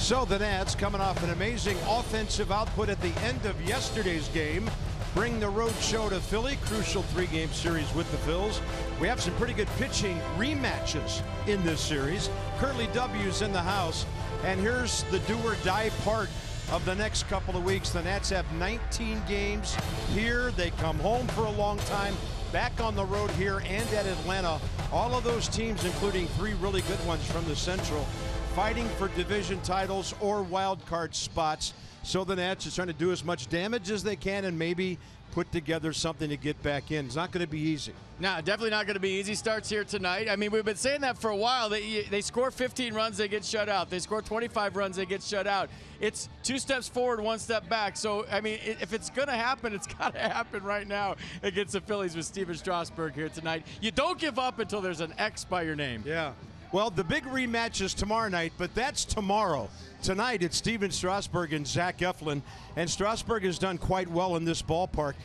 So the Nats, coming off an amazing offensive output at the end of yesterday's game, bring the road show to Philly. Crucial 3-game series with the Phils. We have some pretty good pitching rematches in this series. Curly W's in the house. And here's the do or die part of the next couple of weeks. The Nats have 19 games here. They come home for a long time, back on the road here and at Atlanta. All of those teams, including 3 really good ones from the Central, fighting for division titles or wild card spots. So the Nats are trying to do as much damage as they can and maybe put together something to get back in. It's not going to be easy. No, definitely not going to be easy. Starts here tonight. I mean, we've been saying that for a while. They score 15 runs, they get shut out. They score 25 runs, they get shut out. It's 2 steps forward, 1 step back. So, I mean, if it's going to happen, it's got to happen right now against the Phillies with Stephen Strasburg here tonight. You don't give up until there's an X by your name. Yeah. Well, the big rematch is tomorrow night, but that's tomorrow. Tonight, it's Stephen Strasburg and Zach Eflin, and Strasburg has done quite well in this ballpark.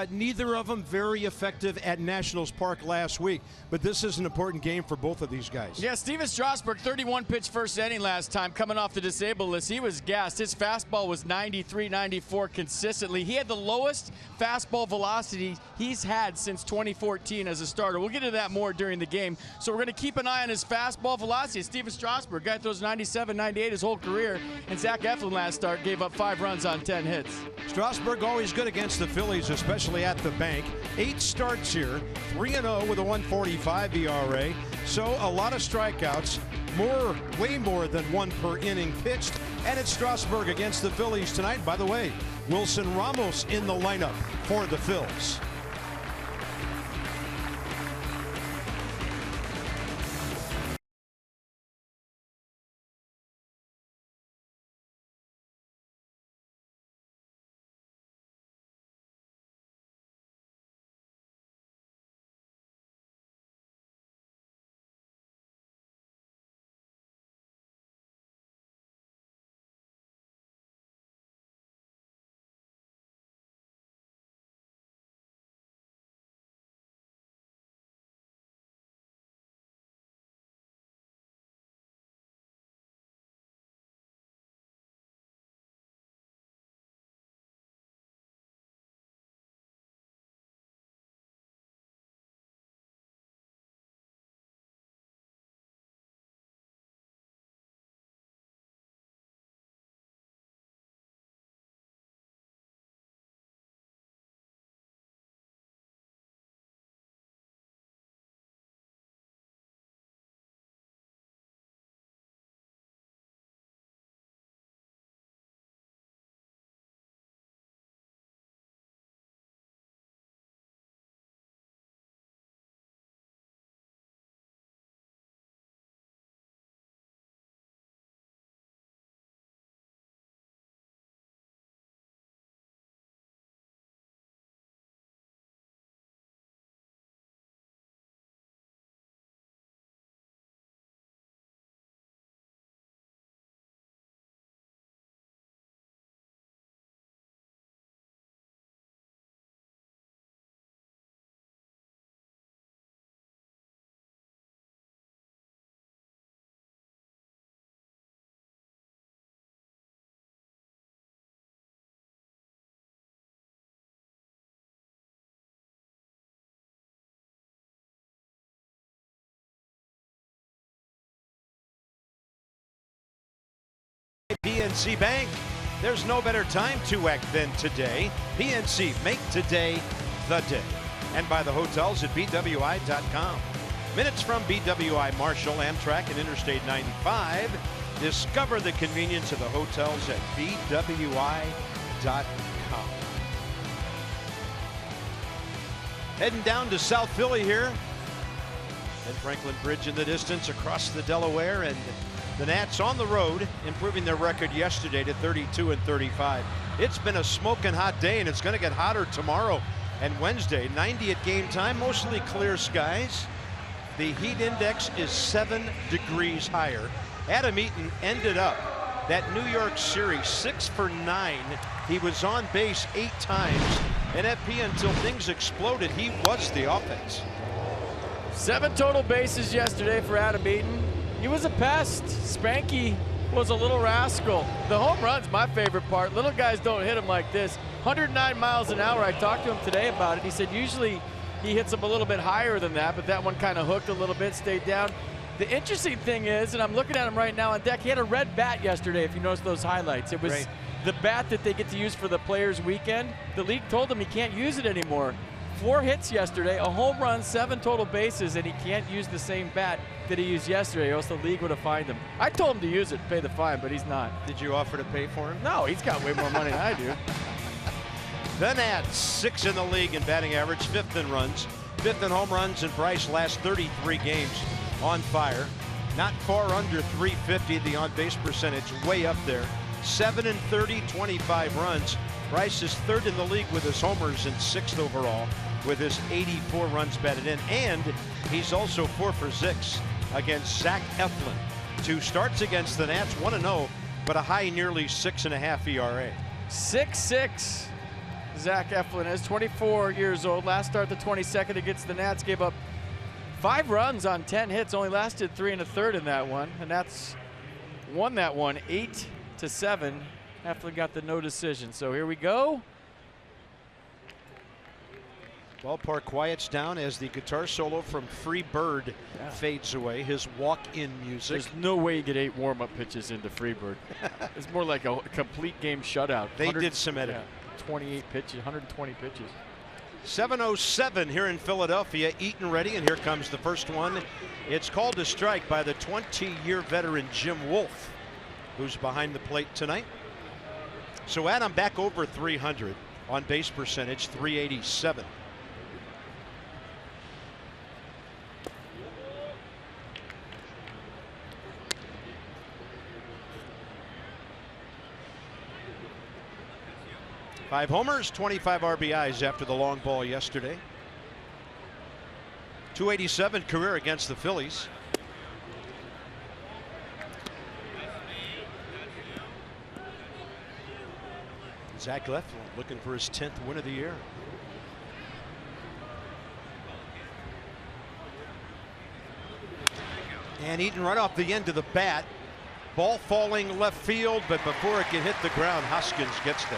Neither of them very effective at Nationals Park last week, but this is an important game for both of these guys. Yeah, Stephen Strasburg, 31 pitch first inning last time, coming off the disabled list. He was gassed. His fastball was 93, 94 consistently. He had the lowest fastball velocity he's had since 2014 as a starter. We'll get into that more during the game. So we're going to keep an eye on his fastball velocity. Stephen Strasburg got those 97, 98 his whole career, and Zach Eflin last start gave up 5 runs on 10 hits. Strasburg always good against the Phillies, especially at the bank. 8 starts here, 3-0 with a 1.45 ERA. So a lot of strikeouts, way more than 1 per inning pitched. And it's Strasburg against the Phillies tonight. By the way, Wilson Ramos in the lineup for the Phils. PNC Bank. There's no better time to act than today. PNC, make today the day. And by the hotels at BWI.com. Minutes from BWI Marshall, Amtrak, and Interstate 95. Discover the convenience of the hotels at BWI.com. Heading down to South Philly here. And Franklin Bridge in the distance across the Delaware, and the Nats on the road, improving their record yesterday to 32-35. It's been a smoking hot day, and it's going to get hotter tomorrow and Wednesday. 90 at game time, mostly clear skies. The heat index is 7 degrees higher. Adam Eaton ended up that New York series 6 for 9. He was on base 8 times, and FP, until things exploded, he was the offense. 7 total bases yesterday for Adam Eaton. He was a pest. Spanky was a little rascal. The home run's my favorite part. Little guys don't hit them like this. 109 miles an hour. I talked to him today about it. He said usually he hits them a little bit higher than that, but that one kind of hooked a little bit, stayed down. The interesting thing is, and I'm looking at him right now on deck, he had a red bat yesterday, if you notice those highlights. It was the bat that they get to use for the Players Weekend. The league told him he can't use it anymore. 4 hits yesterday, a home run, 7 total bases, and he can't use the same bat that he used yesterday, or else the league would have fined him. I told him to use it, pay the fine, but he's not. Did you offer to pay for him? No, he's got way more money than I do. The Nats, 6th in the league in batting average, 5th in runs, 5th in home runs, and BRYCE last 33 games on fire. Not far under 350, the on-base percentage way up there. 7-30, 25 runs. BRYCE is 3rd in the league with his homers and 6th overall with his 84 runs batted in. And he's also 4 for 6 against Zach Eflin. 2 starts against the Nats, 1-0, but a high nearly 6.5 ERA. 6'6". Zach Eflin is 24 years old. Last start the 22nd against the Nats, gave up 5 runs on 10 hits, only lasted 3 1/3 in that one. The Nats won that one 8-7. Eflin got the no decision. So here we go. Ballpark quiets down as the guitar solo from Free Bird fades away. His walk-in music. There's no way you get 8 warm-up pitches into Freebird. It's more like a complete game shutout. They did some editing. 28 pitches, 120 pitches. 7:07 here in Philadelphia. EATON ready, and here comes the first one. It's called a strike by the 20-year veteran Jim Wolf, who's behind the plate tonight. So Adam back over 300 on base percentage, 387. Five homers, 25 RBIs after the long ball yesterday. 287 career against the Phillies. Zach Eflin looking for his 10th win of the year. And EATON right off the end of the bat. Ball falling left field, but before it can hit the ground, Hoskins gets there.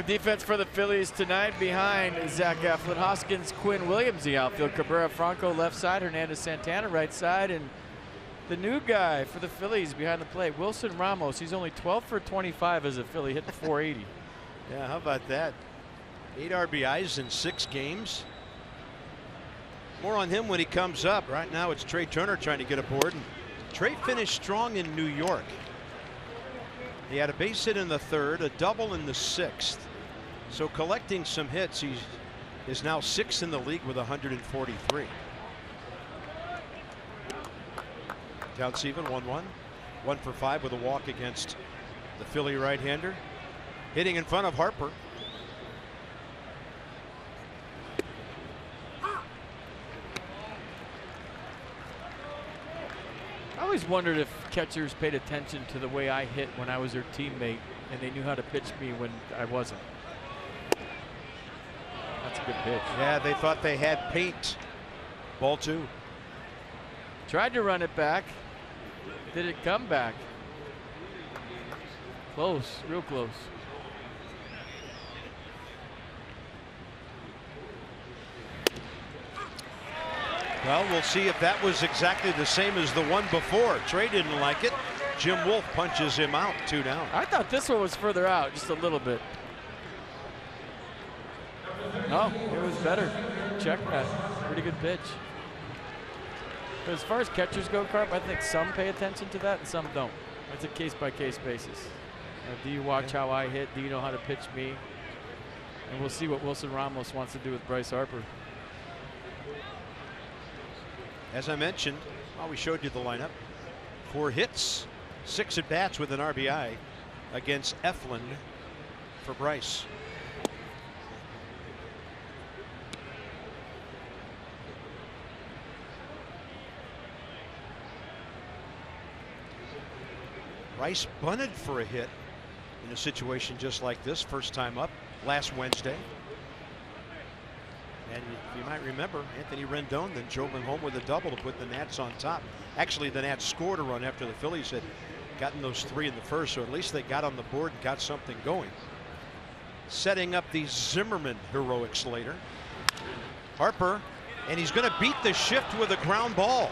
Defense for the Phillies tonight behind Zach Eflin. Hoskins, Quinn Williams, the outfield. Cabrera Franco left side. Hernandez Santana right side. And the new guy for the Phillies behind the plate, Wilson Ramos. He's only 12 for 25 as a Philly, hitting 480. Yeah, how about that? 8 RBIs in 6 games. More on him when he comes up. Right now it's Trey Turner trying to get aboard. And Trey finished strong in New York. He had a base hit in the 3rd, a double in the 6th. So collecting some hits, he is now 6th in the league with 143. Counts even, 1-1. 1 for 5 with a walk against the Philly right-hander. Hitting in front of Harper. I always wondered if catchers paid attention to the way I hit when I was their teammate, and they knew how to pitch me when I wasn't. That's a good pitch. Yeah, they thought they had paint. Ball 2. Tried to run it back. Did it come back? Close, real close. Well, we'll see if that was exactly the same as the one before. Trey didn't like it. Jim Wolf punches him out, 2 down. I thought this one was further out, just a little bit. No, it was better. Check that. Pretty good pitch. But as far as catchers go, Carp, I think some pay attention to that and some don't. It's a case-by-case basis. Do you watch how I hit? Do you know how to pitch me? And we'll see what Wilson Ramos wants to do with Bryce Harper. As I mentioned, we showed you the lineup. 4 hits, 6 at bats with an RBI against Eflin for BRYCE. BRYCE bunted for a hit in a situation just like this, first time up last Wednesday. And you might remember, Anthony Rendon then drove him home with a double to put the Nats on top. Actually, the Nats scored a run after the Phillies had gotten those 3 in the first, so at least they got on the board and got something going. Setting up the Zimmerman heroics later. Harper, and he's going to beat the shift with a ground ball.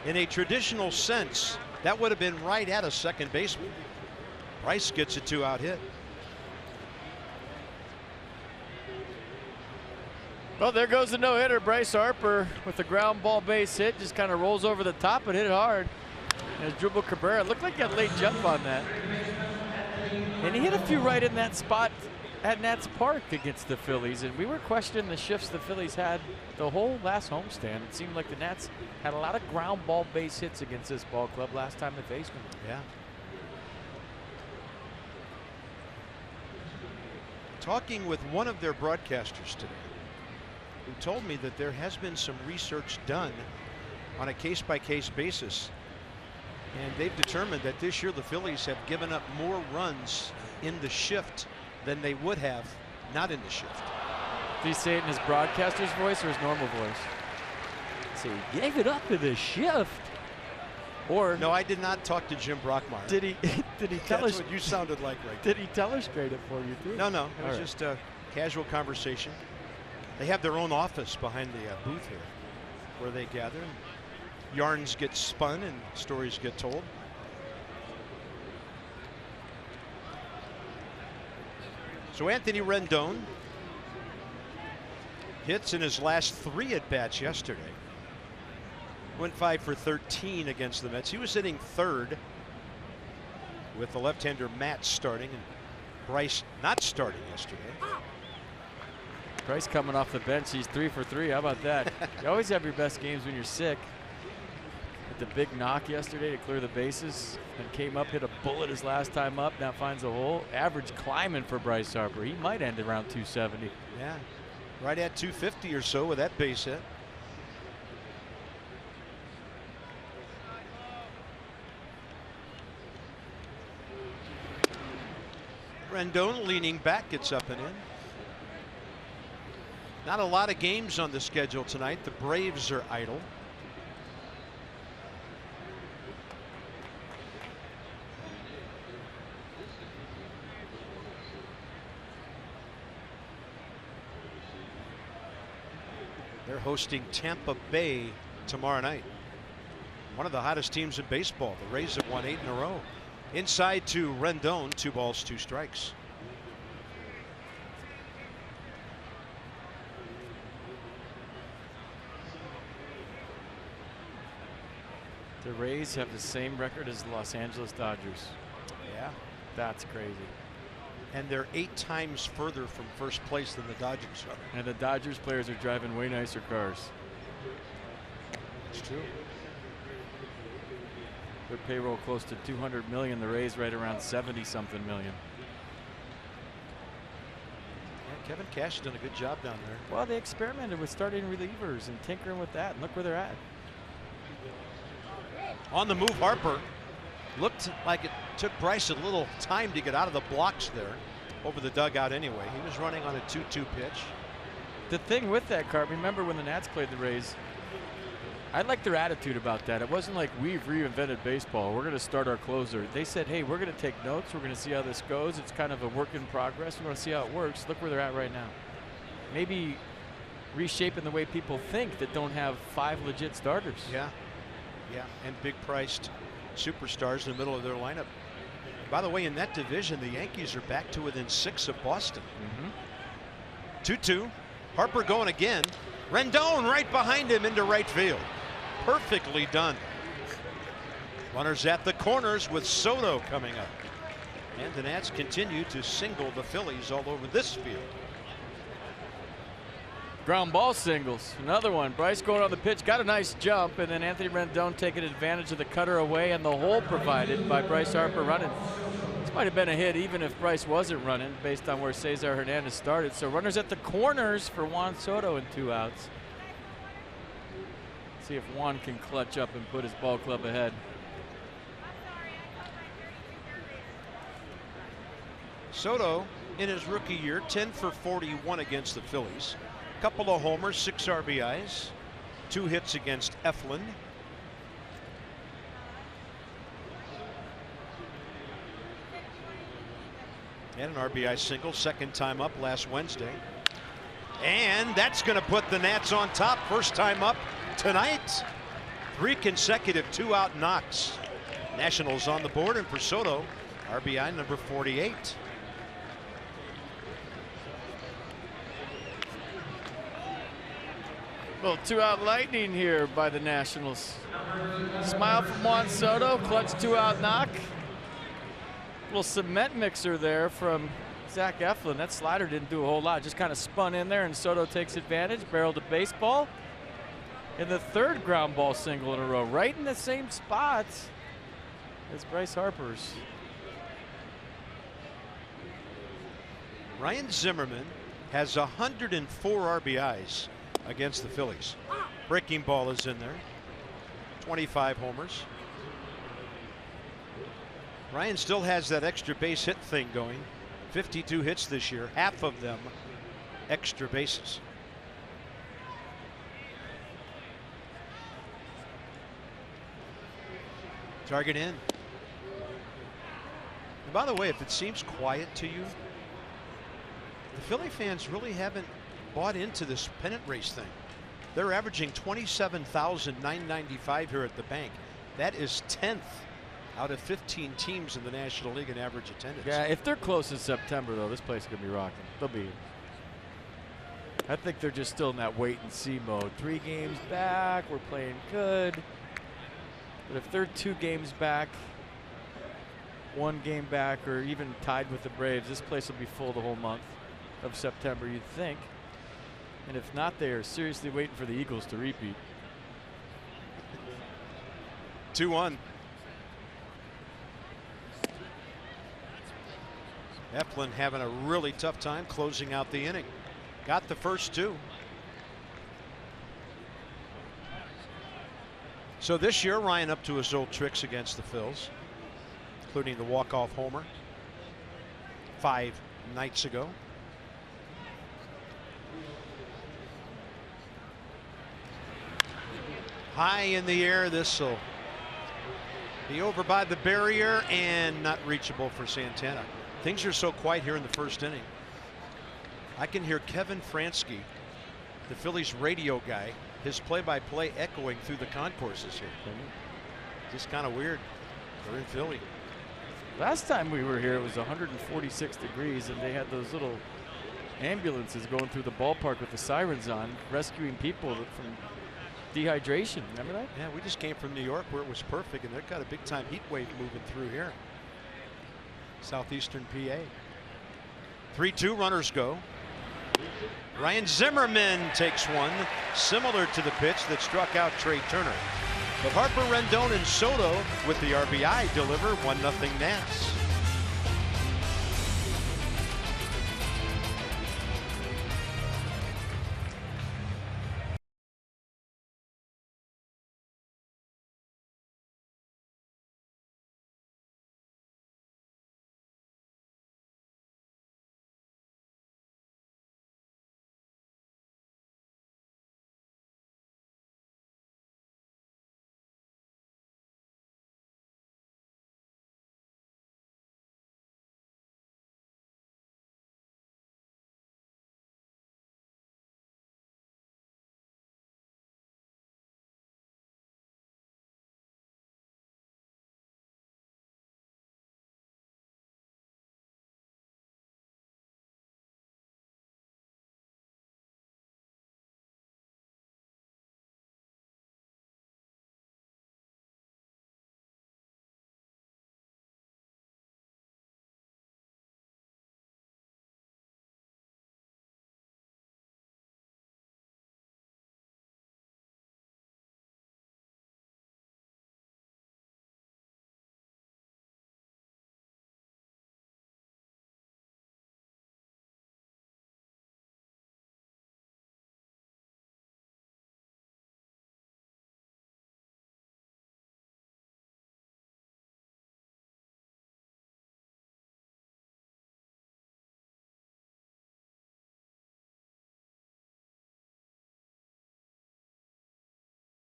In a traditional sense, that would have been right at a second baseman. Bryce gets a 2-out hit. Well, there goes the no-hitter. Bryce Harper with the ground ball base hit, just kind of rolls over the top and hit it hard. And dribble Cabrera. Looked like he got a late jump on that. And he hit a few right in that spot at Nats Park against the Phillies. And we were questioning the shifts the Phillies had the whole last homestand. It seemed like the Nats had a lot of ground ball base hits against this ball club last time they faced them. Yeah. Talking with one of their broadcasters today, who told me that there has been some research done on a case-by-case basis, and they've determined that this year the Phillies have given up more runs in the shift than they would have not in the shift. Did he say it in his broadcaster's voice or his normal voice? So he gave it up in the shift. Or no, I did not talk to Jim Brockmeyer. Did he tell us? That's what you sounded like right Did he illustrate it for you too? No, it was just a casual conversation. They have their own office behind the booth here where they gather. And yarns get spun and stories get told. So Anthony Rendon hits in his last 3 at-bats yesterday. Went 5 for 13 against the Mets. He was hitting third with the left-hander Matt starting and Bryce not starting yesterday. Bryce coming off the bench, he's 3 for 3. How about that? You always have your best games when you're sick. With the big knock yesterday to clear the bases, and came up, hit a bullet his last time up, now finds a hole. Average climbing for Bryce Harper. He might end around 270. Yeah, right at 250 or so with that base hit. Rendon leaning back, gets up and in. Not a lot of games on the schedule tonight. The Braves are idle. They're hosting Tampa Bay tomorrow night. One of the hottest teams in baseball. The Rays have won 8 in a row. Inside to Rendon, 2 balls, 2 strikes. The Rays have the same record as the Los Angeles Dodgers. Yeah. That's crazy. And they're 8 times further from first place than the Dodgers are. And the Dodgers players are driving way nicer cars. It's true. Their payroll close to 200 million. The Rays right around 70-something million. Yeah, Kevin Cash has done a good job down there. Well, they experimented with starting relievers and tinkering with that, and look where they're at. On the move, Harper. Looked like it took Bryce a little time to get out of the blocks there over the dugout anyway. He was running on a 2-2 pitch. The thing with that, Carp, remember when the Nats played the Rays, I like their attitude about that. It wasn't like we've reinvented baseball. We're going to start our closer. They said, hey, we're going to take notes. We're going to see how this goes. It's kind of a work in progress. We want to see how it works. Look where they're at right now. Maybe reshaping the way people think that don't have 5 legit starters. Yeah. Yeah, and big priced superstars in the middle of their lineup. By the way, in that division, the Yankees are back to within 6 of Boston. 2-2. Harper going again. Rendon right behind him into right field. Perfectly done. Runners at the corners with Soto coming up. And the Nats continue to single the Phillies all over this field. Ground ball singles. Another one. Bryce going on the pitch. Got a nice jump. And then Anthony Rendon taking advantage of the cutter away and the hole provided by Bryce Harper running. This might have been a hit even if Bryce wasn't running based on where Cesar Hernandez started. So runners at the corners for Juan Soto and 2 outs. See if Juan can clutch up and put his ball club ahead. Soto in his rookie year, 10 for 41 against the Phillies. Couple of homers, 6 RBIs, 2 hits against Eflin. And an RBI single, second time up last Wednesday. And that's going to put the Nats on top, first time up tonight. 3 consecutive 2-out knocks. Nationals on the board, and for Soto, RBI number 48. Little 2-out lightning here by the Nationals. Smile from Juan Soto, clutch 2-out knock. Little cement mixer there from Zach Eflin. That slider didn't do a whole lot, just kind of spun in there, and Soto takes advantage, barreled a baseball. And the 3rd ground ball single in a row, right in the same spot as Bryce Harper's. Ryan Zimmerman has 104 RBIs against the Phillies. Breaking ball is in there. 25 homers. Ryan still has that extra base hit thing going. 52 hits this year, half of them extra bases. Target in. And by the way, if it seems quiet to you, the Philly fans really haven't bought into this pennant race thing. They're averaging 27,995 here at the bank. That is 10th out of 15 teams in the National League in average attendance. Yeah, if they're close in September, though, this place is going to be rocking. They'll be. I think they're just still in that wait and see mode. 3 games back, we're playing good. But if they're 2 games back, 1 game back, or even tied with the Braves, this place will be full the whole month of September, you'd think. And if not, they are seriously waiting for the Eagles to repeat. 2-1. Eflin having a really tough time closing out the inning. Got the first 2. So this year, Ryan up to his old tricks against the Phils, including the walk-off homer 5 nights ago. High in the air, this will be over by the barrier and not reachable for Santana. Things are so quiet here in the first inning. I can hear Kevin Fransky, the Phillies radio guy, his play-by-play echoing through the concourses here. Just kind of weird. We're in Philly. Last time we were here, it was 146 degrees, and they had those little ambulances going through the ballpark with the sirens on, rescuing people from dehydration. Remember that? Yeah, we just came from New York where it was perfect, and they've got a big-time heat wave moving through here. Southeastern PA. 3-2, runners go. Ryan Zimmerman takes one, similar to the pitch that struck out Trey Turner. But Harper, Rendon, and Soto with the RBI deliver 1-0 Nats.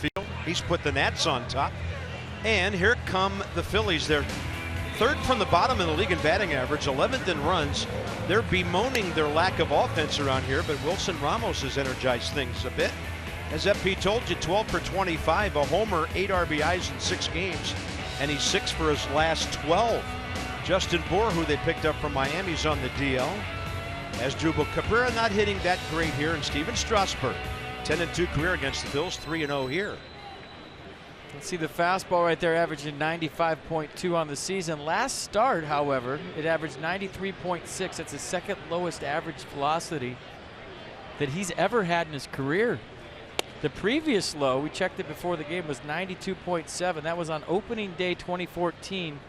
field. He's put the Nats on top. And here come the Phillies. They're third from the bottom in the league in batting average, 11th in runs. They're bemoaning their lack of offense around here, but Wilson Ramos has energized things a bit. As FP told you, 12 for 25, a homer, 8 RBIs in 6 games, and he's 6 for his last 12. Justin Bour, who they picked up from Miami, is on the DL. As Jubal Cabrera not hitting that great here, and Steven Strasburg, 10-2 career against the Phils, 3-0 here. Let's see the fastball right there, averaging 95.2 on the season. Last start, however, it averaged 93.6. That's the second lowest average velocity that he's ever had in his career. The previous low, we checked it before the game, was 92.7. That was on opening day 2014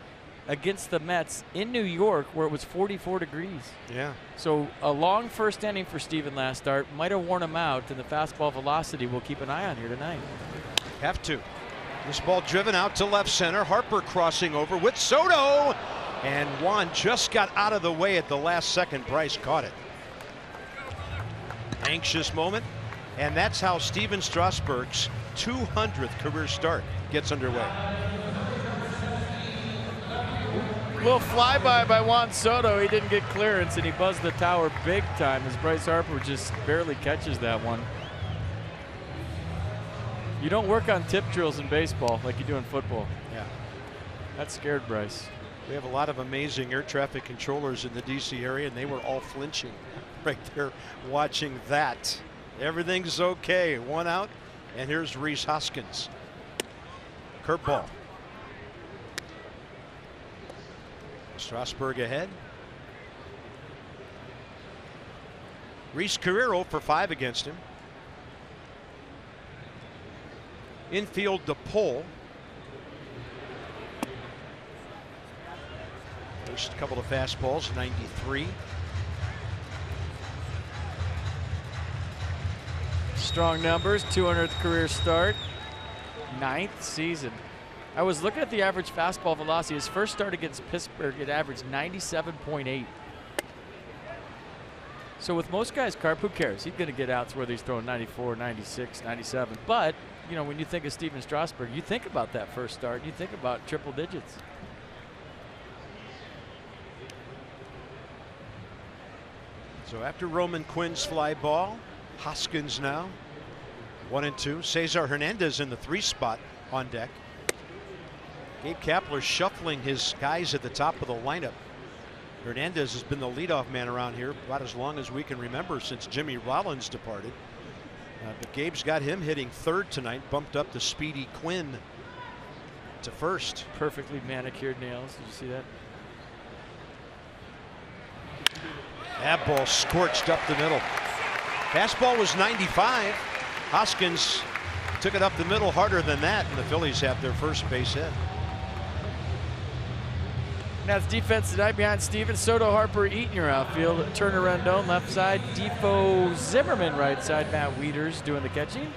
against the Mets in New York, where it was 44 degrees. Yeah. So a long first inning for Steven last start. Might have worn him out, and the fastball velocity we'll keep an eye on here tonight. Have to. This ball driven out to left center. Harper crossing over with Soto. And Juan just got out of the way at the last second. Bryce caught it. Anxious moment. And that's how Steven Strasburg's 200th career start gets underway. Little flyby by Juan Soto. He didn't get clearance, and he buzzed the tower big time as Bryce Harper just barely catches that one. You don't work on tip drills in baseball like you do in football. Yeah. That scared Bryce. We have a lot of amazing air traffic controllers in the DC area, and they were all flinching right there watching that. Everything's okay. One out, and here's Rhys Hoskins. Curveball. Strasburg ahead. Rhys career 0 for 5 against him. Infield to pull. First couple of fastballs, 93. Strong numbers, 200th career start, 9th season. I was looking at the average fastball velocity. His first start against Pittsburgh, it averaged 97.8. So with most guys, Carp, who cares? He's going to get outs whether he's throwing 94, 96, 97. But, you know, when you think of Steven Strasburg, you think about that first start. You think about triple digits. So after Roman Quinn's fly ball, Hoskins now 1-2. Cesar Hernandez in the 3 spot on deck. Gabe Kapler shuffling his guys at the top of the lineup. Hernandez has been the leadoff man around here about as long as we can remember since Jimmy Rollins departed. But Gabe's got him hitting third tonight, bumped up the speedy Quinn to first. Perfectly manicured nails. Did you see that? That ball scorched up the middle. Fastball was 95. Hoskins took it up the middle harder than that, and the Phillies have their first base hit. Now it's defense tonight behind Steven. Soto, Harper, Eaton your outfield. Turner, Rendon left side. Defoe, Zimmerman right side. Matt Wieters doing the catching.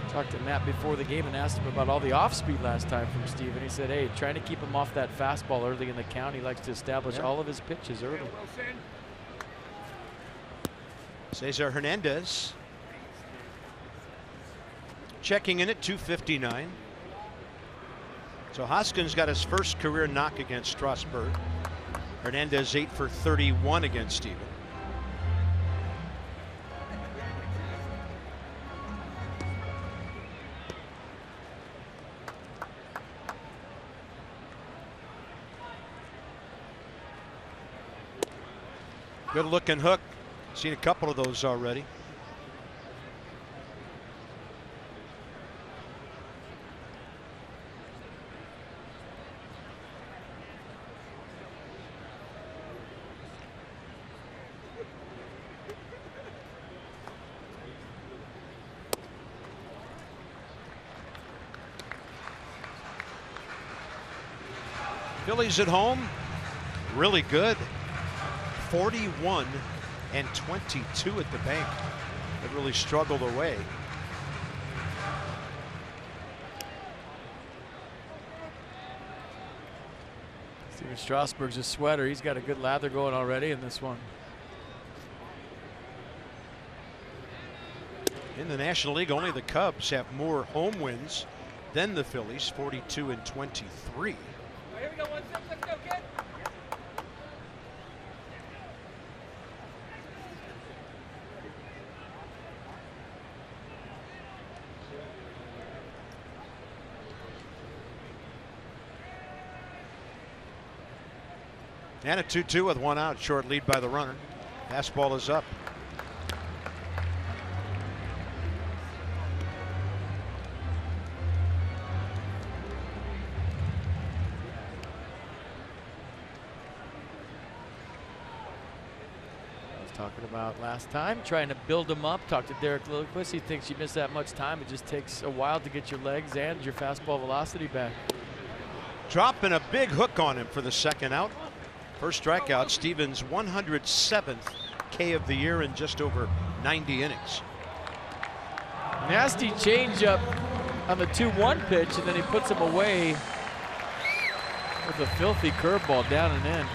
Talked to Matt before the game and asked him about all the off-speed last time from Steven. He said, hey, trying to keep him off that fastball early in the count. He likes to establish all of his pitches early. Cesar Hernandez checking in at 259. So Hoskins got his first career knock against Strasburg. Hernandez 8 for 31 against Steven. Good looking hook. Seen a couple of those already. Phillies at home, really good. 41 and 22 at the bank. They really struggled away. Steven Strasburg's a sweater. He's got a good lather going already in this one. In the National League, only the Cubs have more home wins than the Phillies, 42 and 23. Here we go, 1-6, let's go, kid. And a 2-2 with one out, short lead by the runner. Fastball is up. Talking about last time, trying to build him up. Talked to Derek Lilliquist. He thinks you miss that much time. It just takes a while to get your legs and your fastball velocity back. Dropping a big hook on him for the second out. First strikeout, Stevens' 107th K of the year in just over 90 innings. Nasty changeup on the 2-1 pitch, and then he puts him away with a filthy curveball down and in.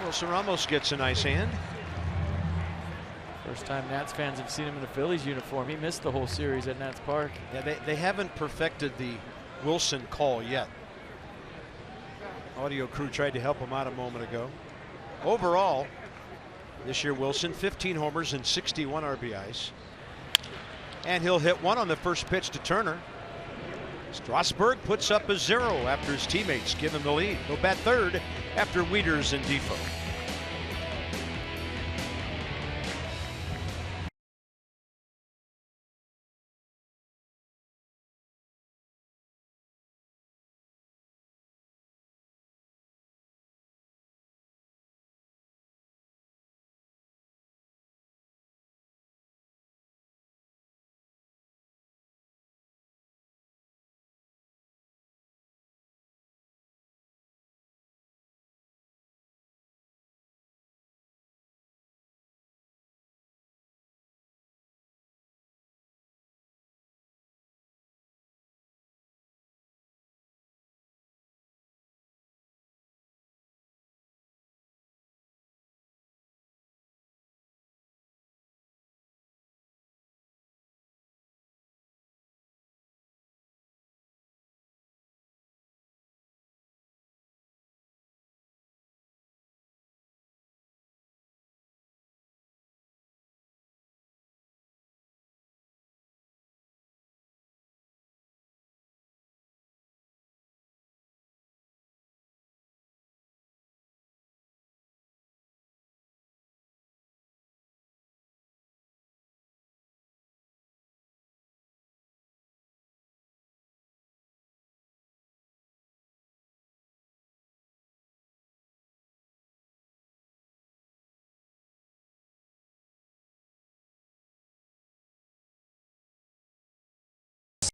Wilson Ramos gets a nice hand. First time Nats fans have seen him in a Phillies uniform. He missed the whole series at Nats Park. Yeah, they haven't perfected the Wilson call yet. Audio crew tried to help him out a moment ago. Overall, this year Wilson, 15 homers and 61 RBIs. And he'll hit one on the first pitch to Turner. Strasburg puts up a 0 after his teammates give him the lead. He'll bat third after Wieters and Defoe.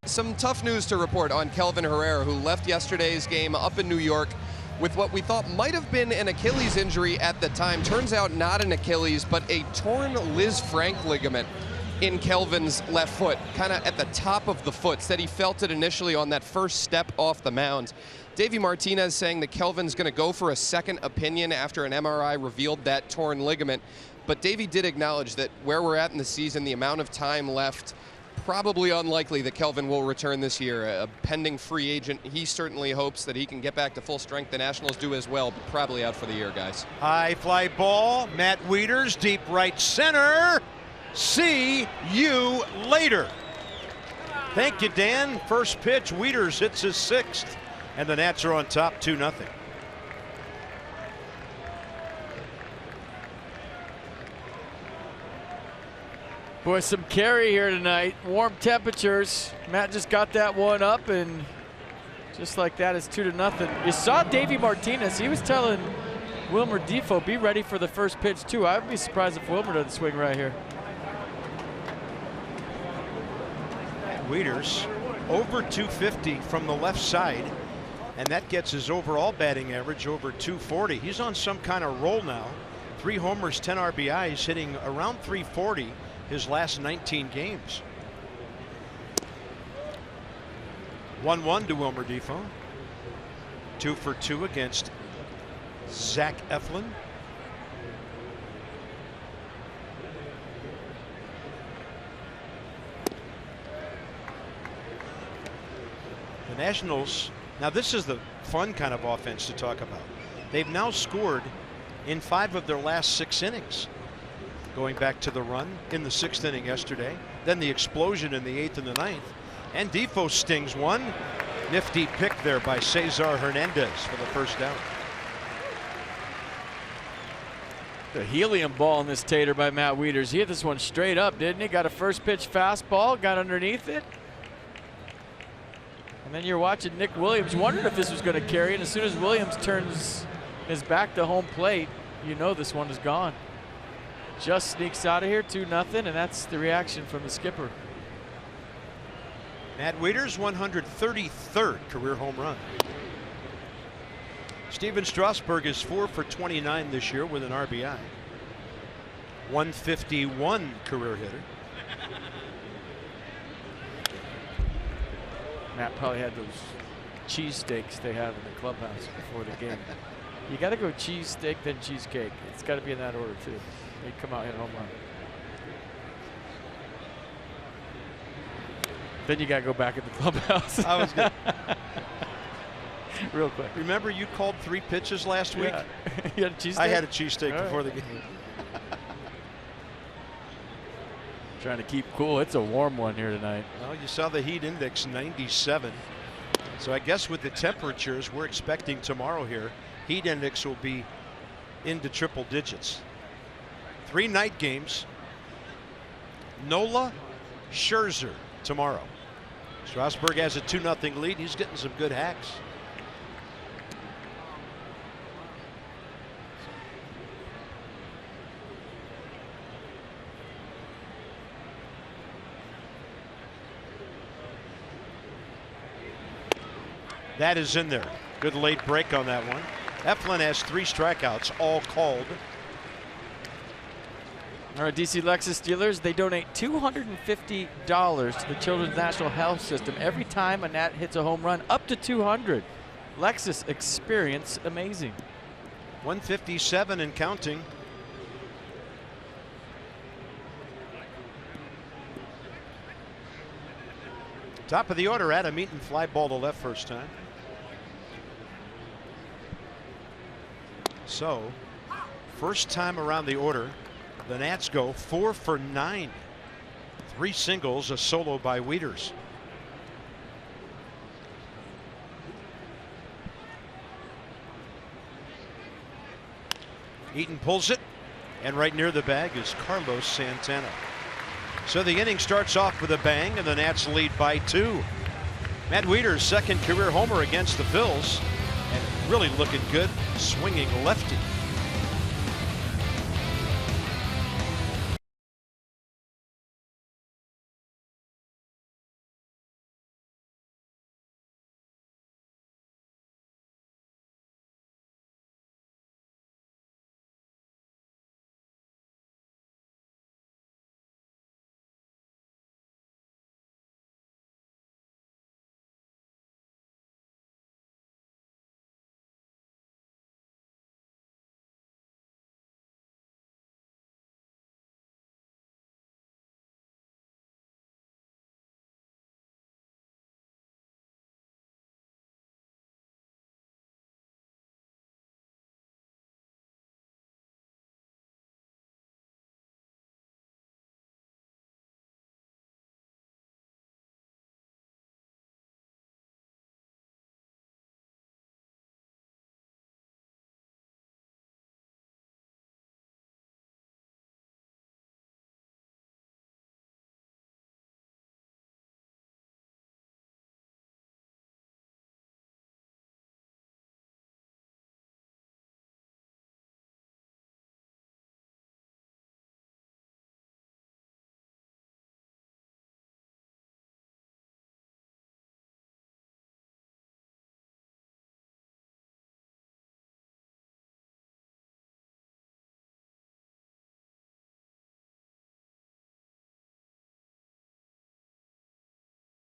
Some tough news to report on Kelvin Herrera, who left yesterday's game up in New York with what we thought might have been an Achilles injury at the time. Turns out not an Achilles, but a torn Liz Frank ligament in Kelvin's left foot, kind of at the top of the foot. Said he felt it initially on that first step off the mound. Davey Martinez saying that Kelvin's going to go for a second opinion after an MRI revealed that torn ligament. But Davey did acknowledge that where we're at in the season, the amount of time left, probably unlikely that Kelvin will return this year. A pending free agent. He certainly hopes that he can get back to full strength. The Nationals do as well, but probably out for the year, guys. High fly ball. Matt Wieters, deep right center. See you later. Thank you, Dan. First pitch, Wieters hits his 6th, and the Nats are on top 2-0. Boy, some carry here tonight. Warm temperatures. Matt just got that one up, and just like that, it's 2-0. You saw Davey Martinez. He was telling Wilmer Defoe, be ready for the first pitch, too. I would be surprised if Wilmer doesn't swing right here. Wieters over 250 from the left side, and that gets his overall batting average over 240. He's on some kind of roll now. 3 homers, 10 RBIs, hitting around 340 his last 19 games. 1-1 to Wilmer Defoe. 2 for 2 against Zach Eflin. Nationals, now this is the fun kind of offense to talk about. They've now scored in 5 of their last 6 innings. Going back to the run in the 6th inning yesterday, then the explosion in the 8th and the 9th. And Defoe stings one. Nifty pick there by Cesar Hernandez for the first down. The helium ball in this tater by Matt Wieters. He hit this one straight up, didn't he? Got a first pitch fastball, got underneath it. And then you're watching Nick Williams, wondering if this was going to carry. And as soon as Williams turns his back to home plate, you know this one is gone. Just sneaks out of here, 2-0, and that's the reaction from the skipper. Matt Wieters, 133rd career home run. Steven Strasburg is 4 for 29 this year with an RBI. 151 career hitter. Matt probably had those cheesesteaks they have in the clubhouse before the game. You got to go cheesesteak, then cheesecake. It's got to be in that order, too. They come out hit a home run. Then you got to go back at the clubhouse. I was good. Real quick. Remember you called 3 pitches last week? You had a cheesesteak? I had a cheesesteak before the game. Trying to keep cool. It's a warm one here tonight. Well, you saw the heat index 97. So I guess with the temperatures we're expecting tomorrow here, heat index will be into triple digits. 3 night games. Nola, Scherzer tomorrow. Strasburg has a 2-0 lead. He's getting some good hacks. That is in there. Good late break on that one. Eflin has 3 strikeouts, all called. All right, DC Lexus dealers, they donate $250 to the Children's National Health System every time a Nat hits a home run, up to $200. Lexus, experience amazing. 157 and counting. Top of the order, Adam Eaton, fly ball to left first time. So, first time around the order, the Nats go 4 for 9. 3 singles, a solo by Wieters. Eaton pulls it, and right near the bag is Carlos Santana. So the inning starts off with a bang, and the Nats lead by 2. Matt Wieters' second career homer against the Phils, and really looking good, swinging lefty.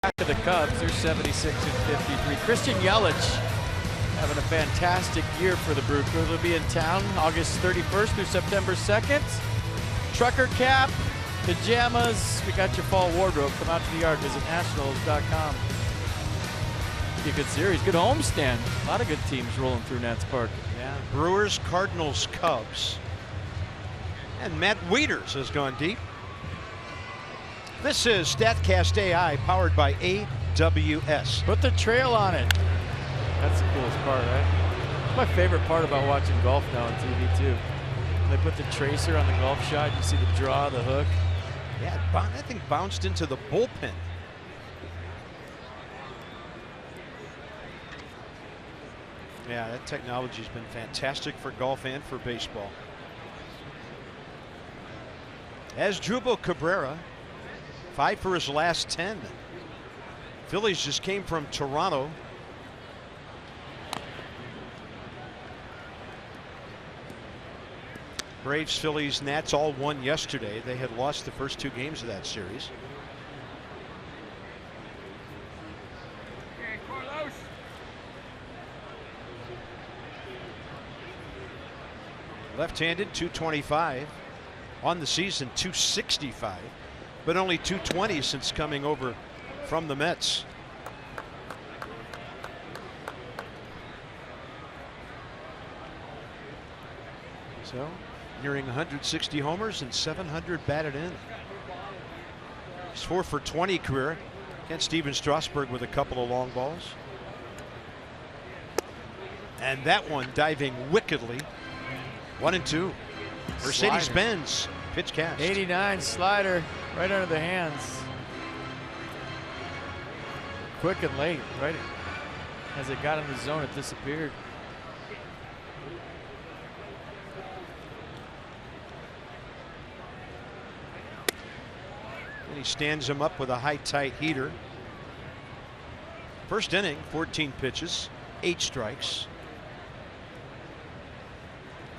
Back to the Cubs, they're 76 and 53. Christian Yelich having a fantastic year for the Brew Crew. They'll be in town August 31st through September 2nd. Trucker cap, pajamas, we got your fall wardrobe. Come out to the yard, visit nationals.com. Be a good series. Good homestand. A lot of good teams rolling through Nats Park. Yeah. Brewers, Cardinals, Cubs. And Matt Wieters has gone deep. This is StatCast AI powered by AWS. Put the trail on it. That's the coolest part, right? It's my favorite part about watching golf now on TV too. They put the tracer on the golf shot. You see the draw, the hook. Yeah, that thing bounced into the bullpen. Yeah, that technology's been fantastic for golf and for baseball. As Asdrubal Cabrera, 5 for his last 10. Phillies just came from Toronto. Braves, Phillies, Nats all won yesterday. They had lost the first 2 games of that series. Left-handed, 225. On the season, 265. But only 220 since coming over from the Mets. So, nearing 160 homers and 700 batted in. He's 4 for 20 career. Against Steven Strasburg with a couple of long balls. And that one diving wickedly. 1-2. Mercedes-Benz pitch cast. 89 slider right under the hands. Quick and late, right as it got in the zone, it disappeared. And he stands him up with a high tight heater. First inning, 14 pitches, 8 strikes.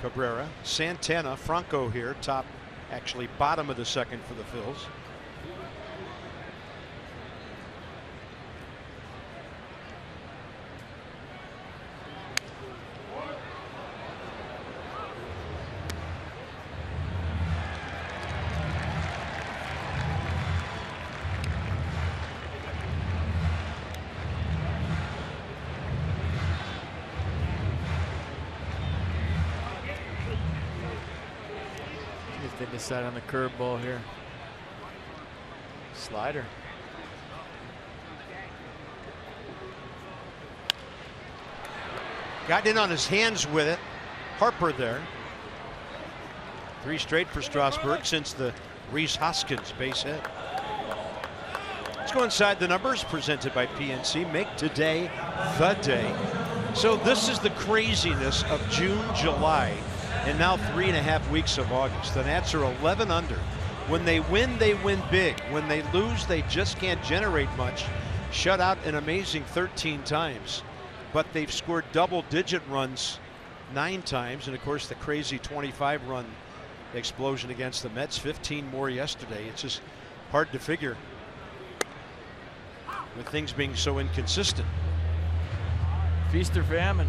Cabrera, Santana, Franco here, top, actually bottom of the second for the Phils. They decide on the curveball here. Slider. Got in on his hands with it. Harper there. 3 straight for Strasburg since the Rhys Hoskins base hit. Let's go inside the numbers presented by PNC. Make today the day. So this is the craziness of June, July, and now 3.5 weeks of August. The Nats are 11 under. When they win big. When they lose, they just can't generate much. Shut out an amazing 13 times. But they've scored double-digit runs 9 times. And, of course, the crazy 25-run explosion against the Mets. 15 more yesterday. It's just hard to figure with things being so inconsistent. Feast or famine.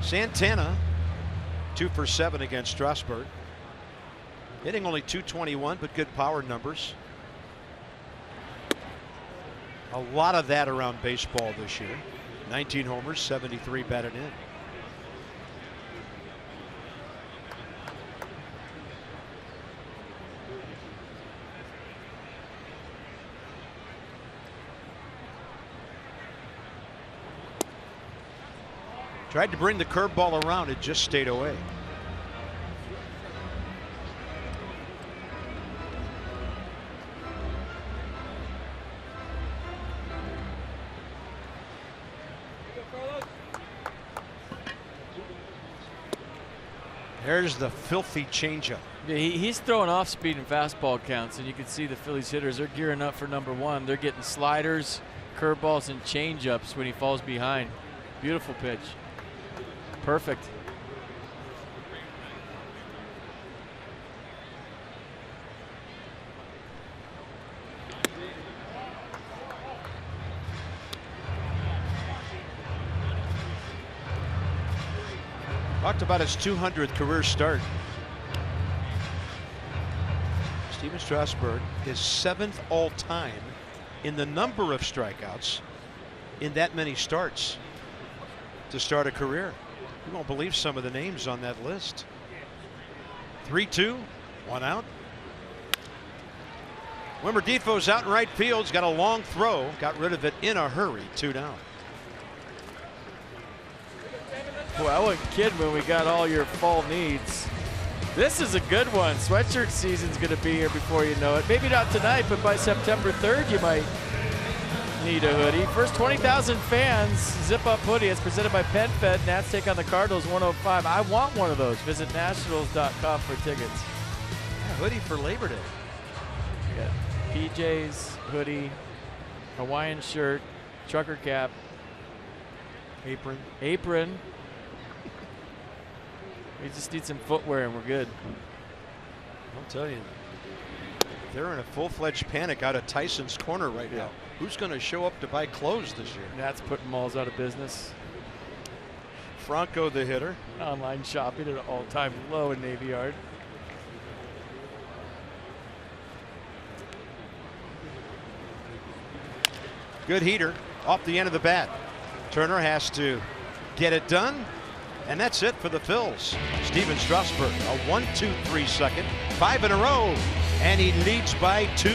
Santana, 2 for 7 against Strasburg. Hitting only .221, but good power numbers. A lot of that around baseball this year. 19 homers, 73 batted in. Tried to bring the curveball around, it just stayed away. There's the filthy changeup. Yeah, he's throwing off speed and fastball counts, and you can see the Phillies hitters are gearing up for number 1. They're getting sliders, curveballs, and changeups when he falls behind. Beautiful pitch. Perfect. Talked about his 200th career start. Steven Strasburg is 7th all-time in the number of strikeouts in that many starts to start a career. You won't believe some of the names on that list. 3-2, 1 out. Wimmer Defoe's out in right field. He's got a long throw. Got rid of it in a hurry. 2 down. Boy, I wasn't kidding when we got all your fall needs. This is a good one. Sweatshirt season's going to be here before you know it. Maybe not tonight, but by September 3rd, you might need a hoodie. First 20,000 fans, Zip Up Hoodie. It's presented by PenFed. Nats take on the Cardinals 105. I want one of those. Visit nationals.com for tickets. Yeah, hoodie for Labor Day. Yeah. PJs, hoodie, Hawaiian shirt, trucker cap, apron. We just need some footwear and we're good. I'll tell you, they're in a full-fledged panic out of Tyson's Corner right now. Who's going to show up to buy clothes this year? That's putting malls out of business. Franco, the hitter. Online shopping at an all-time low in Navy Yard. Good heater off the end of the bat. Turner has to get it done. And that's it for the Phils. Steven Strasburg, a 1-2-3 second, 5 in a row, and he leads by 2.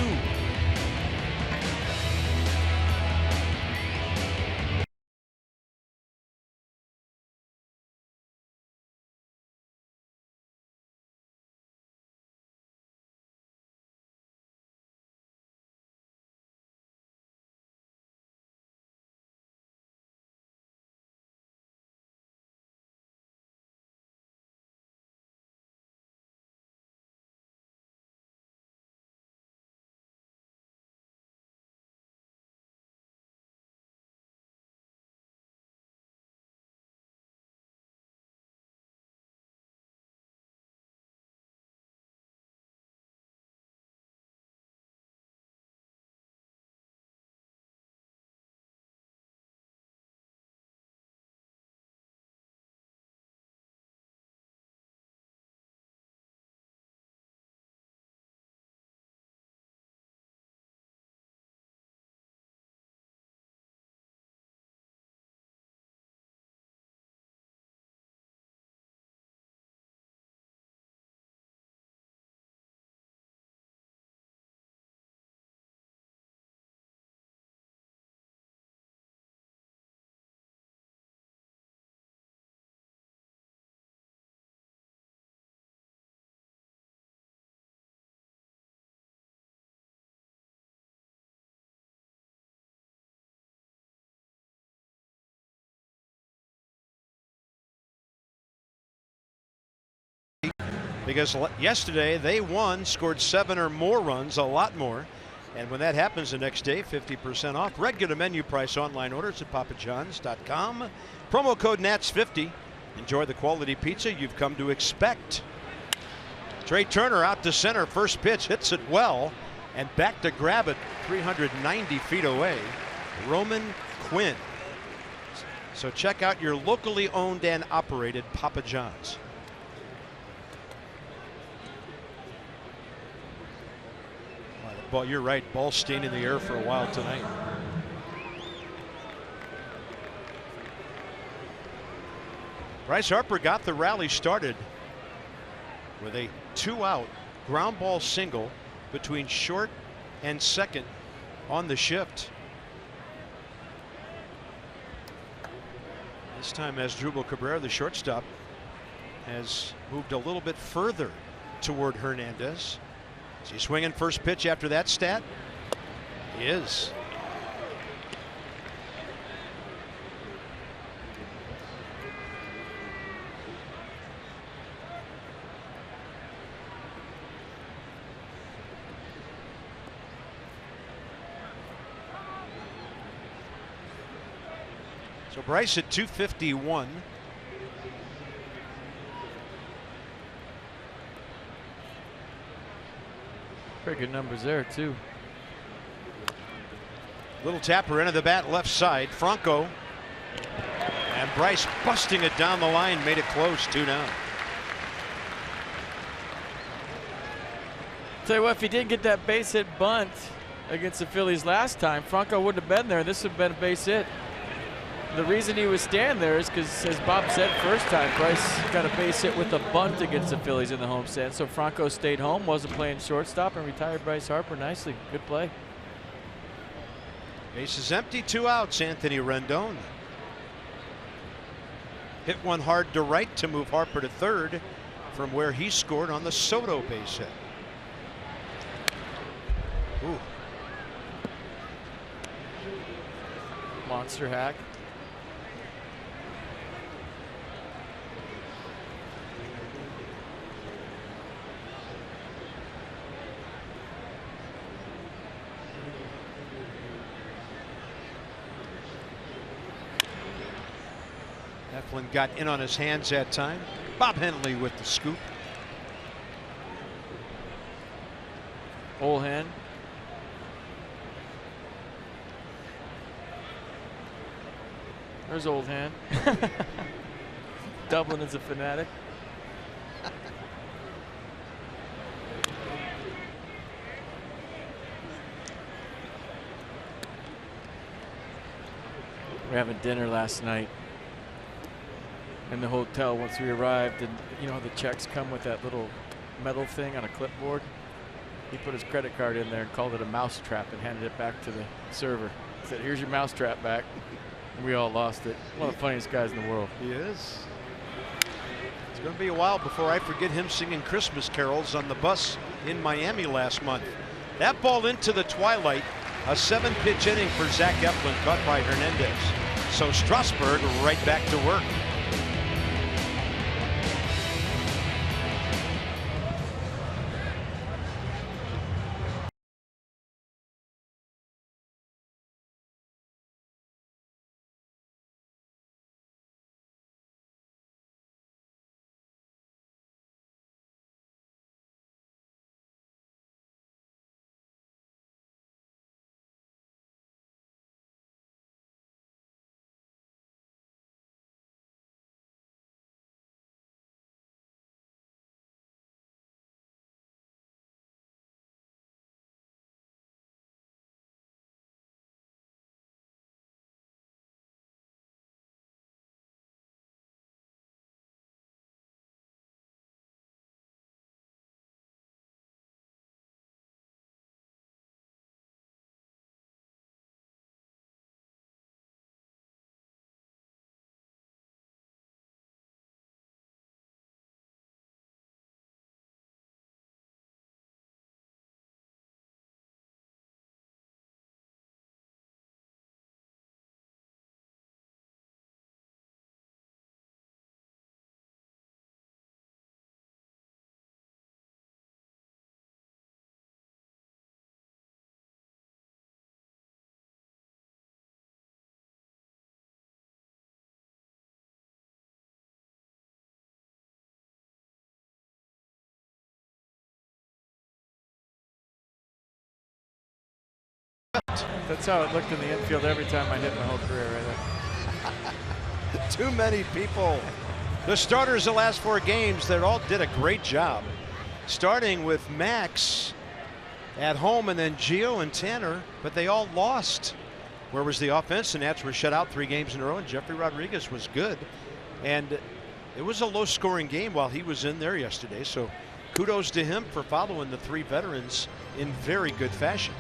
Because yesterday they won, scored 7 or more runs, a lot more. And when that happens the next day, 50% off. Regular menu price online orders at papajohns.com. Promo code NATS50. Enjoy the quality pizza you've come to expect. Trey Turner out to center. First pitch, hits it well. And back to grab it 390 feet away. Roman Quinn. So check out your locally owned and operated Papa John's. Well, you're right. Ball staying in the air for a while tonight. Bryce Harper got the rally started with a 2-out ground ball single between short and second on the shift. This time, as Asdrubal Cabrera, the shortstop, has moved a little bit further toward Hernandez. Is he swinging first pitch after that stat? He is. So Bryce at 251. Pretty good numbers there, too. Little tapper into the bat left side. Franco. And Bryce busting it down the line, made it close, 2 down. Tell you what, if he didn't get that base hit bunt, against the Phillies last time. Franco wouldn't have been there. This would have been a base hit. The reason he was standing there is because, as Bob said first time, Bryce got a base hit with a bunt against the Phillies in the homestand. So Franco stayed home, wasn't playing shortstop, and retired Bryce Harper nicely. Good play. Base is empty, 2 outs. Anthony Rendon hit one hard to right to move Harper to third from where he scored on the Soto base hit. Ooh. Monster hack. Eflin got in on his hands that time. Bob Henley with the scoop. Old hand. There's old hand. Dublin is a fanatic. We're having dinner last night in the hotel once we arrived, and you know the checks come with that little metal thing on a clipboard. He put his credit card in there and called it a mouse trap and handed it back to the server. He said, "Here's your mouse trap back." And we all lost it. One of the funniest guys in the world. He is. It's going to be a while before I forget him singing Christmas carols on the bus in Miami last month. That ball into the twilight. A 7-pitch inning for Zach Eflin, caught by Hernandez. So Strasburg right back to work. That's how it looked in the infield every time I hit my whole career right there. Too many people. The starters the last 4 games, they all did a great job. Starting with Max at home and then Gio and Tanner, but they all lost. Where was the offense? The Nats were shut out 3 games in a row, and Jeffrey Rodriguez was good. And it was a low-scoring game while he was in there yesterday, so kudos to him for following the 3 veterans in very good fashion.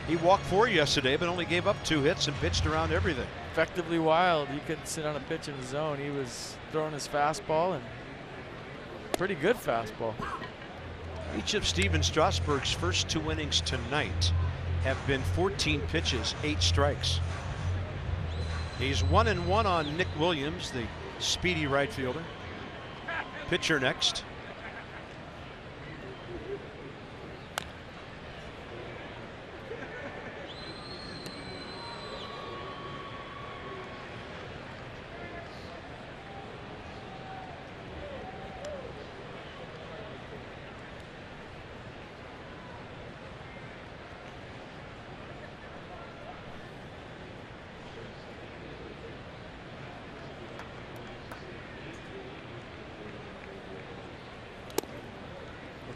He walked 4 yesterday, but only gave up 2 hits and pitched around everything. Effectively wild. He couldn't sit on a pitch in the zone. He was throwing his fastball, and pretty good fastball. Each of Steven Strasburg's first 2 innings tonight have been 14 pitches, 8 strikes. He's 1-1 on Nick Williams, the speedy right fielder. Pitcher next.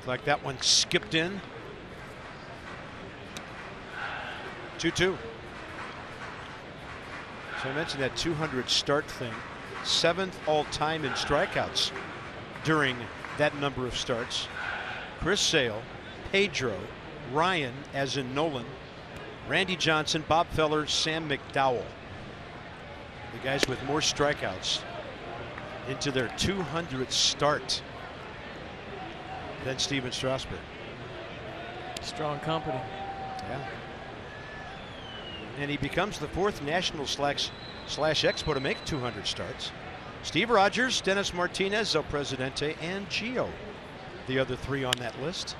Looked like that one skipped in. 2-2. So I mentioned that 200 start thing. 7th all-time in strikeouts during that number of starts. Chris Sale, Pedro, Ryan, as in Nolan, Randy Johnson, Bob Feller, Sam McDowell. The guys with more strikeouts into their 200th start than Stephen Strasburg. Strong company. Yeah. And he becomes the 4th national slash expo to make 200 starts. Steve Rogers, Dennis Martinez, El Presidente, and Gio, the other 3 on that list.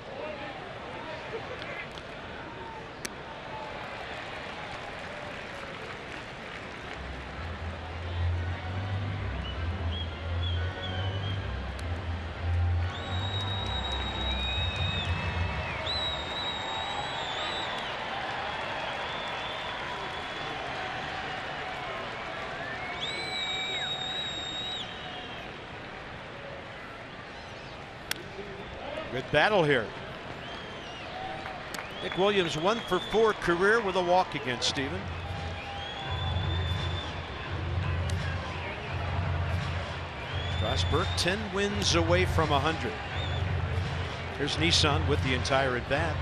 Good battle here. Nick Williams 1 for 4 career with a walk against Steven. Strasburg 10 wins away from 100. Here's Nissan with the entire at bat.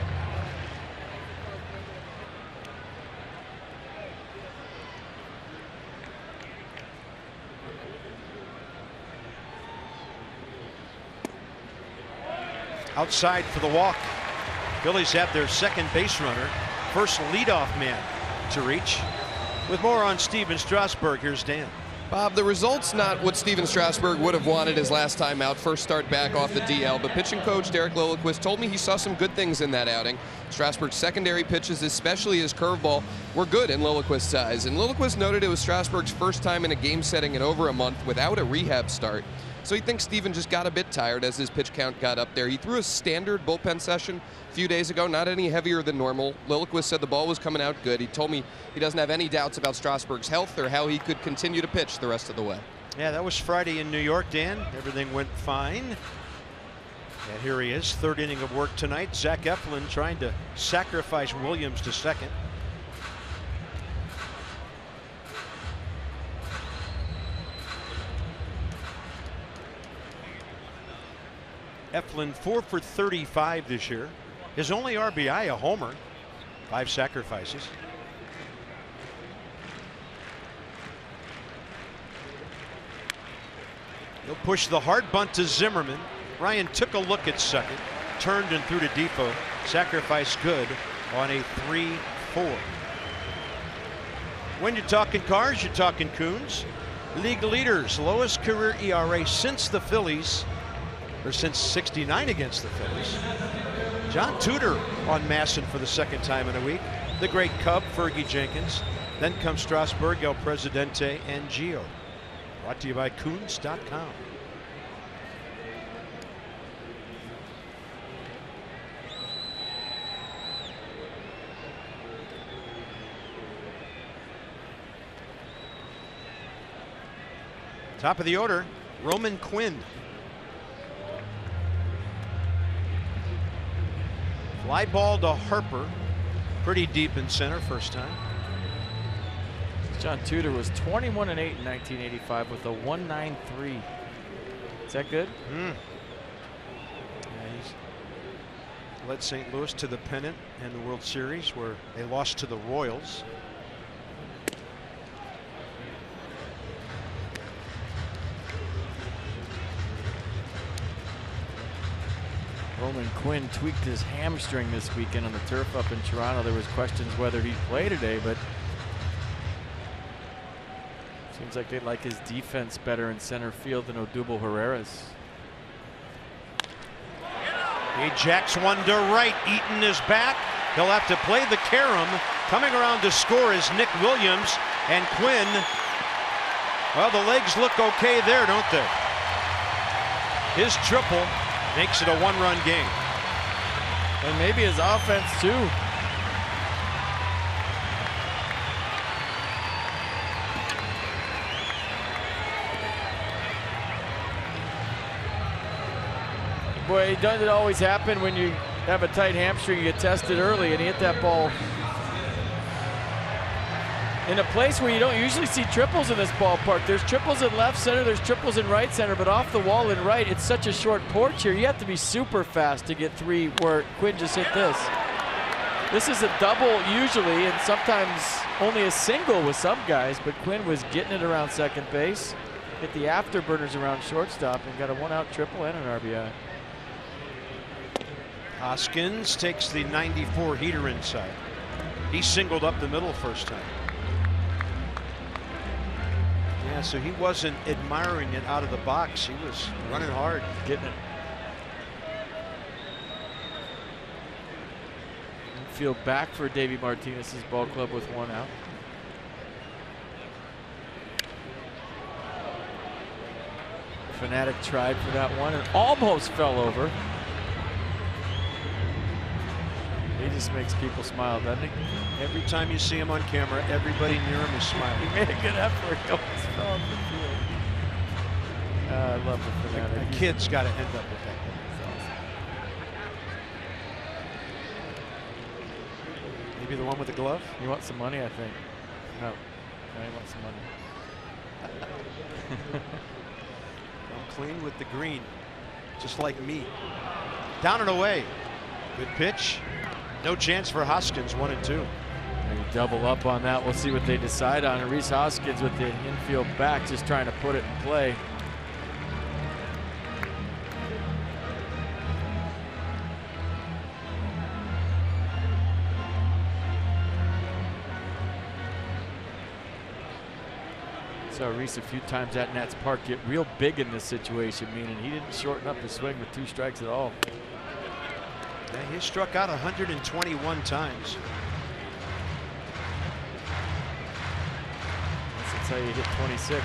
Outside for the walk. Phillies have their second base runner, first leadoff man to reach. With more on Stephen Strasburg, here's Dan. Bob, the result's not what Stephen Strasburg would have wanted his last time out, first start back off the DL, but pitching coach Derek Lilliquist told me he saw some good things in that outing. Strasburg's secondary pitches, especially his curveball, were good in Lilliquist's eyes, and Lilliquist noted it was Strasburg's first time in a game setting in over a month without a rehab start. So he thinks Steven just got a bit tired as his pitch count got up there. He threw a standard bullpen session a few days ago, not any heavier than normal. Lilliquist said the ball was coming out good. He told me he doesn't have any doubts about Strasburg's health or how he could continue to pitch the rest of the way. Yeah, that was Friday in New York, Dan. Everything went fine. And here he is, 3rd inning of work tonight. Zach Eflin trying to sacrifice Williams to second. Eflin 4 for 35 this year. His only RBI a homer. 5 sacrifices. He'll push the hard bunt to Zimmerman. Ryan took a look at second, turned and threw to Depot. Sacrifice good on a 3-4. When you're talking cars, you're talking Coons. League leaders, lowest career ERA since the Phillies, or since '69 against the Phillies. John Tudor on Masson for the 2nd time in a week. The great Cub, Fergie Jenkins. Then comes Strasburg, El Presidente, and Gio. Brought to you by Coons.com. Top of the order, Roman Quinn. Fly ball to Harper. Pretty deep in center, first time. John Tudor was 21-8 in 1985 with a 1.93. Is that good? Yeah, he's led St. Louis to the pennant and the World Series, where they lost to the Royals. Roman Quinn tweaked his hamstring this weekend on the turf up in Toronto. There was questions whether he'd play today, but seems like they like his defense better in center field than Odubel Herrera's. He jacks one to right. Eaton is back. He'll have to play the carom. Coming around to score is Nick Williams, and Quinn. Well, the legs look okay there, don't they? His triple makes it a 1-run game. And maybe his offense too. Boy, it doesn't always happen when you have a tight hamstring. You get tested early, and he hit that ball in a place where you don't usually see triples in this ballpark. There's triples in left center, there's triples in right center, but off the wall in right, it's such a short porch here. You have to be super fast to get 3 where Quinn just hit this. This is a double usually, and sometimes only a single with some guys, but Quinn was getting it around second base, hit the afterburners around shortstop, and got a 1-out triple and an RBI. Hoskins takes the 94 heater inside. He singled up the middle first time. Yeah, so he wasn't admiring it out of the box. He was running hard. Getting it. Infield back for Davey Martinez's ball club with 1 out. Fanatic tried for that one and almost fell over. He just makes people smile, doesn't he? Every time you see him on camera, everybody near him is smiling. He made a good effort. He almost fell off the field. I love the Fanatic. A kid's got to end up with that. Maybe the one with the glove? You want some money, I think. No, he wants some money. I'm clean with the green, just like me. Down and away. Good pitch. No chance for Hoskins, 1-2. Maybe double up on that. We'll see what they decide on. And Rhys Hoskins with the infield back, just trying to put it in play. Saw Rhys a few times at Nats Park get real big in this situation, meaning he didn't shorten up his swing with 2 strikes at all. Yeah, he struck out 121 times. That's how you hit 26.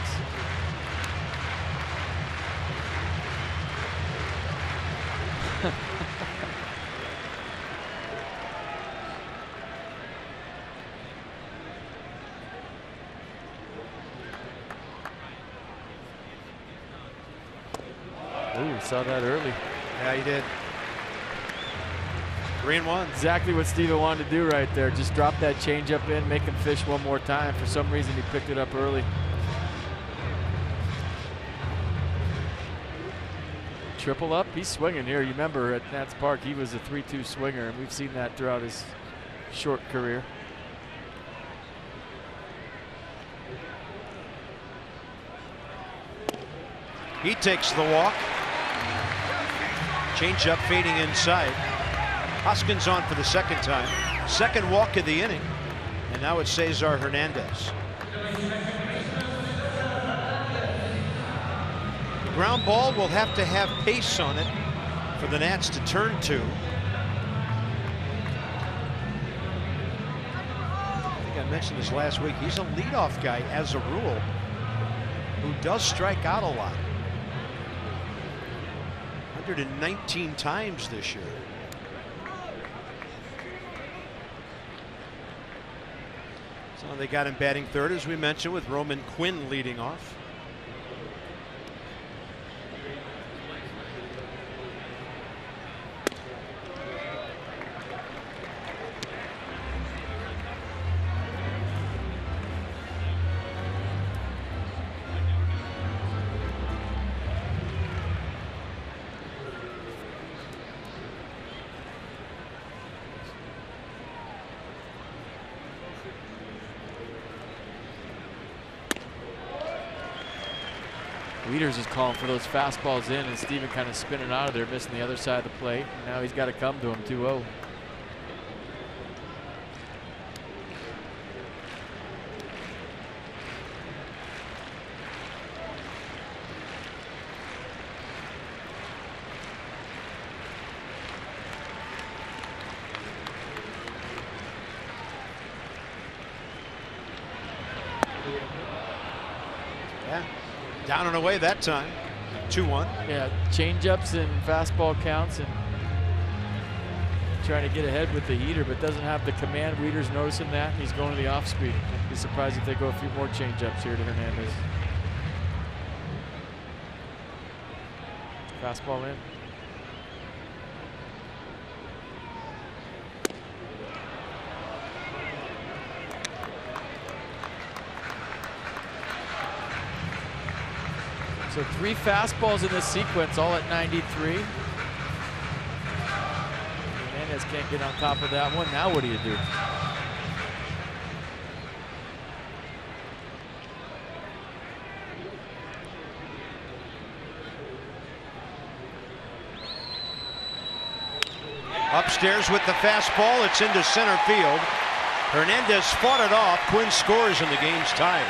Ooh, saw that early. Yeah, he did. 3-1. Exactly what Steven wanted to do right there. Just drop that changeup in, make him fish one more time. For some reason, he picked it up early. Triple up, he's swinging here. You remember at Nats Park, he was a 3-2 swinger, and we've seen that throughout his short career. He takes the walk. Changeup fading inside. Hoskins on for the second time. Second walk of the inning. And now it's Cesar Hernandez. The ground ball will have to have pace on it for the Nats to turn to. I think I mentioned this last week. He's a leadoff guy as a rule who does strike out a lot. 119 times this year. So they got him batting third, as we mentioned, with Roman Quinn leading off. Wieters is calling for those fastballs in, and Steven kind of spinning out of there, missing the other side of the plate. Now he's got to come to him, 2-0. Down and away that time. 2-1. Yeah, changeups and fastball counts, and trying to get ahead with the heater, but doesn't have the command. Wieters noticing that, and he's going to the off speed. I'd be surprised if they go a few more changeups here to Hernandez. Fastball in. So 3 fastballs in this sequence, all at 93. Hernandez can't get on top of that one. Now what do you do? Upstairs with the fastball, it's into center field. Hernandez fought it off. Quinn scores and the game's tied.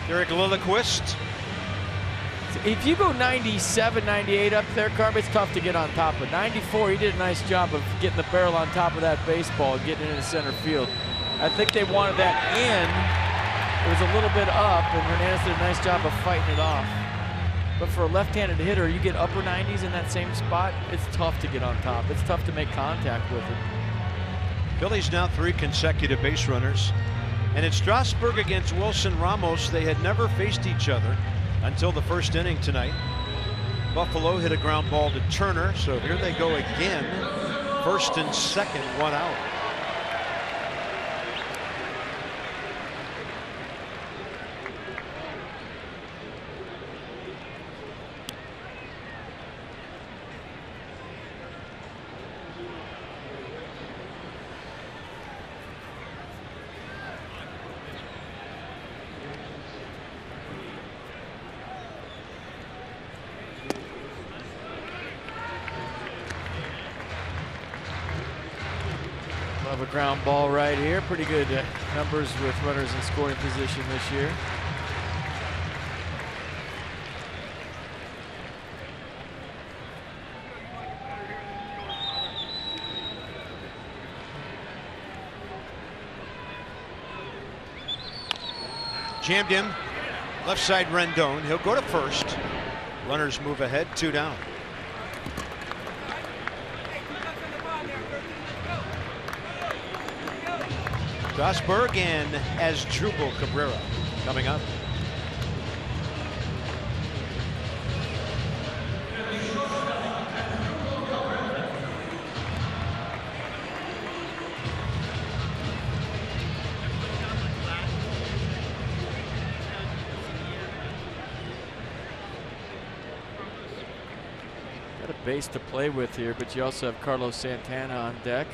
Derek Lilliquist. If you go 97, 98 up there, Carb, it's tough to get on top of. 94, he did a nice job of getting the barrel on top of that baseball and getting it into center field. I think they wanted that in. It was a little bit up, and Hernandez did a nice job of fighting it off. But for a left-handed hitter, you get upper 90s in that same spot, it's tough to get on top. It's tough to make contact with it. Phillies now 3 consecutive base runners. And at Strasburg against Wilson Ramos, they had never faced each other until the first inning tonight. Buffalo hit a ground ball to Turner, so here they go again. First and second, 1 out. Love a ground ball right here. Pretty good numbers with runners in scoring position this year. Jammed him. Left side Rendon. He'll go to first. Runners move ahead, 2 down. Strasburg and Asdrubal Cabrera coming up. Got a base to play with here, but you also have Carlos Santana on deck.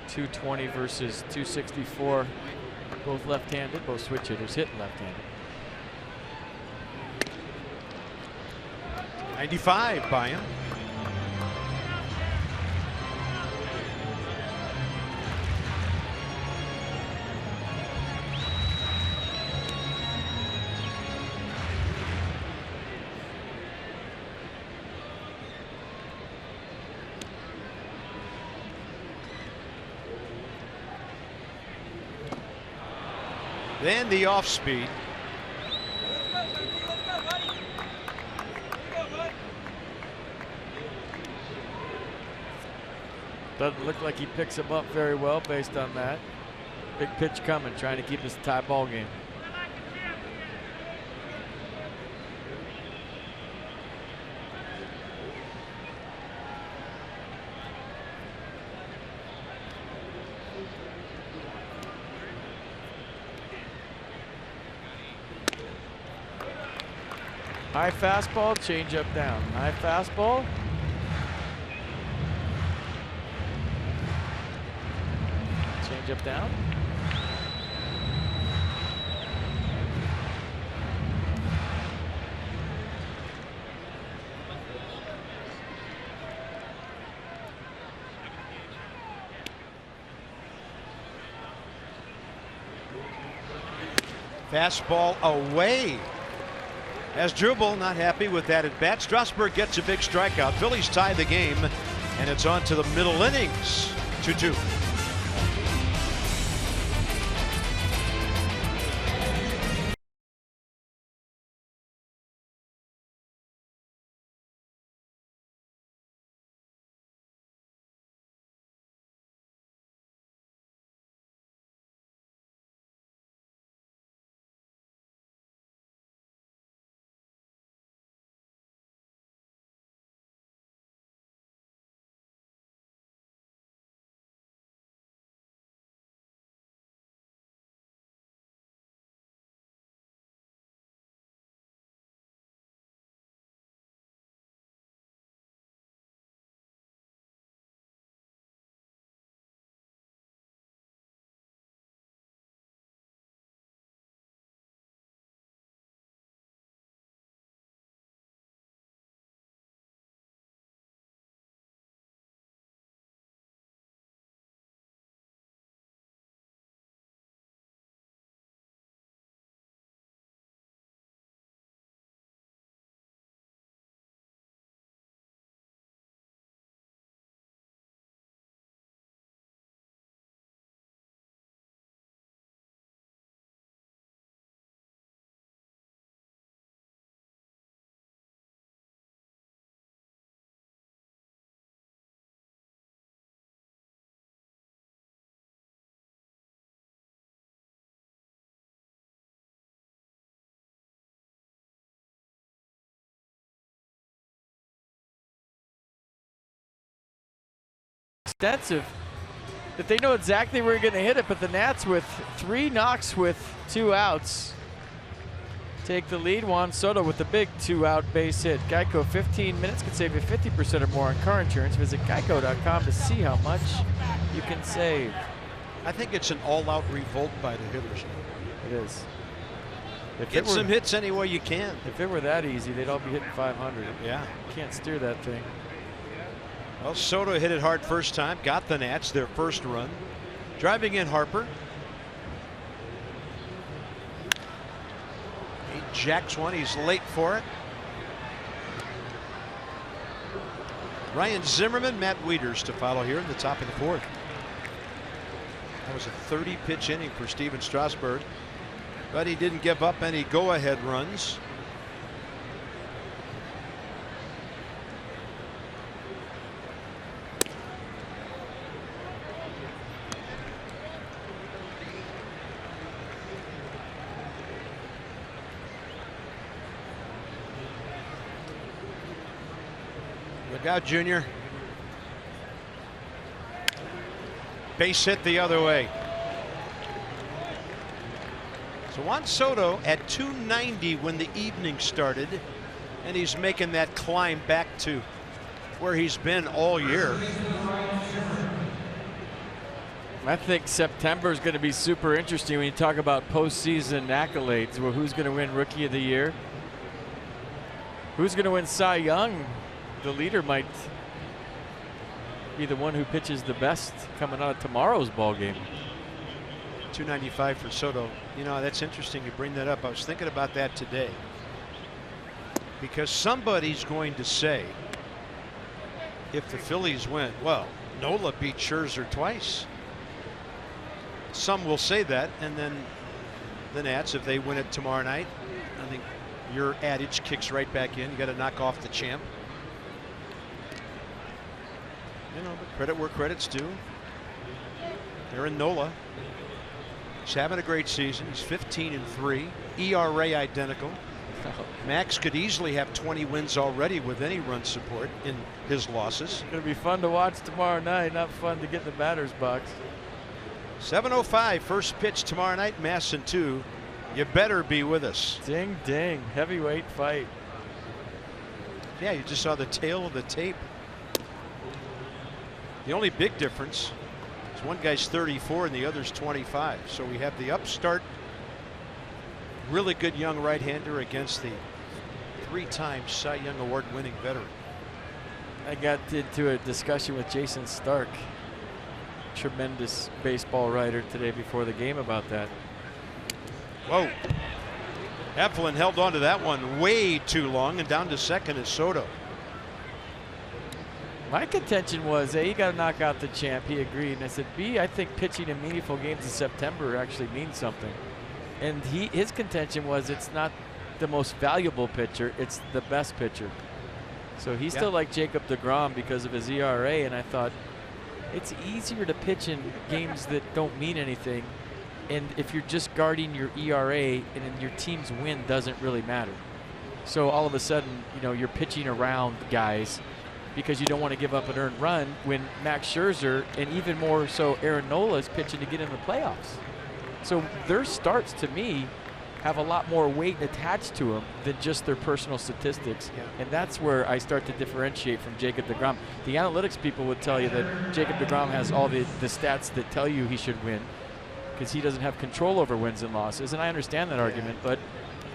220 versus 264, both left-handed, both switch hitters hitting left-handed. 95 by him. Then the off speed. Doesn't look like he picks him up very well based on that. Big pitch coming, trying to keep this a tie ball game. High fastball, change up down. High fastball. Change up down. Fastball away. Asdrubal not happy with that at bat. Strasburg gets a big strikeout. Phillies tie the game, and it's on to the middle innings. 2-2. extensive that they know exactly where you're going to hit it. But the Nats with 3 knocks with 2 outs take the lead. Juan Soto with the big 2-out base hit. Geico, 15 minutes can save you 50% or more on car insurance. Visit geico.com to see how much you can save. I think it's an all-out revolt by the hitters. It is. Get some hits any way you can. If it were that easy, they'd all be hitting 500. Yeah. You can't steer that thing. Well, Soto hit it hard first time, got the Nats their first run. Driving in Harper. He jacks one, he's late for it. Ryan Zimmerman, Matt Wieters to follow here in the top of the 4th. That was a 30-pitch inning for Steven Strasburg, but he didn't give up any go-ahead runs. Look out, Junior. Base hit the other way. So Juan Soto at 290 when the evening started, and he's making that climb back to where he's been all year. I think September is going to be super interesting when you talk about postseason accolades. Well, who's going to win Rookie of the Year? Who's going to win Cy Young? The leader might be the one who pitches the best coming out of tomorrow's ball game. 295 for Soto. You know, that's interesting you bring that up. I was thinking about that today, because somebody's going to say, if the Phillies win, well, Nola beat Scherzer twice. Some will say that, and then the Nats, if they win it tomorrow night, I think your adage kicks right back in. You got to knock off the champ. You know, but credit where credit's due. Aaron Nola, he's having a great season. He's 15-3, ERA identical. Max could easily have 20 wins already with any run support in his losses. It's going to be fun to watch tomorrow night, not fun to get in the batter's box. 7:05, first pitch tomorrow night, Masson 2. You better be with us. Ding, ding, heavyweight fight. Yeah, you just saw the tail of the tape. The only big difference is one guy's 34 and the other's 25. So we have the upstart, really good young right-hander against the 3-time Cy Young Award winning veteran. I got into a discussion with Jason Stark, tremendous baseball writer, today before the game about that. Whoa. Eflin held on to that one way too long, and down to second is Soto. My contention was, A, you got to knock out the champ. He agreed. And I said, B, I think pitching in meaningful games in September actually means something. And his contention was, it's not the most valuable pitcher, it's the best pitcher. So he still liked Jacob deGrom because of his ERA. And I thought, it's easier to pitch in games that don't mean anything. And if you're just guarding your ERA and then your team's win doesn't really matter. So all of a sudden, you know, you're pitching around guys because you don't want to give up an earned run, when Max Scherzer and even more so Aaron Nola is pitching to get in the playoffs. So their starts, to me, have a lot more weight attached to them than just their personal statistics. Yeah. And that's where I start to differentiate from Jacob deGrom. The analytics people would tell you that Jacob deGrom has all the stats that tell you he should win because he doesn't have control over wins and losses. And I understand that argument, but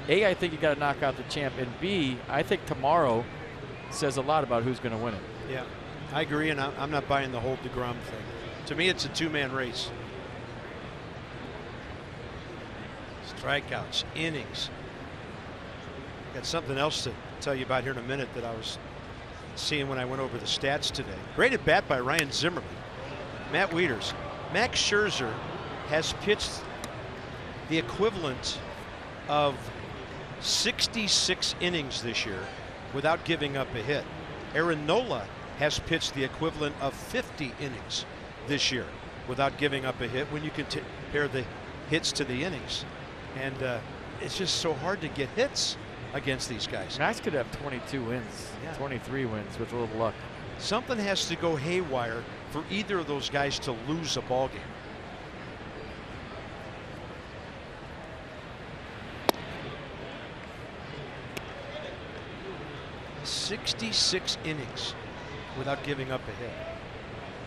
A, I think you got to knock out the champ, and B, I think tomorrow says a lot about who's going to win it. Yeah, I agree, and I'm not buying the whole deGrom thing. To me, it's a two-man race. Strikeouts, innings. Got something else to tell you about here in a minute that I was seeing when I went over the stats today. Great at bat by Ryan Zimmerman. Matt Wieters. Max Scherzer has pitched the equivalent of 66 innings this year without giving up a hit. Aaron Nola has pitched the equivalent of 50 innings this year without giving up a hit when you compare the hits to the innings. And it's just so hard to get hits against these guys. Max could have 22 wins, 23 wins with a little luck. Something has to go haywire for either of those guys to lose a ball game. "66 innings without giving up a hit."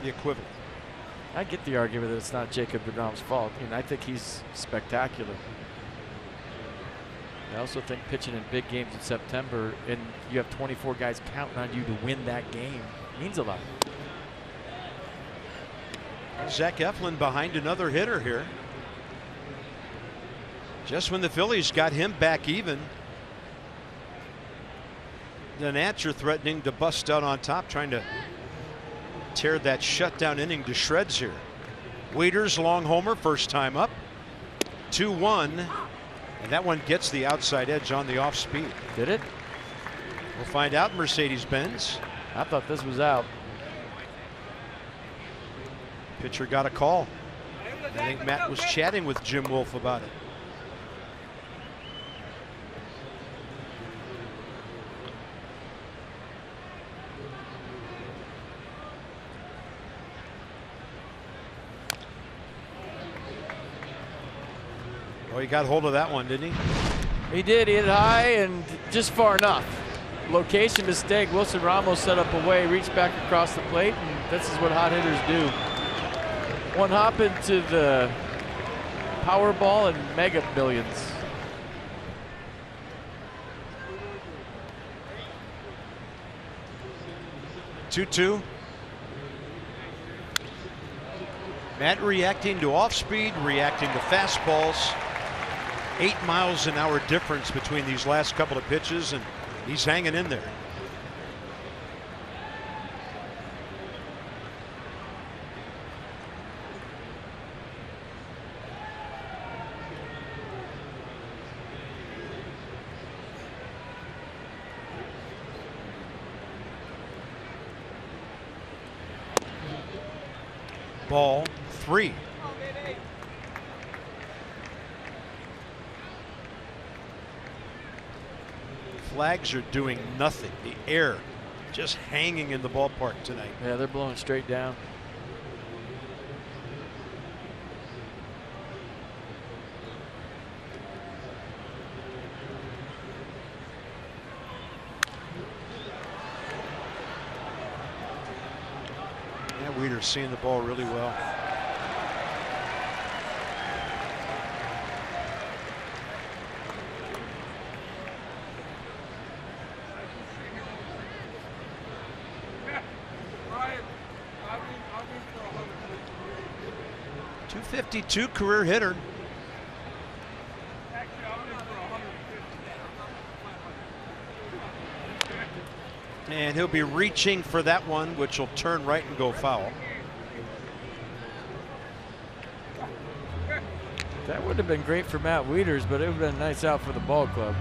The equivalent. I get the argument that it's not Jacob deGrom's fault. I mean, I think he's spectacular. I also think pitching in big games in September and you have 24 guys counting on you to win that game means a lot. Zach Eflin behind another hitter here. Just when the Phillies got him back even, the Nats are threatening to bust out on top, trying to tear that shutdown inning to shreds here. Wieters long homer, first time up. 2-1. And that one gets the outside edge on the off speed. Did it? We'll find out, Mercedes-Benz. I thought this was out. Pitcher got a call. I think Matt was chatting with Jim Wolf about it. Oh, he got hold of that one, didn't he? He did. He hit high and just far enough. Location mistake. Wilson Ramos set up away, reached back across the plate, and this is what hot hitters do. One hop into the Powerball and Mega Millions. Two-two. Matt reacting to off speed, reacting to fastballs. 8 miles an hour difference between these last couple of pitches, and he's hanging in there. Ball 3. Flags are doing nothing. The air just hanging in the ballpark tonight. Yeah, they're blowing straight down. Yeah, Wieters seeing the ball really well. .252 career hitter. And he'll be reaching for that one, which will turn right and go foul. That would have been great for Matt Wieters, but it would have been a nice out for the ball club.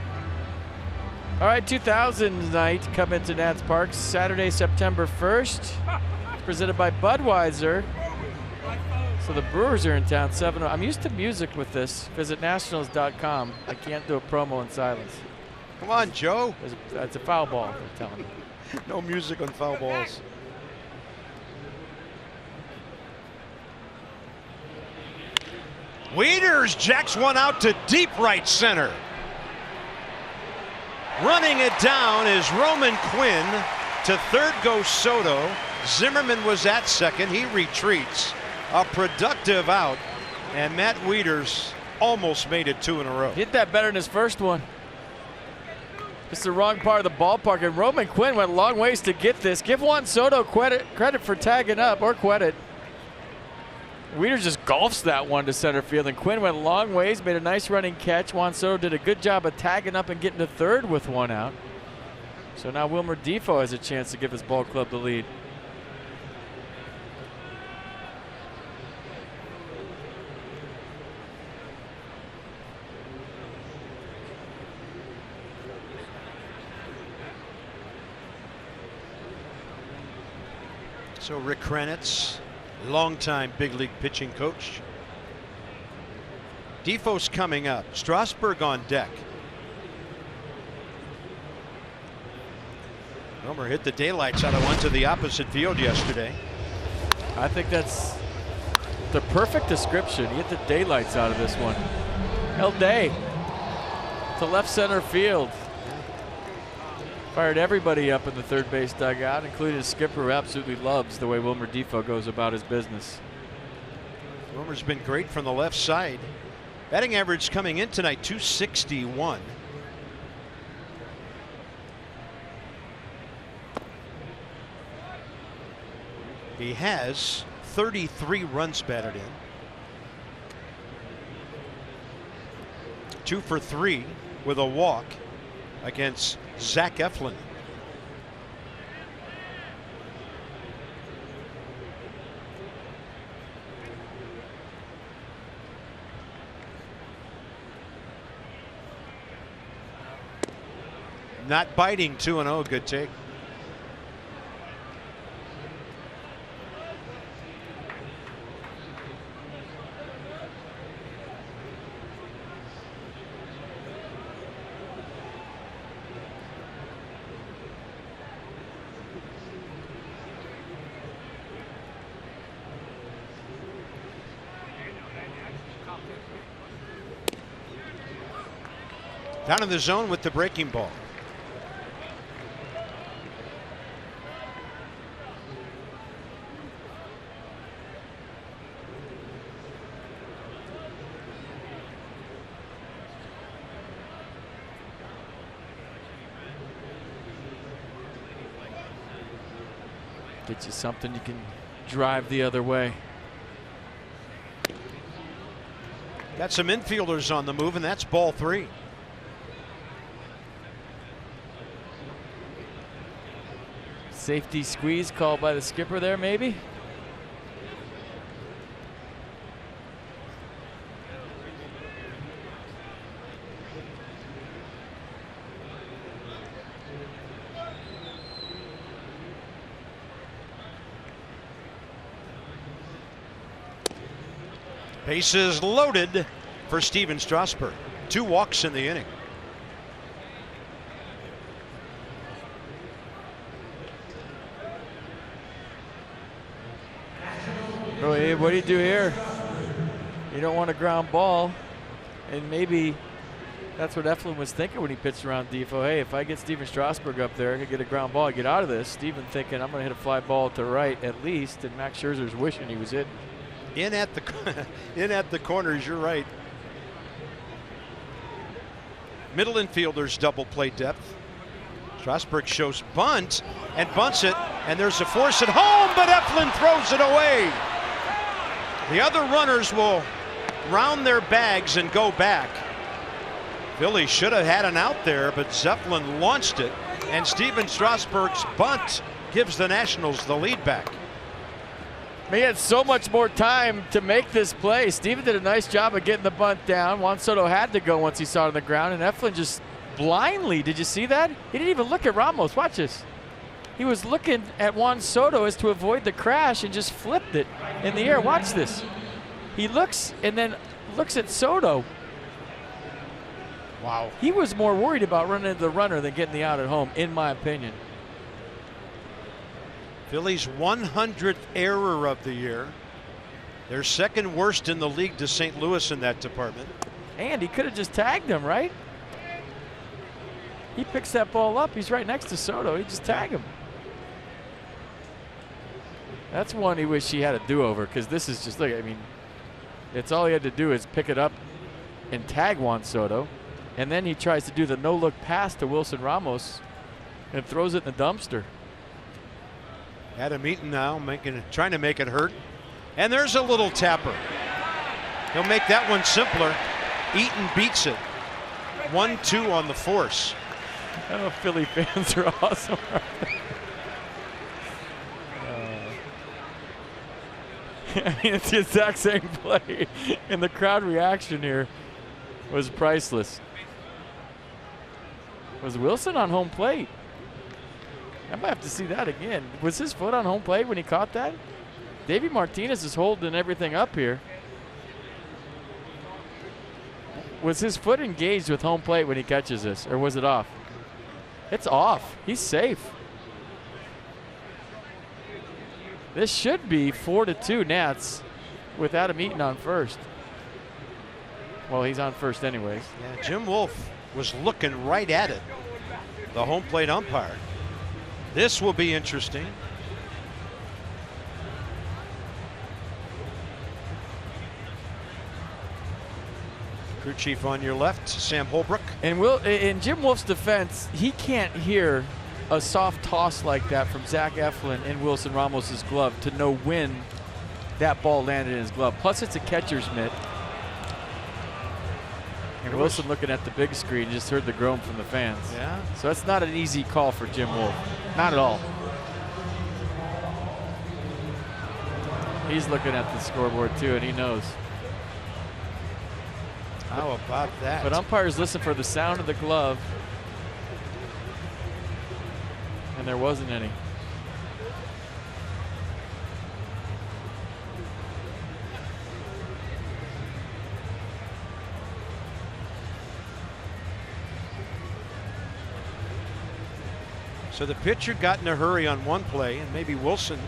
All right, 2000 night coming to Nats Park Saturday, September 1st. Presented by Budweiser. So the Brewers are in town. 7-0. I'm used to music with this. Visit nationals.com. I can't do a promo in silence. Come on, Joe. It's a foul ball, they're telling me. No music on foul balls. Wieters jacks one out to deep right center. Running it down is Roman Quinn. To third goes Soto. Zimmerman was at second. He retreats. A productive out. And Matt Wieters almost made it 2 in a row. Hit that better than his first one. It's the wrong part of the ballpark, and Roman Quinn went long ways to get this. Give Juan Soto credit for tagging up, or credit. Wieters just golfs that one to center field, and Quinn went long ways, made a nice running catch. Juan Soto did a good job of tagging up and getting to third with one out. So now Wilmer Defoe has a chance to give his ball club the lead. So Rick Kranitz, longtime big league pitching coach. Defoe's coming up. Strasburg on deck. Wilmer hit the daylights out of one to the opposite field yesterday. I think that's the perfect description. He hit the daylights out of this one. El Day to left center field. Fired everybody up in the third base dugout, including his skipper, who absolutely loves the way Wilmer Defoe goes about his business. Wilmer's been great from the left side. Batting average coming in tonight, 261. He has 33 runs batted in. 2 for 3 with a walk against Zach Eflin. Not biting, 2-0, good take. Down in the zone with the breaking ball. Get you something you can drive the other way. Got some infielders on the move, and that's ball 3. Safety squeeze called by the skipper there, maybe. Bases loaded for Steven Strasburg. 2 walks in the inning. Oh, hey, what do you do here? You don't want a ground ball. And maybe that's what Eflin was thinking when he pitched around Defoe. Hey, if I get Steven Strasburg up there, I could get a ground ball, get out of this. Steven thinking I'm going to hit a fly ball to right at least, and Max Scherzer's wishing he was hitting. In at the corners, you're right. Middle infielders double play depth. Strasburg shows bunt and bunts it, and there's a force at home, but Eflin throws it away. The other runners will round their bags and go back. Philly should have had an out there, but Eflin launched it, and Steven Strasburg's bunt gives the Nationals the lead back. He had so much more time to make this play. Steven did a nice job of getting the bunt down. Juan Soto had to go once he saw it on the ground, and Eflin just blindly, did you see that? He didn't even look at Ramos. Watch this. He was looking at Juan Soto as to avoid the crash and just flipped it in the air. Watch this. He looks and then looks at Soto. Wow. He was more worried about running into the runner than getting the out at home, in my opinion. Philly's 100th error of the year. They're second worst in the league to St. Louis in that department. And he could have just tagged him, right? He picks that ball up. He's right next to Soto. He just tag him. That's one he wished he had a do-over, because this is just, look, I mean, it's all he had to do is pick it up and tag Juan Soto. And then he tries to do the no-look pass to Wilson Ramos and throws it in the dumpster. Adam Eaton now trying to make it hurt. And there's a little tapper. He'll make that one simpler. Eaton beats it. 1-2 on the force. Oh, Philly fans are awesome. I mean, it's the exact same play. And the crowd reaction here was priceless. Was Wilson on home plate? I might have to see that again. Was his foot on home plate when he caught that? Davey Martinez is holding everything up here. Was his foot engaged with home plate when he catches this, or was it off? It's off. He's safe. This should be 4-2 Nats with Adam Eaton on first. Well, he's on first anyways. Yeah, Jim Wolf was looking right at it, the home plate umpire. This will be interesting. Crew chief on your left, Sam Holbrook. And in Jim Wolf's defense, he can't hear a soft toss like that from Zach Eflin in Wilson Ramos's glove to know when that ball landed in his glove. Plus, it's a catcher's mitt. And Wilson looking at the big screen just heard the groan from the fans. Yeah. So that's not an easy call for Jim Wolf. Not at all. He's looking at the scoreboard too, and he knows. How about that? But umpires listen for the sound of the glove. And there wasn't any. So the pitcher got in a hurry on one play, and maybe Wilson,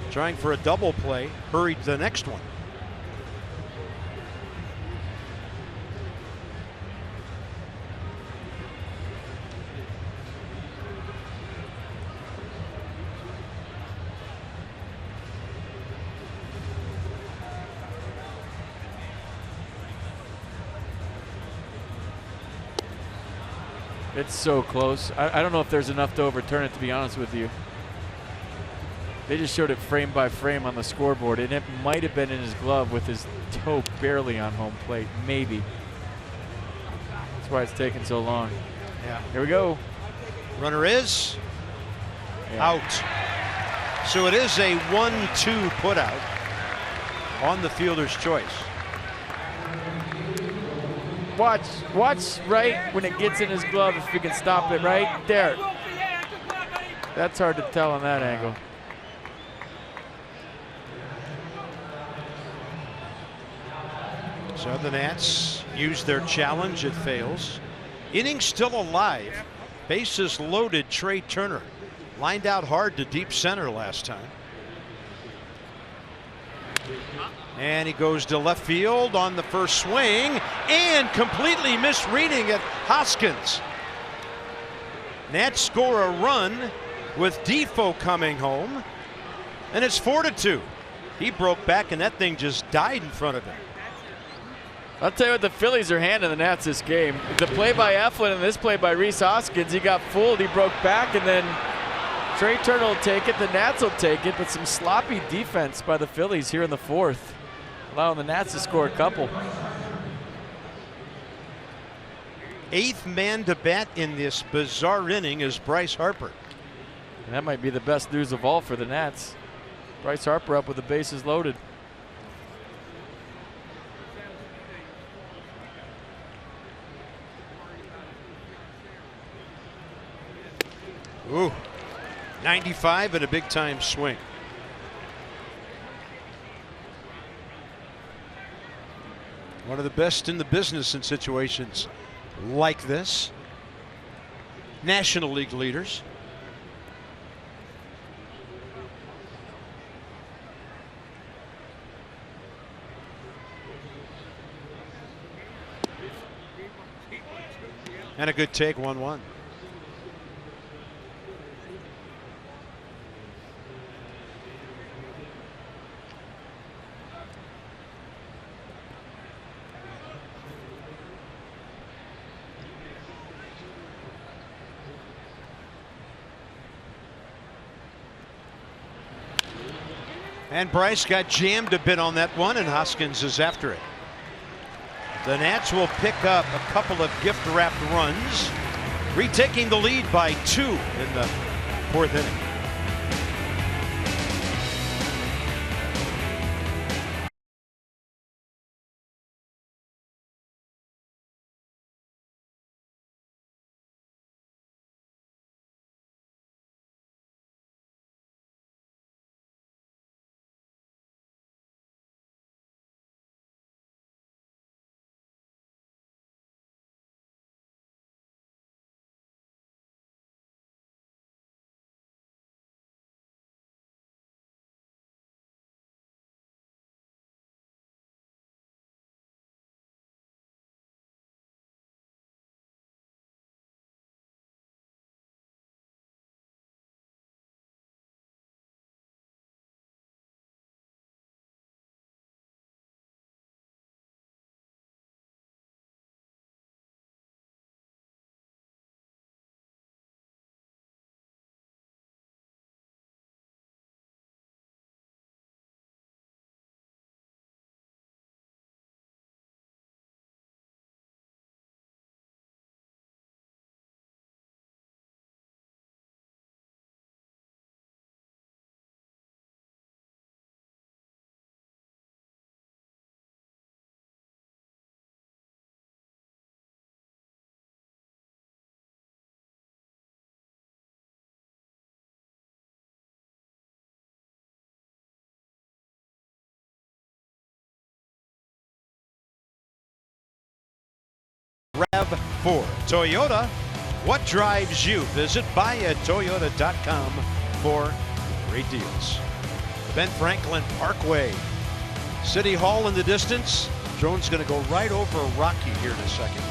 trying for a double play, hurried the next one. It's so close. I don't know if there's enough to overturn it, to be honest with you. They just showed it frame by frame on the scoreboard, and it might have been in his glove with his toe barely on home plate, maybe. That's why it's taking so long. Yeah. Here we go. Runner is out. So it is a 1-2 putout on the fielder's choice. Watch right when it gets in his glove, if we can stop it right there. That's hard to tell on that angle. So the Nats use their challenge, it fails. Inning still alive. Bases loaded, Trey Turner. Lined out hard to deep center last time. And he goes to left field on the first swing and completely misreading it, Hoskins. Nats score a run with Defoe coming home, and it's 4-2. He broke back and that thing just died in front of him. I'll tell you what, the Phillies are handing the Nats this game. The play by Eflin and this play by Rhys Hoskins, he got fooled, he broke back, and then Trey Turner will take it, the Nats will take it, but some sloppy defense by the Phillies here in the fourth, allowing the Nats to score a couple. Eighth man to bat in this bizarre inning is Bryce Harper. And that might be the best news of all for the Nats. Bryce Harper up with the bases loaded. Ooh, 95 and a big time swing. One of the best in the business in situations like this. National League leaders. And a good take, 1-1. And Bryce got jammed a bit on that one, and Hoskins is after it. The Nats will pick up a couple of gift-wrapped runs, retaking the lead by 2 in the fourth inning. RAV4. Toyota, what drives you? Visit buyatoyota.com for great deals. Ben Franklin Parkway. City Hall in the distance. Drone's going to go right over Rocky here in a second.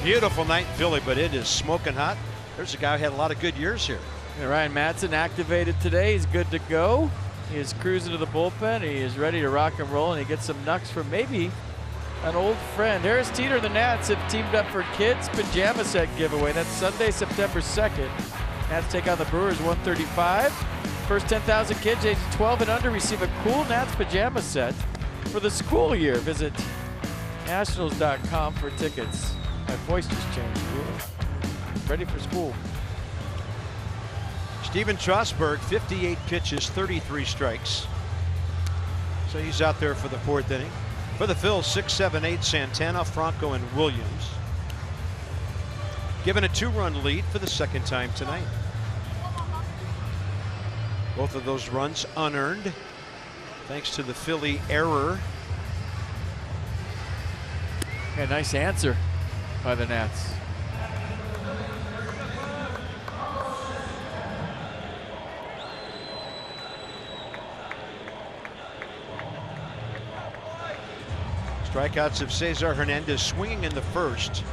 Beautiful night in Philly, but it is smoking hot. There's a guy who had a lot of good years here. Yeah, Ryan Madsen activated today. He's good to go. He is cruising to the bullpen. He is ready to rock and roll, and he gets some knucks from maybe an old friend. Harris Teeter and the Nats have teamed up for kids pajama set giveaway. That's Sunday, September 2nd. Nats take on the Brewers 135. First 10,000 kids ages 12 and under receive a cool Nats pajama set for the school year. Visit nationals.com for tickets. My voice just changed. Ready for school. Steven Strasburg, 58 pitches, 33 strikes. So he's out there for the fourth inning. For the Phils, 6, 7, 8, Santana, Franco, and Williams. Given a 2-run lead for the second time tonight. Both of those runs unearned, thanks to the Philly error. A nice answer by the Nats. Strikeouts of Cesar Hernandez swinging in the first,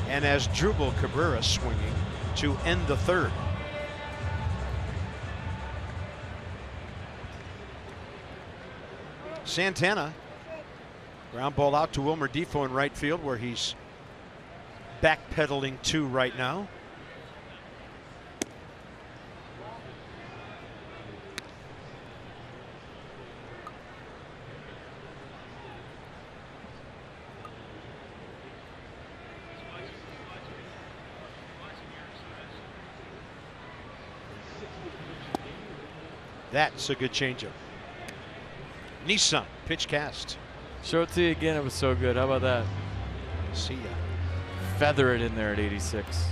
and as Drupal Cabrera swinging to end the third. Santana, ground ball out to Wilmer Defoe in right field, where he's backpedaling to right now. That's a good changeup. Nissan, pitch cast. Show it to you again. It was so good. How about that? See ya. Feather it in there at 86.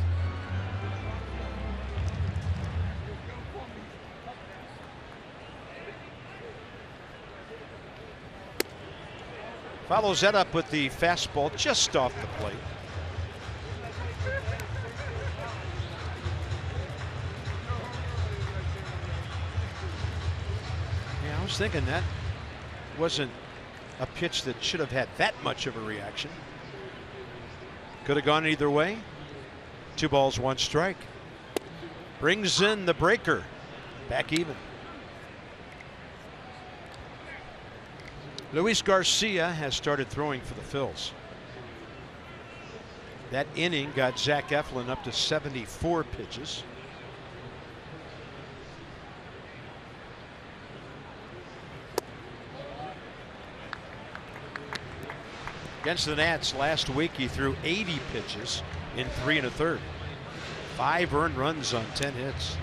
Follows that up with the fastball just off the plate. Yeah, I was thinking that wasn't a pitch that should have had that much of a reaction. Could have gone either way. 2 balls, 1 strike. Brings in the breaker. Back even. Luis Garcia has started throwing for the Phils. That inning got Zach Eflin up to 74 pitches. Against the Nats last week, he threw 80 pitches in 3 1/3. 5 earned runs on 10 hits.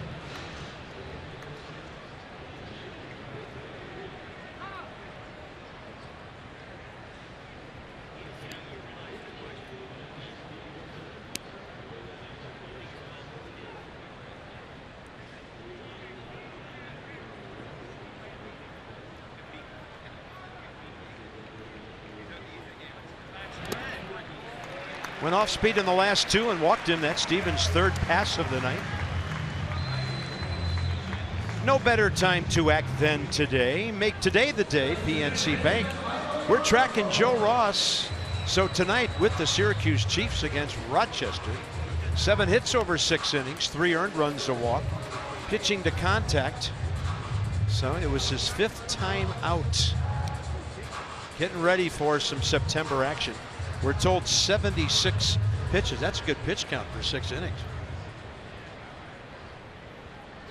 Went off speed in the last 2 and walked him. That's Stevens' 3rd pass of the night. No better time to act than today. Make today the day, PNC Bank. We're tracking Joe Ross. So tonight with the Syracuse Chiefs against Rochester. 7 hits over 6 innings, 3 earned runs, a walk. Pitching to contact. So it was his 5th time out. Getting ready for some September action. We're told 76 pitches. That's a good pitch count for 6 innings.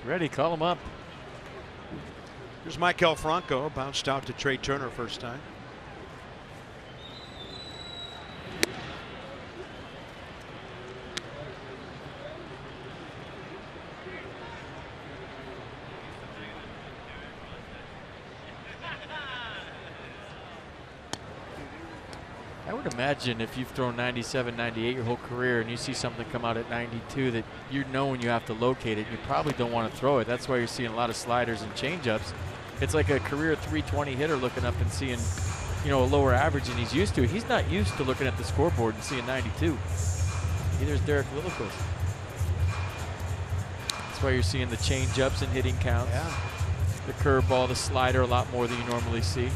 Ready, call him up. Here's Maikel Franco, bounced out to Trey Turner first time. I would imagine if you've thrown 97, 98 your whole career and you see something come out at 92 that you know when you have to locate it, you probably don't want to throw it. That's why you're seeing a lot of sliders and changeups. It's like a career 320 hitter looking up and seeing you know, a lower average than he's used to. He's not used to looking at the scoreboard and seeing 92. Neither is Derek Lilliquist. That's why you're seeing the change-ups and hitting counts. Yeah. The curveball, the slider a lot more than you normally see.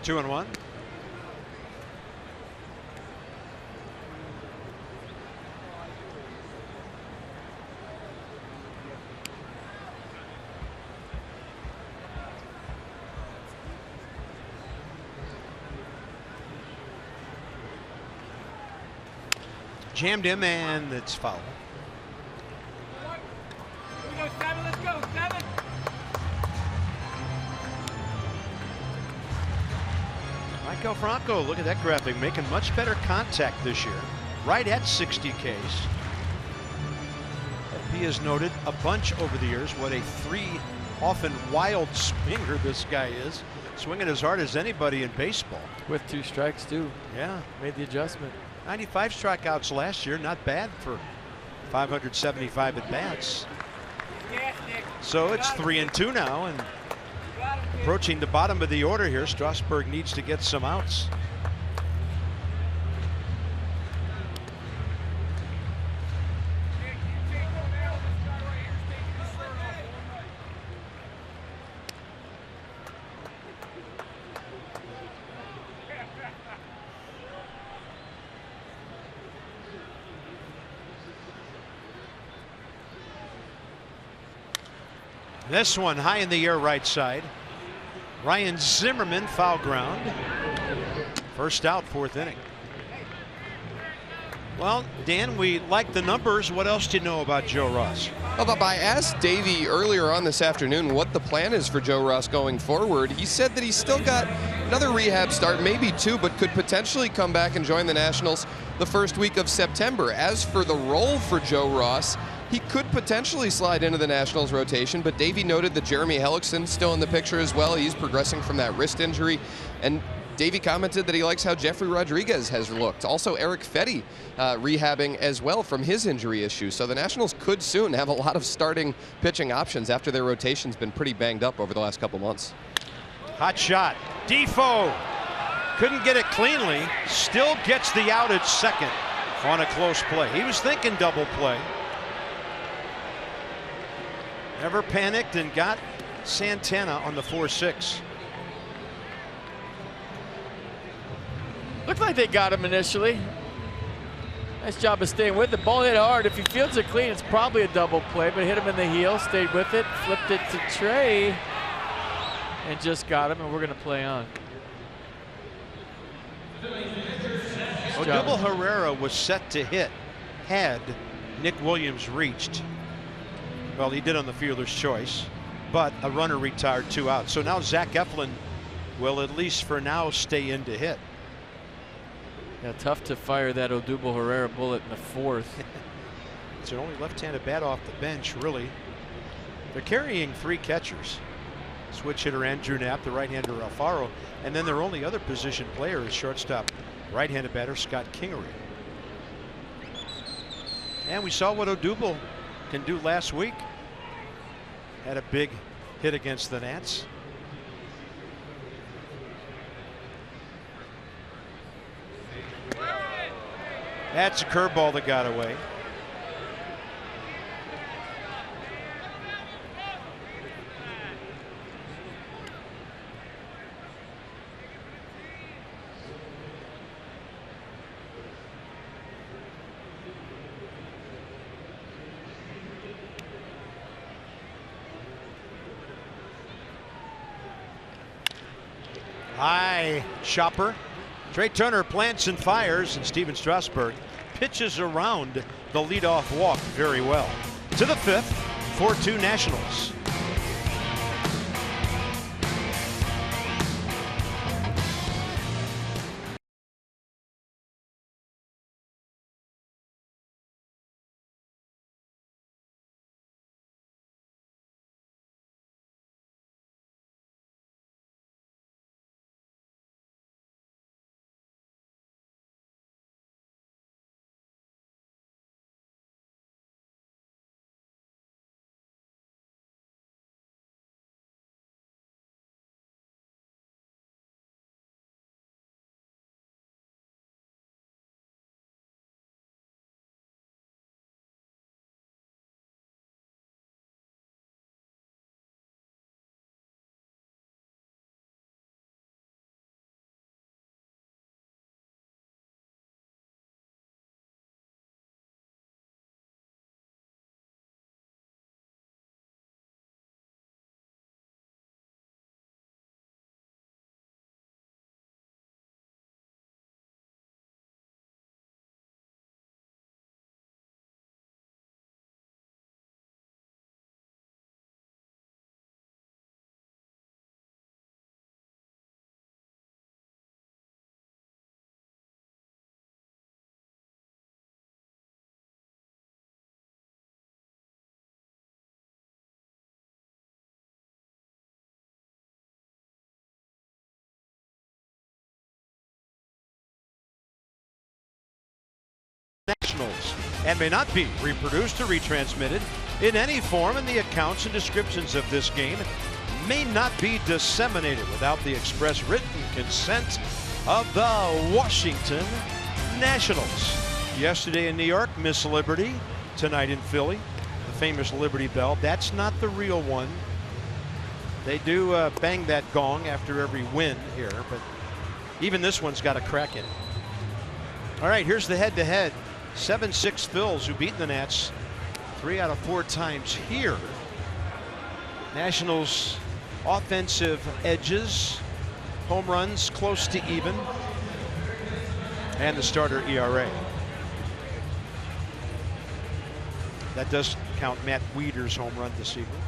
Two and one. Jammed him, and it's foul. Here we go, 7, let's go, 7. Michael Franco, look at that graphic, making much better contact this year. Right at 60 Ks. He has noted a bunch over the years what a often wild swinger this guy is. Swinging as hard as anybody in baseball. With 2 strikes, too. Yeah. Made the adjustment. 95 strikeouts last year, not bad for 575 at bats. So it's 3 and 2 now, and approaching the bottom of the order here. Strasburg needs to get some outs. This one high in the air right side. Ryan Zimmerman, foul ground. First out, 4th inning. Well, Dan, we like the numbers. What else do you know about Joe Ross? Well, I asked Davey earlier on this afternoon what the plan is for Joe Ross going forward. He said that he's still got another rehab start, maybe 2, but could potentially come back and join the Nationals the first week of September. As for the role for Joe Ross, he could potentially slide into the Nationals rotation, but Davey noted that Jeremy Hellickson's still in the picture as well. He's progressing from that wrist injury. And Davey commented that he likes how Jeffrey Rodriguez has looked. Also, Eric Fetty rehabbing as well from his injury issue. So the Nationals could soon have a lot of starting pitching options after their rotation's been pretty banged up over the last couple months. Hot shot. Defoe couldn't get it cleanly. Still gets the out at second on a close play. He was thinking double play. Never panicked and got Santana on the 4-6. Looked like they got him initially. Nice job of staying with it. Ball hit hard. If he fields it clean, it's probably a double play, but hit him in the heel, stayed with it, flipped it to Trey, and just got him, and we're going to play on. Odubel Herrera was set to hit had Nick Williams reached. Well, he did on the fielder's choice, but a runner retired, 2 outs. So now Zach Eflin will, at least for now, stay in to hit. Yeah, tough to fire that Odubel Herrera bullet in the 4th. It's an only left-handed bat off the bench, really. They're carrying 3 catchers. Switch hitter Andrew Knapp, the right-hander Alfaro, and then their only other position player is shortstop right-handed batter Scott Kingery. And we saw what Odubel can do last week. Had a big hit against the Nats. That's a curveball that got away. High chopper. Trey Turner plants and fires, and Steven Strasburg pitches around the leadoff walk very well. To the 5th, 4-2 Nationals. Nationals and may not be reproduced or retransmitted in any form, and the accounts and descriptions of this game may not be disseminated without the express written consent of the Washington Nationals. Yesterday in New York, Miss Liberty. Tonight in Philly, the famous Liberty Bell. That's not the real one. They do bang that gong after every win here, but even this one's got a crack in it. All right, here's the head-to-head. 7-6 Phils, who beat the Nats 3 out of 4 times here. Nationals offensive edges, home runs close to even, and the starter ERA. That does count Matt Wieder's home run this evening.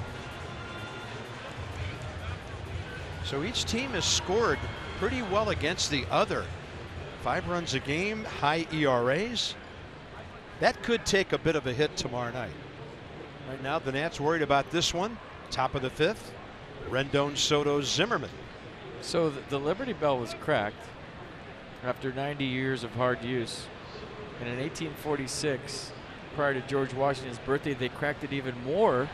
So each team has scored pretty well against the other. 5 runs a game, high ERAs. That could take a bit of a hit tomorrow night. Right now, the Nats worried about this one. Top of the 5th, Rendon, Soto, Zimmerman. So the Liberty Bell was cracked after 90 years of hard use. And in 1846, prior to George Washington's birthday, they cracked it even more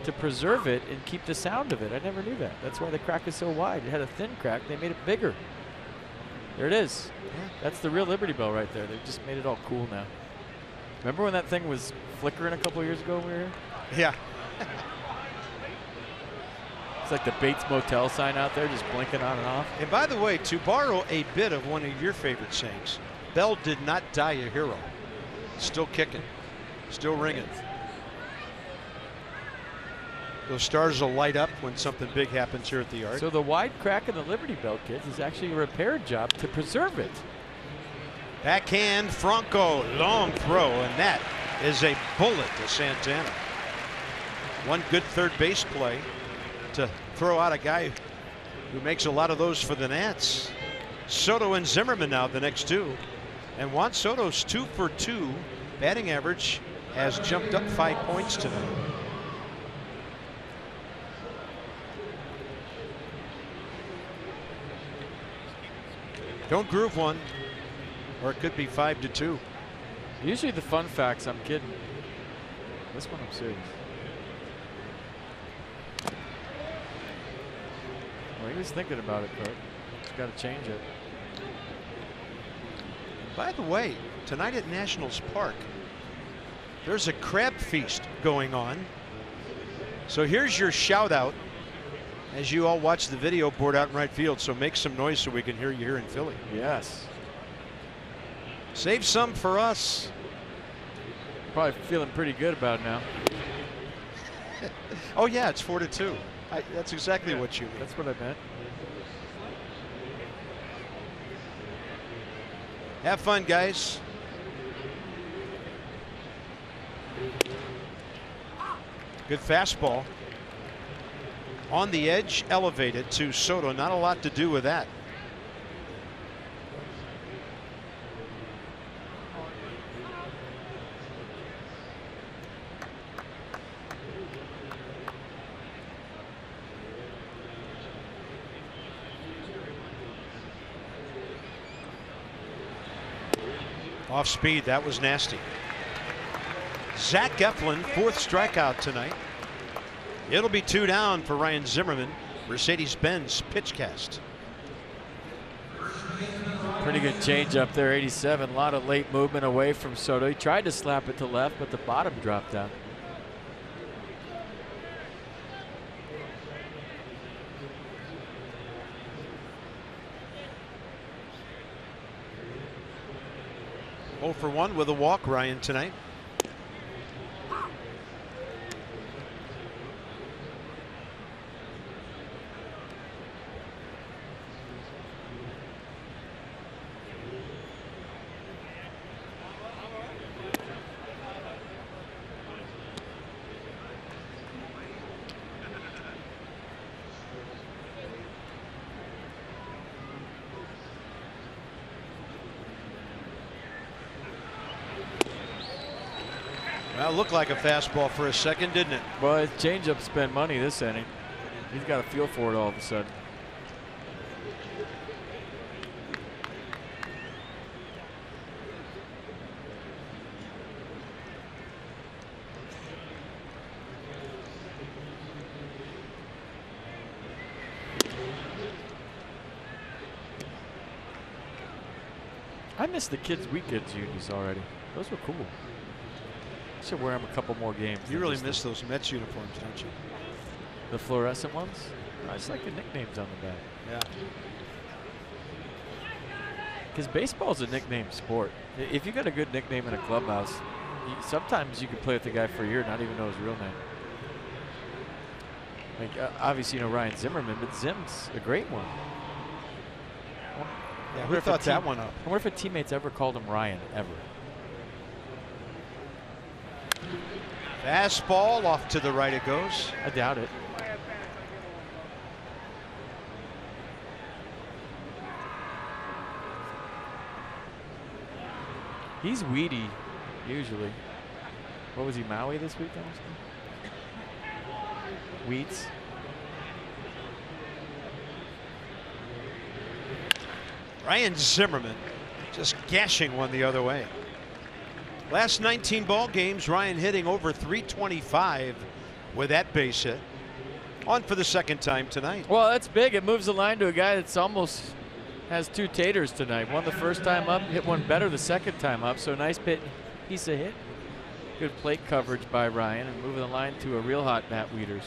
to preserve it and keep the sound of it. I never knew that. That's why the crack is so wide. It had a thin crack. They made it bigger. There it is. Yeah. That's the real Liberty Bell right there. They just made it all cool now. Remember when that thing was flickering a couple years ago when we were here? Yeah. It's like the Bates Motel sign out there just blinking on and off. And by the way, to borrow a bit of one of your favorite sayings, Bell did not die a hero. Still kicking, still ringing. Those stars will light up when something big happens here at the yard. So the wide crack in the Liberty Bell, kids, is actually a repair job to preserve it. Backhand, Franco, long throw, and that is a bullet to Santana. One good third base play to throw out a guy who makes a lot of those for the Nats. Soto and Zimmerman now the next 2. And Juan Soto's 2 for 2 batting average has jumped up 5 points tonight. Don't groove one, or it could be 5-2. Usually the fun facts, I'm kidding. This one I'm serious. Well, he was thinking about it, but he's got to change it. By the way, tonight at Nationals Park, there's a crab feast going on. So here's your shout out as you all watch the video board out in right field. So make some noise so we can hear you here in Philly. Yes. Save some for us. Probably feeling pretty good about it now. Oh yeah, it's 4-2. That's exactly what you mean. That's what I meant. Have fun, guys. Good fastball. On the edge, elevated to Soto. Not a lot to do with that. Off speed, that was nasty. Zach Eflin, 4th strikeout tonight. It'll be 2 down for Ryan Zimmerman. Mercedes-Benz pitch cast. Pretty good change up there, 87. A lot of late movement away from Soto. He tried to slap it to left, but the bottom dropped down. Oh for 1 with a walk, Ryan, tonight. Well, it looked like a fastball for a second, didn't it? Well, his changeup spent money this inning. He's got a feel for it all of a sudden. I miss the kids' weekends unis already. Those were cool. Should wear them a couple more games. You really miss those Mets uniforms, don't you? The fluorescent ones? I just like the nicknames on the back. Yeah. Because baseball's a nickname sport. If you got a good nickname in a clubhouse, sometimes you can play with the guy for a year and not even know his real name. Like, obviously, you know Ryan Zimmerman, but Zim's a great one. Yeah, who thought that one up? I wonder if a teammate's ever called him Ryan, ever. Fastball off to the right it goes. I doubt it. He's weedy, usually. What was he, Maui this weekend? Wheats. Ryan Zimmerman just gashing one the other way. Last 19 ball games, Ryan hitting over 325 with that base hit. On for the second time tonight. Well, that's big. It moves the line to a guy that's almost has 2 taters tonight. One the first time up, hit one better the second time up. So nice piece of hit. Good plate coverage by Ryan and moving the line to a real hot Matt Wieters.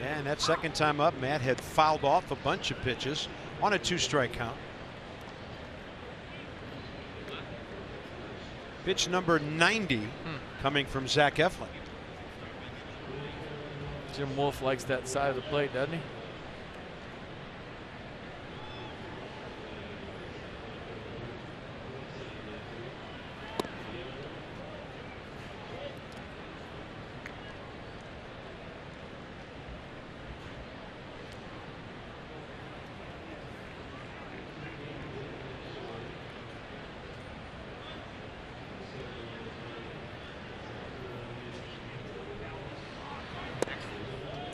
And that second time up, Matt had fouled off a bunch of pitches on a 2-strike count. Pitch number 90 coming from Zach Eflin. Jim Wolf likes that side of the plate, doesn't he?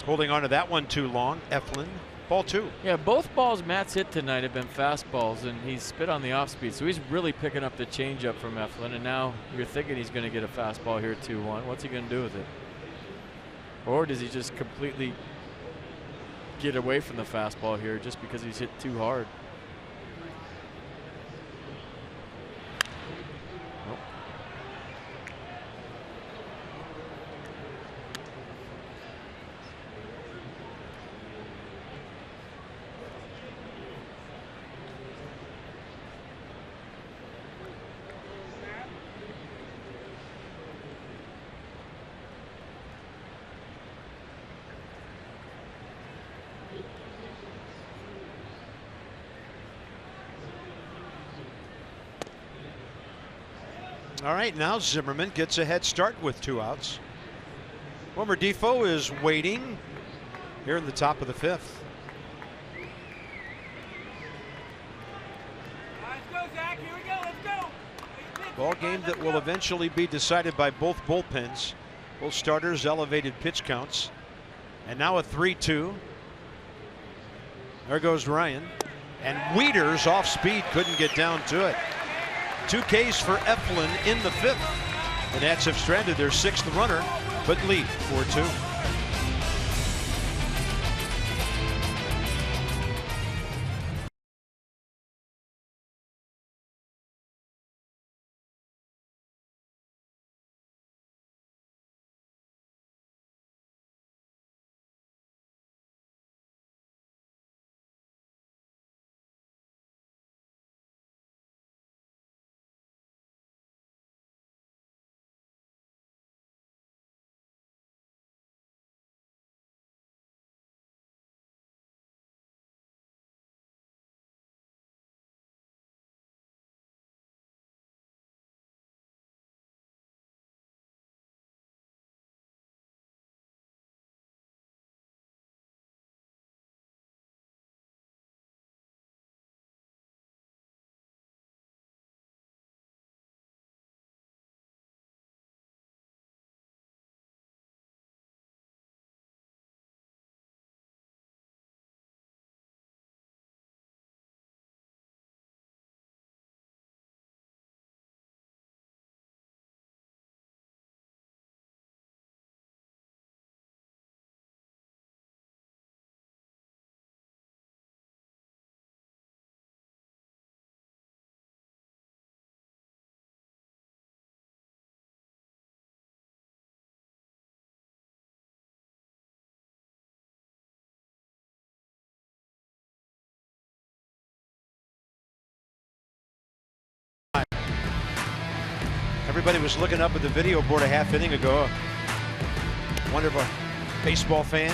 Holding on to that one too long. Eflin, ball 2. Yeah, both balls Matt's hit tonight have been fastballs, and he's spit on the off speed. So he's really picking up the changeup from Eflin, and now you're thinking he's going to get a fastball here 2-1. What's he going to do with it? Or does he just completely get away from the fastball here just because he's hit too hard? All right, now Zimmerman gets a head start with 2 outs. Wilmer Defoe is waiting here in the top of the 5th. Let's go, Zach. Here we go. Let's go. Ball game that will eventually be decided by both bullpens. Both starters elevated pitch counts. And now a 3-2. There goes Ryan. And Wieters off speed couldn't get down to it. 2 Ks for Eflin in the 5th. The Nats have stranded their 6th runner, but lead 4-2. Everybody was looking up at the video board a half inning ago. Wonder if a baseball fan,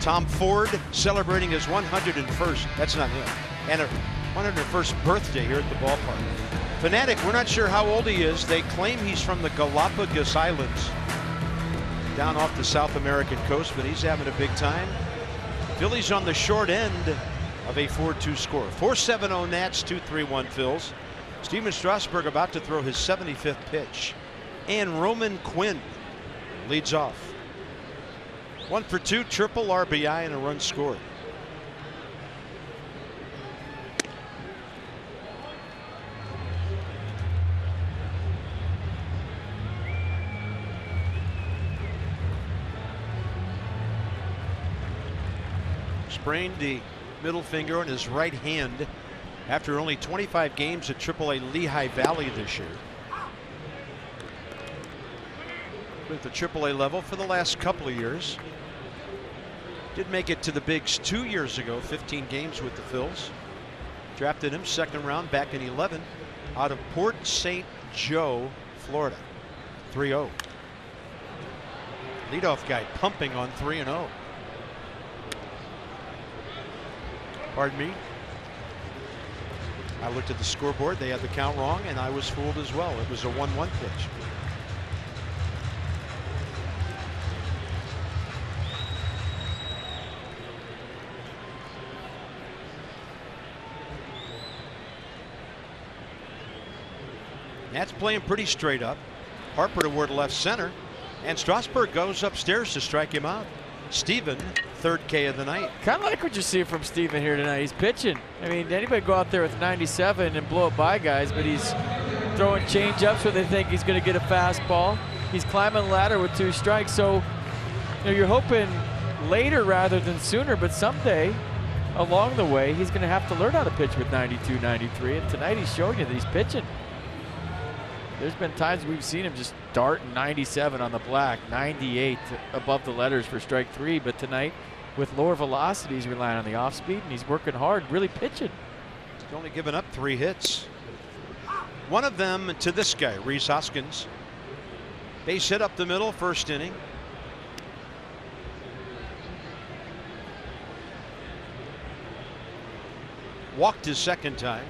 Tom Ford, celebrating his 101st, that's not him, and a 101st birthday here at the ballpark. Fanatic, we're not sure how old he is. They claim he's from the Galapagos Islands, down off the South American coast, but he's having a big time. Phillies on the short end of a 4-2 score. 4-7-0 Nats, 2-3-1 Phils. Steven Strasburg about to throw his 75th pitch. And Roman Quinn leads off. 1 for 2, triple RBI and a run scored. Sprained the middle finger on his right hand after only 25 games at AAA Lehigh Valley this year. With the AAA level for the last couple of years. Did make it to the Bigs 2 years ago, 15 games with the Phils. Drafted him second round back in 11 out of Port St. Joe, Florida. 3-0. Leadoff guy pumping on 3-0. Pardon me. I looked at the scoreboard. They had the count wrong, and I was fooled as well. It was a 1-1 pitch. Nats playing pretty straight up. Harper toward left center, and Strasburg goes upstairs to strike him out. Steven, third K of the night. Kind of like what you see from Steven here tonight. He's pitching. I mean, anybody go out there with 97 and blow it by guys, but he's throwing change-ups where they think he's going to get a fastball. He's climbing the ladder with 2 strikes. So, you know, you're hoping later rather than sooner, but someday along the way, he's going to have to learn how to pitch with 92, 93, and tonight he's showing you that he's pitching. There's been times we've seen him just dart 97 on the black, 98 above the letters for strike 3, but tonight with lower velocity, he's relying on the off speed and he's working hard, really pitching. He's only given up 3 hits. One of them to this guy, Rhys Hoskins. Base hit up the middle, first inning. Walked his second time.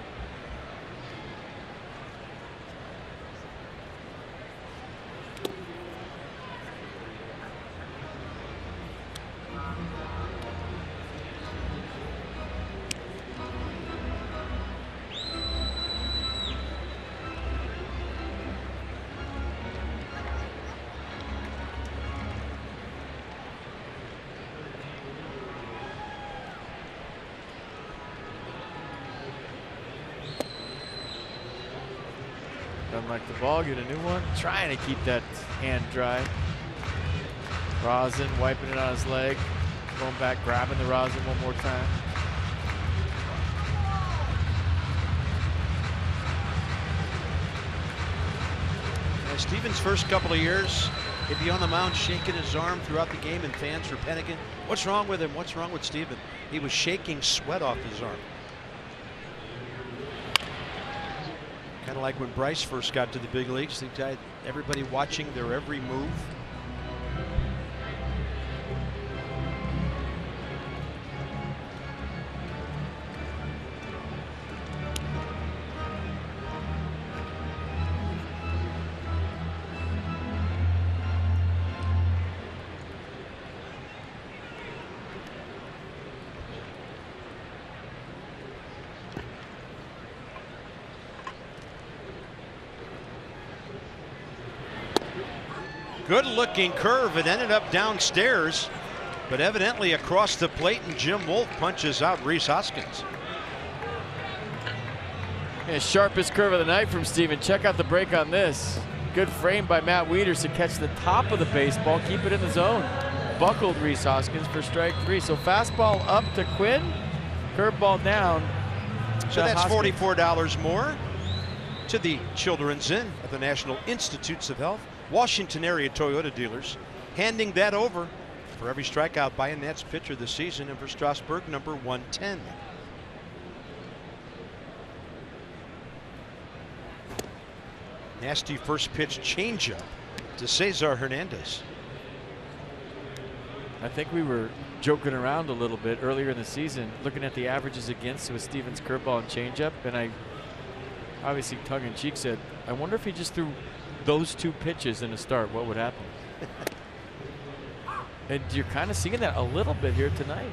Doesn't like the ball, get a new one. Trying to keep that hand dry. Rosin wiping it on his leg. Going back, grabbing the rosin one more time. Now, Steven's first couple of years, he'd be on the mound shaking his arm throughout the game, and fans were panicking. What's wrong with him? What's wrong with Steven? He was shaking sweat off his arm. Kind of like when Bryce first got to the big leagues. They had everybody watching their every move. Good looking curve. It ended up downstairs, but evidently across the plate, and Jim Wolf punches out Rhys Hoskins. Yeah, sharpest curve of the night from Steven. Check out the break on this. Good frame by Matt Wieters to catch the top of the baseball, keep it in the zone. Buckled Rhys Hoskins for strike 3. So fastball up to Quinn, curveball down. So that's $44 more to the Children's Inn at the National Institutes of Health. Washington area Toyota dealers handing that over for every strikeout by a Nats pitcher this season, and for Strasburg, number 110. Nasty first pitch changeup to Cesar Hernandez. I think we were joking around a little bit earlier in the season, looking at the averages against with Stevens' curveball and changeup, and I obviously tongue-in-cheek said, I wonder if he just threw those 2 pitches in a start, what would happen? And you're kind of seeing that a little bit here tonight.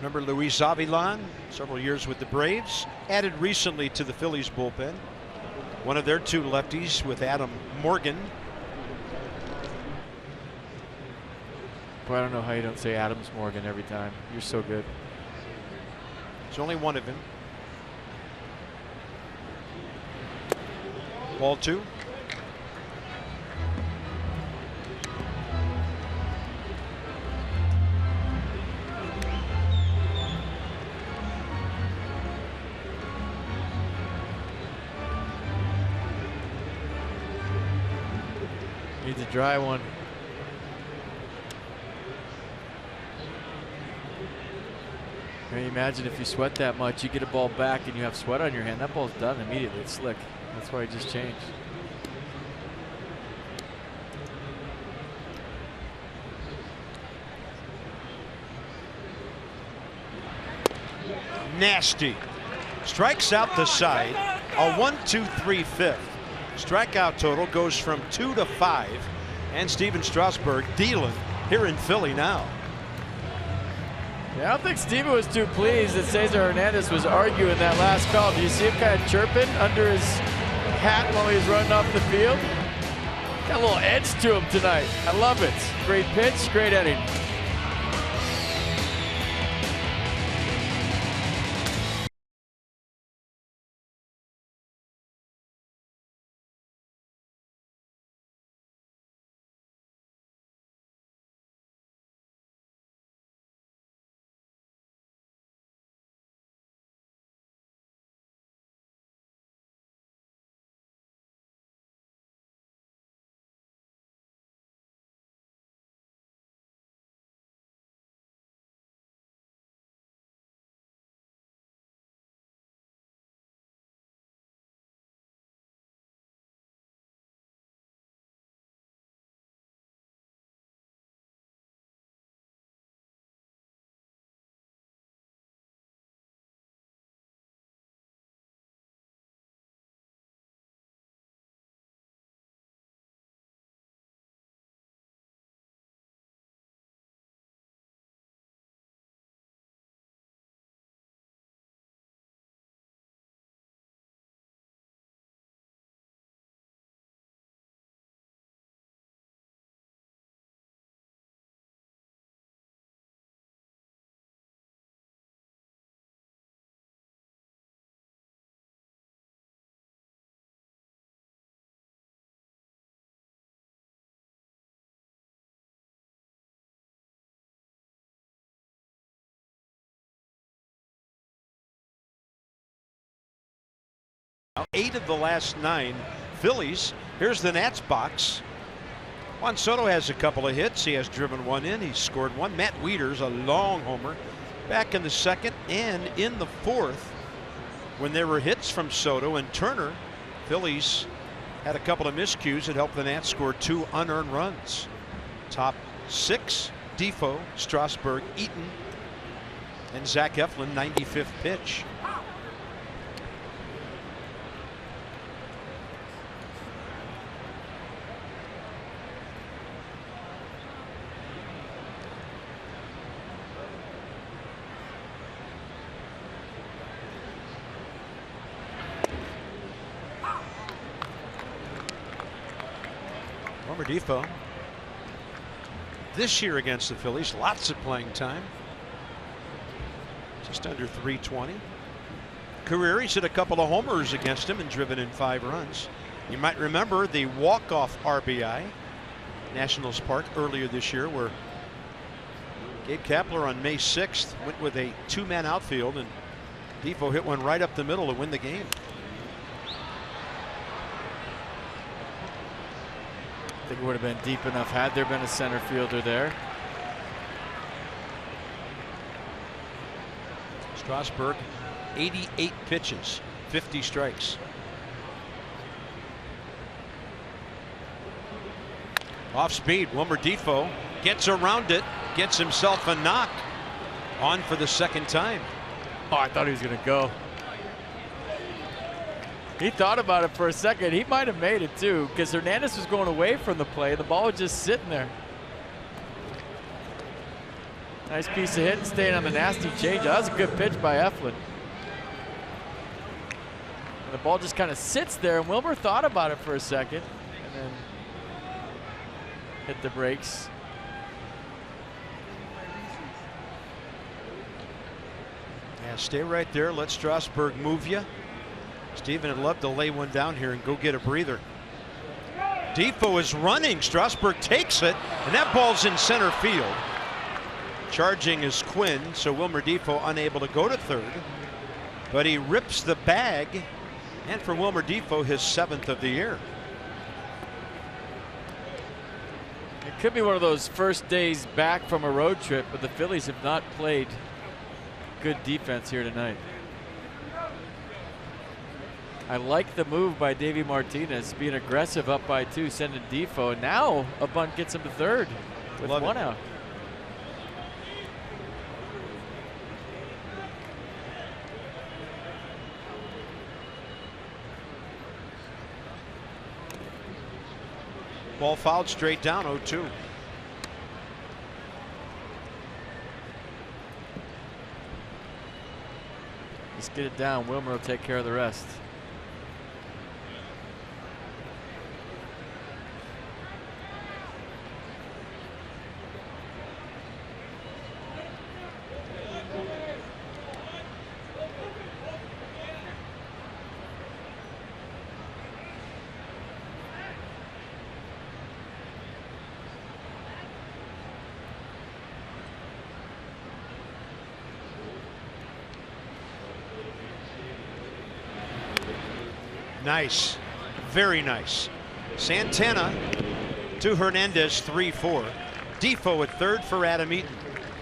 Remember Luis Avilan, several years with the Braves, added recently to the Phillies bullpen. One of their 2 lefties with Adam Morgan. Boy, I don't know how you don't say Adams Morgan every time. You're so good. There's only one of him. Ball 2. Needs a dry one. Can you imagine if you sweat that much, you get a ball back and you have sweat on your hand, that ball's done immediately. It's slick. That's why he just changed. Nasty. Strikes out the side. A 1-2-3-5. Strikeout total goes from 2 to 5. And Steven Strasburg dealing here in Philly now. Yeah, I don't think Steven was too pleased that Cesar Hernandez was arguing that last call. Do you see him kind of chirping under his hat while he was running off the field? Got a little edge to him tonight. I love it. Great pitch, great inning. Now 8 of the last 9 Phillies. Here's the Nats box. Juan Soto has a couple of hits. He has driven 1 in. He's scored 1. Matt Wieters, a long homer back in the 2nd and in the 4th when there were hits from Soto and Turner. Phillies had a couple of miscues that helped the Nats score 2 unearned runs. Top 6, Defoe, Strasburg, Eaton, and Zach Eflin, 95th pitch. Defoe this year against the Phillies, lots of playing time, just under 320 career. He's hit a couple of homers against him and driven in 5 runs. You might remember the walk-off RBI, Nationals Park, earlier this year, where Gabe Kapler on May 6th went with a two-man outfield, and Defoe hit one right up the middle to win the game. I think it would have been deep enough had there been a center fielder there. Strasburg, 88 pitches, 50 strikes. Off speed, Wilmer Defoe gets around it, gets himself a knock. On for the second time. Oh, I thought he was going to go. He thought about it for a second. He might have made it too, because Hernandez was going away from the play. The ball was just sitting there. Nice piece of hit and staying on the nasty change. That was a good pitch by Eflin. And the ball just kind of sits there, and Wilmer thought about it for a second, and then hit the brakes. Yeah, stay right there. Let Strasburg move you. Steven would love to lay one down here and go get a breather. Defoe is running. Strasburg takes it, and that ball's in center field. Charging is Quinn, so Wilmer Defoe unable to go to third. But he rips the bag, and for Wilmer Defoe, his 7th of the year. It could be one of those first days back from a road trip, but the Phillies have not played good defense here tonight. I like the move by Davey Martinez, being aggressive up by 2, sending Defoe. And now a bunt gets him to third with one out. Ball fouled straight down, 0-2. Just get it down. Wilmer will take care of the rest. Nice, very nice. Santana to Hernandez, 3-4. Defoe at third for Adam Eaton.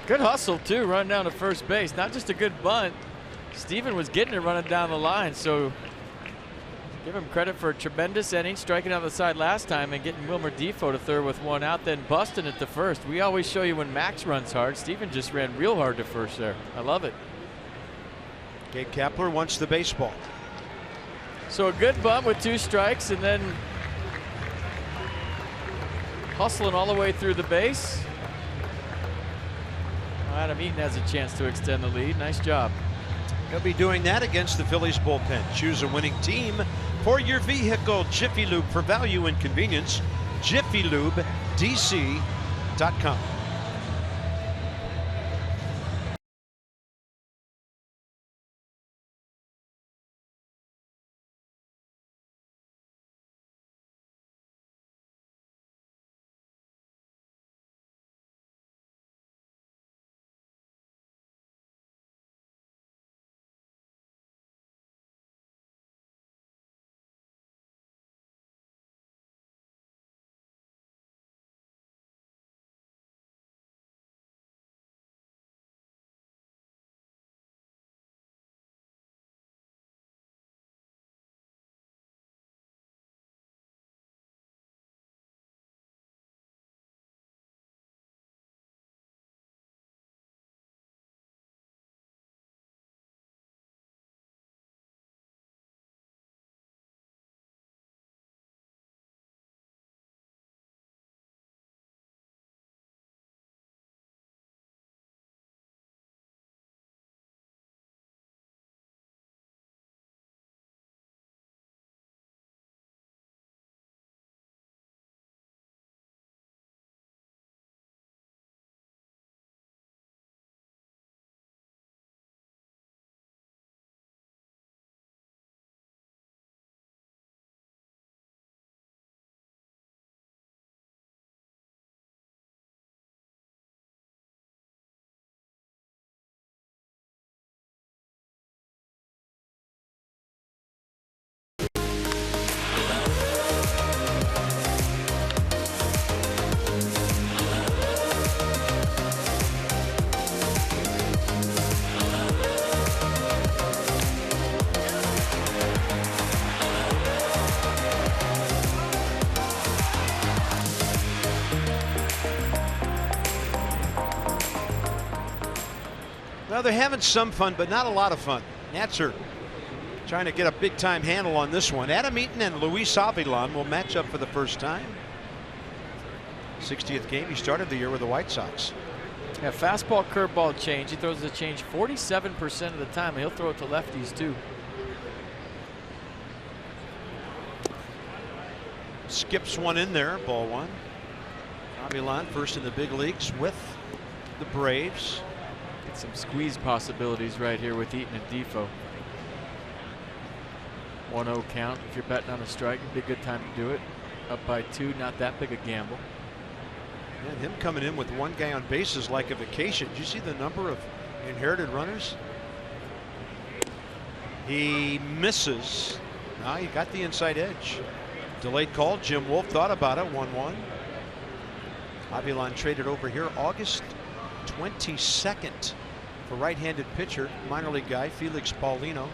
Good hustle too, running down to first base. Not just a good bunt. Steven was getting it running down the line, so give him credit for a tremendous inning, striking out the side last time and getting Wilmer Defoe to third with one out, then busting it to first. We always show you when Max runs hard. Steven just ran real hard to first there. I love it. Gabe Kapler wants the baseball. So a good bunt with 2 strikes, and then hustling all the way through the base. Adam Eaton has a chance to extend the lead. Nice job. He'll be doing that against the Phillies bullpen. Choose a winning team for your vehicle. Jiffy Lube, for value and convenience. JiffyLubeDC.com. Well, they're having some fun, but not a lot of fun. Nats are trying to get a big-time handle on this one. Adam Eaton and Luis Avilan will match up for the first time. 60th game. He started the year with the White Sox. Yeah, fastball, curveball change. He throws the change 47% of the time, and he'll throw it to lefties too. Skips one in there, ball one. Avilan first in the big leagues with the Braves. Get some squeeze possibilities right here with Eaton and Defoe. 1-0 count. If you're betting on a strike, it'd be a good time to do it. Up by 2, not that big a gamble. And him coming in with one guy on base is like a vacation. Did you see the number of inherited runners? He misses. Now he got the inside edge. Delayed call. Jim Wolf thought about it. 1-1. Avilan traded over here August 22nd for right-handed pitcher, minor league guy Felix Paulino.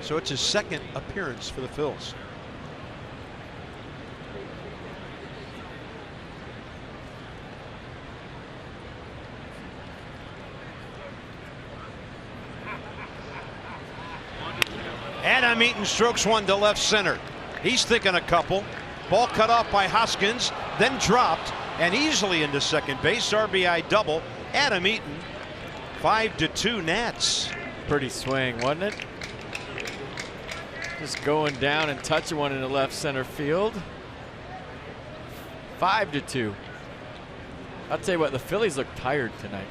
So it's his second appearance for the Phils. Adam Eaton strokes one to left center. He's thinking a couple. Ball cut off by Hoskins, then dropped and easily into second base. RBI double. Adam Eaton, 5-2 Nats. Pretty swing, wasn't it? Just going down and touching one into left center field. 5-2. I'll tell you what, the Phillies look tired tonight.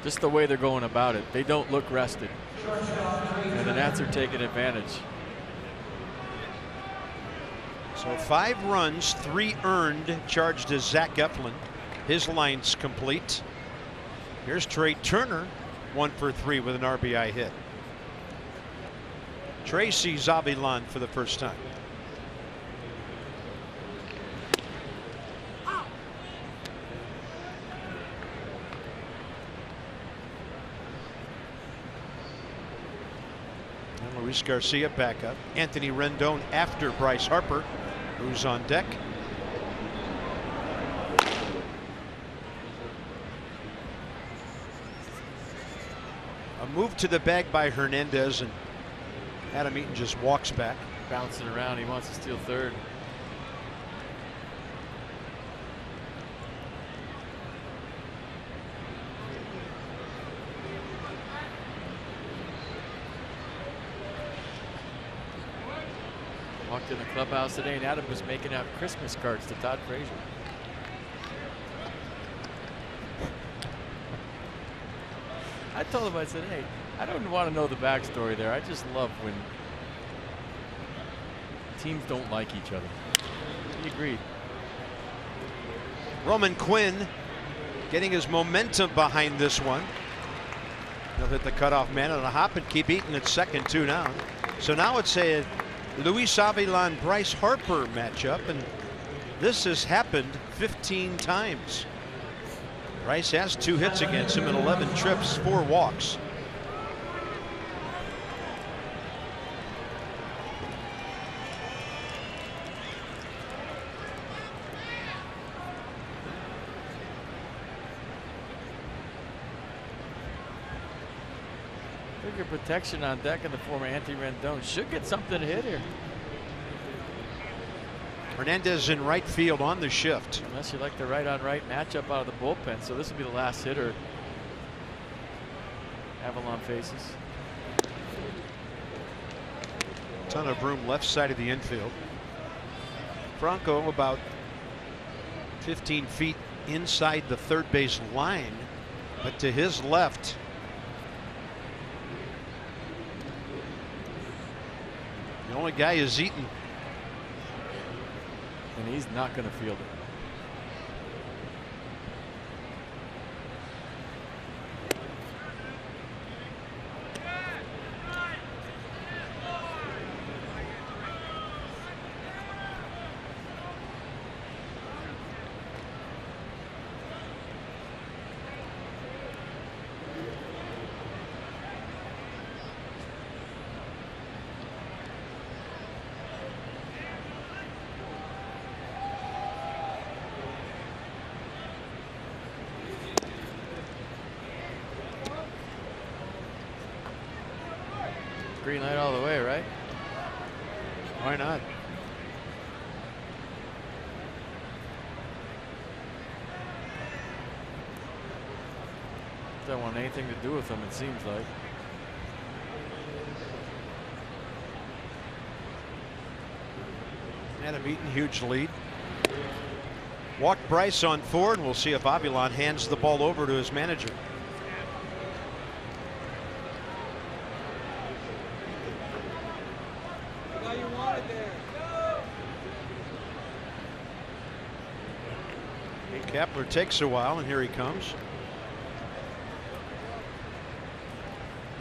Just the way they're going about it. They don't look rested. And the Nats are taking advantage. So 5 runs, 3 earned, charged as Zach Eflin. His line's complete. Here's Trey Turner, 1 for 3 with an RBI hit. Trey sees Avilan for the first time. And Luis Garcia back up. Anthony Rendon after Bryce Harper, who's on deck. A move to the bag by Hernandez, and Adam Eaton just walks back. Bouncing around, he wants to steal third. Walked in the clubhouse today and Adam was making out Christmas cards to Todd Frazier. I told him, I said, hey, I don't want to know the backstory there. I just love when teams don't like each other. He agreed. Roman Quinn getting his momentum behind this one. He'll hit the cutoff man on a hop and keep Eaton at second, 2 now. So now it's a Luis Avilan Bryce Harper matchup, and this has happened 15 times. Bryce has 2 hits against him and 11 trips, 4 walks. Bigger protection on deck in the form of Anthony Rendon. Should get something to hit here. Hernandez in right field on the shift. Unless you like the right-on-right matchup out of the bullpen. So this will be the last hitter Avilan faces. Ton of room left side of the infield. Franco about 15 feet inside the third base line, but to his left. The only guy is Eaton. And he's not going to field it. green light all the way, right? Why not? Don't want anything to do with them, it seems like. Adam Eaton, huge lead. Walk BRYCE on forward, and we'll see if Avilan hands the ball over to his manager. Now you want it there. Go! Kepler takes a while, and here he comes.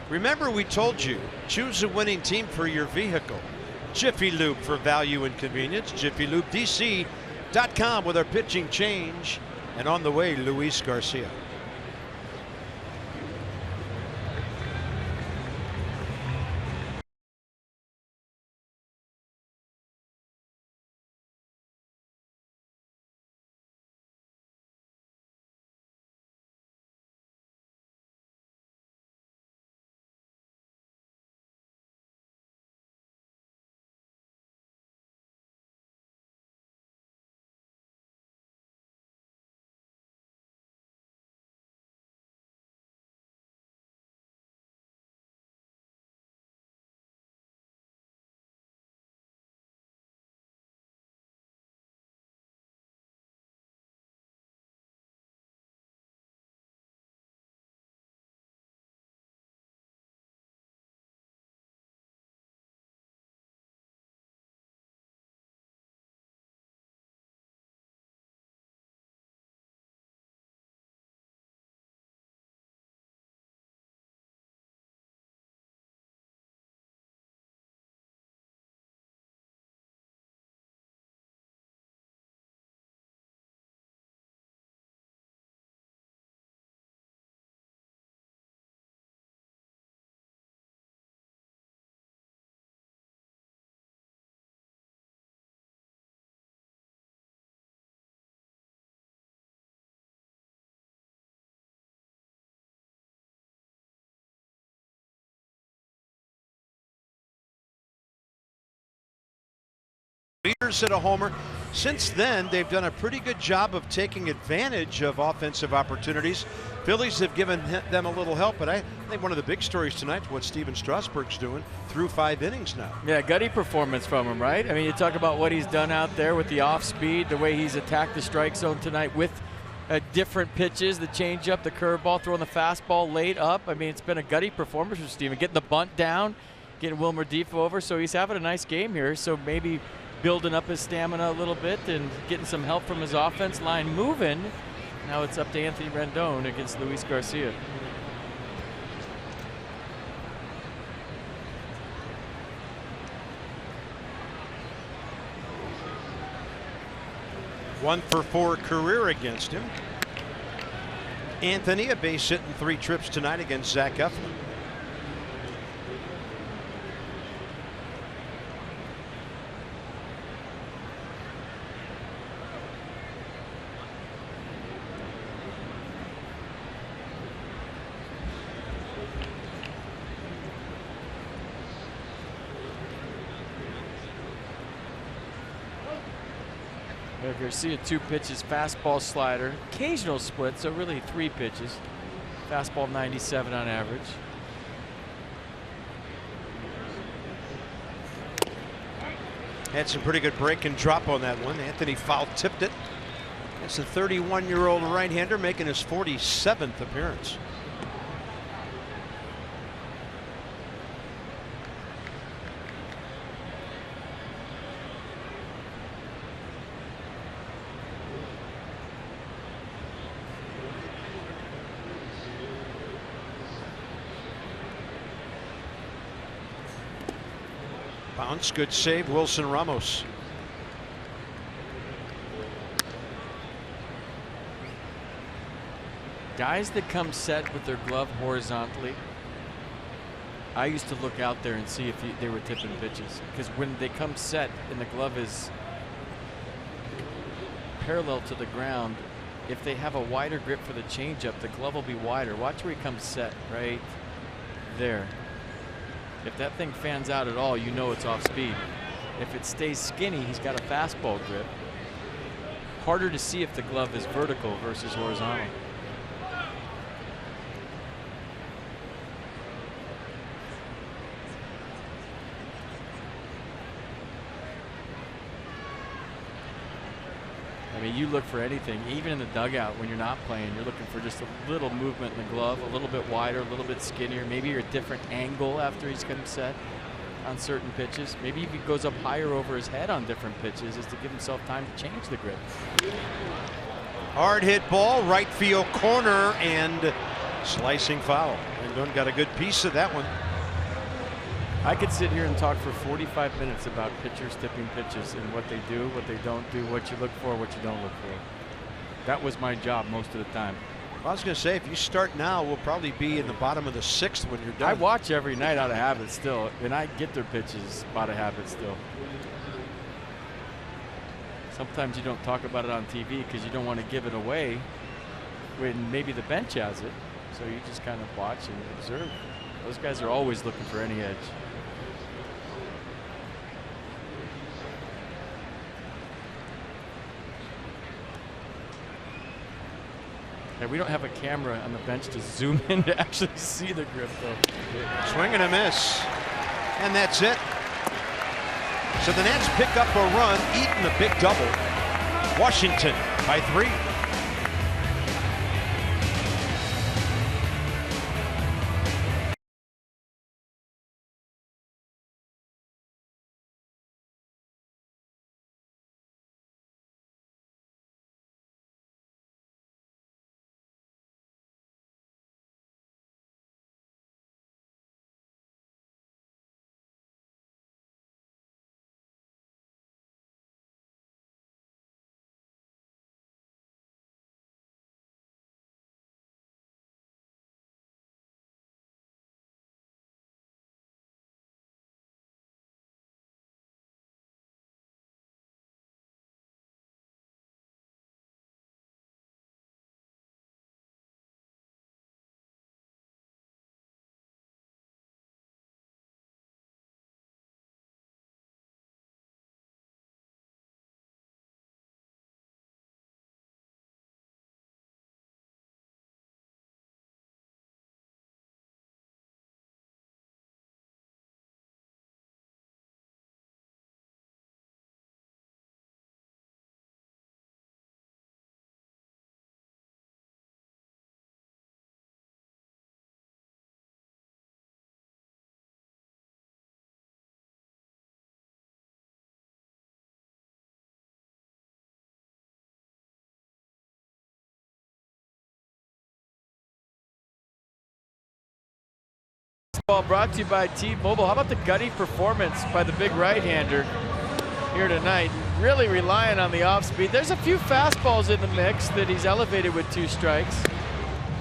Remember, we told you, choose a winning team for your vehicle. Jiffy Lube for value and convenience. JiffyLubeDC.com with our pitching change. And on the way, Luis Garcia. Leaders hit a homer. Since then, they've done a pretty good job of taking advantage of offensive opportunities. Phillies have given them a little help, but I think one of the big stories tonight is what Steven Strasburg's doing through 5 innings now. Yeah, gutty performance from him, right? I mean, you talk about what he's done out there with the off speed, the way he's attacked the strike zone tonight with different pitches, the changeup, the curveball, throwing the fastball late up. I mean, it's been a gutty performance for Steven, getting the bunt down, getting Wilmer Defoe over. So he's having a nice game here. So maybe building up his stamina a little bit and getting some help from his offense line moving. Now it's up to Anthony Rendon against Luis Garcia. One for 4 career against him. Anthony, a base hit in 3 trips tonight against Zach Eflin. Garcia 2 pitches, fastball, slider, occasional split, so really 3 pitches. Fastball 97 on average. Had some pretty good break and drop on that one. Anthony foul tipped it. That's a 31-year-old right-hander making his 47th appearance. Bounce, good save, Wilson Ramos. Guys that come set with their glove horizontally, I used to look out there and see if they were tipping pitches, because when they come set and the glove is parallel to the ground, if they have a wider grip for the changeup, the glove will be wider. Watch where he comes set right there. If that thing fans out at all, you know it's off speed. If it stays skinny, he's got a fastball grip. Harder to see if the glove is vertical versus horizontal. I mean, you look for anything, even in the dugout when you're not playing, you're looking for just a little movement in the glove, a little bit wider, a little bit skinnier, maybe a different angle after he's come set on certain pitches. Maybe if he goes up higher over his head on different pitches is to give himself time to change the grip. Hard hit ball, right field corner, and slicing foul. Rendon got a good piece of that one. I could sit here and talk for 45 minutes about pitchers tipping pitches and what they do, what they don't do, what you look for, what you don't look for. That was my job most of the time. I was going to say, if you start now, we'll probably be in the bottom of the 6th when you're done. I watch every night out of habit still, and I get their pitches out of habit still. Sometimes you don't talk about it on TV because you don't want to give it away when maybe the bench has it. So you just kind of watch and observe. Those guys are always looking for any edge. And we don't have a camera on the bench to zoom in to actually see the grip, though. Swing and a miss. And that's it. So the Nats pick up a run, Eaton a big double. Washington by 3. Ball brought to you by T-Mobile. How about the gutty performance by the big right-hander here tonight? Really relying on the off-speed. There's a few fastballs in the mix that he's elevated with 2 strikes.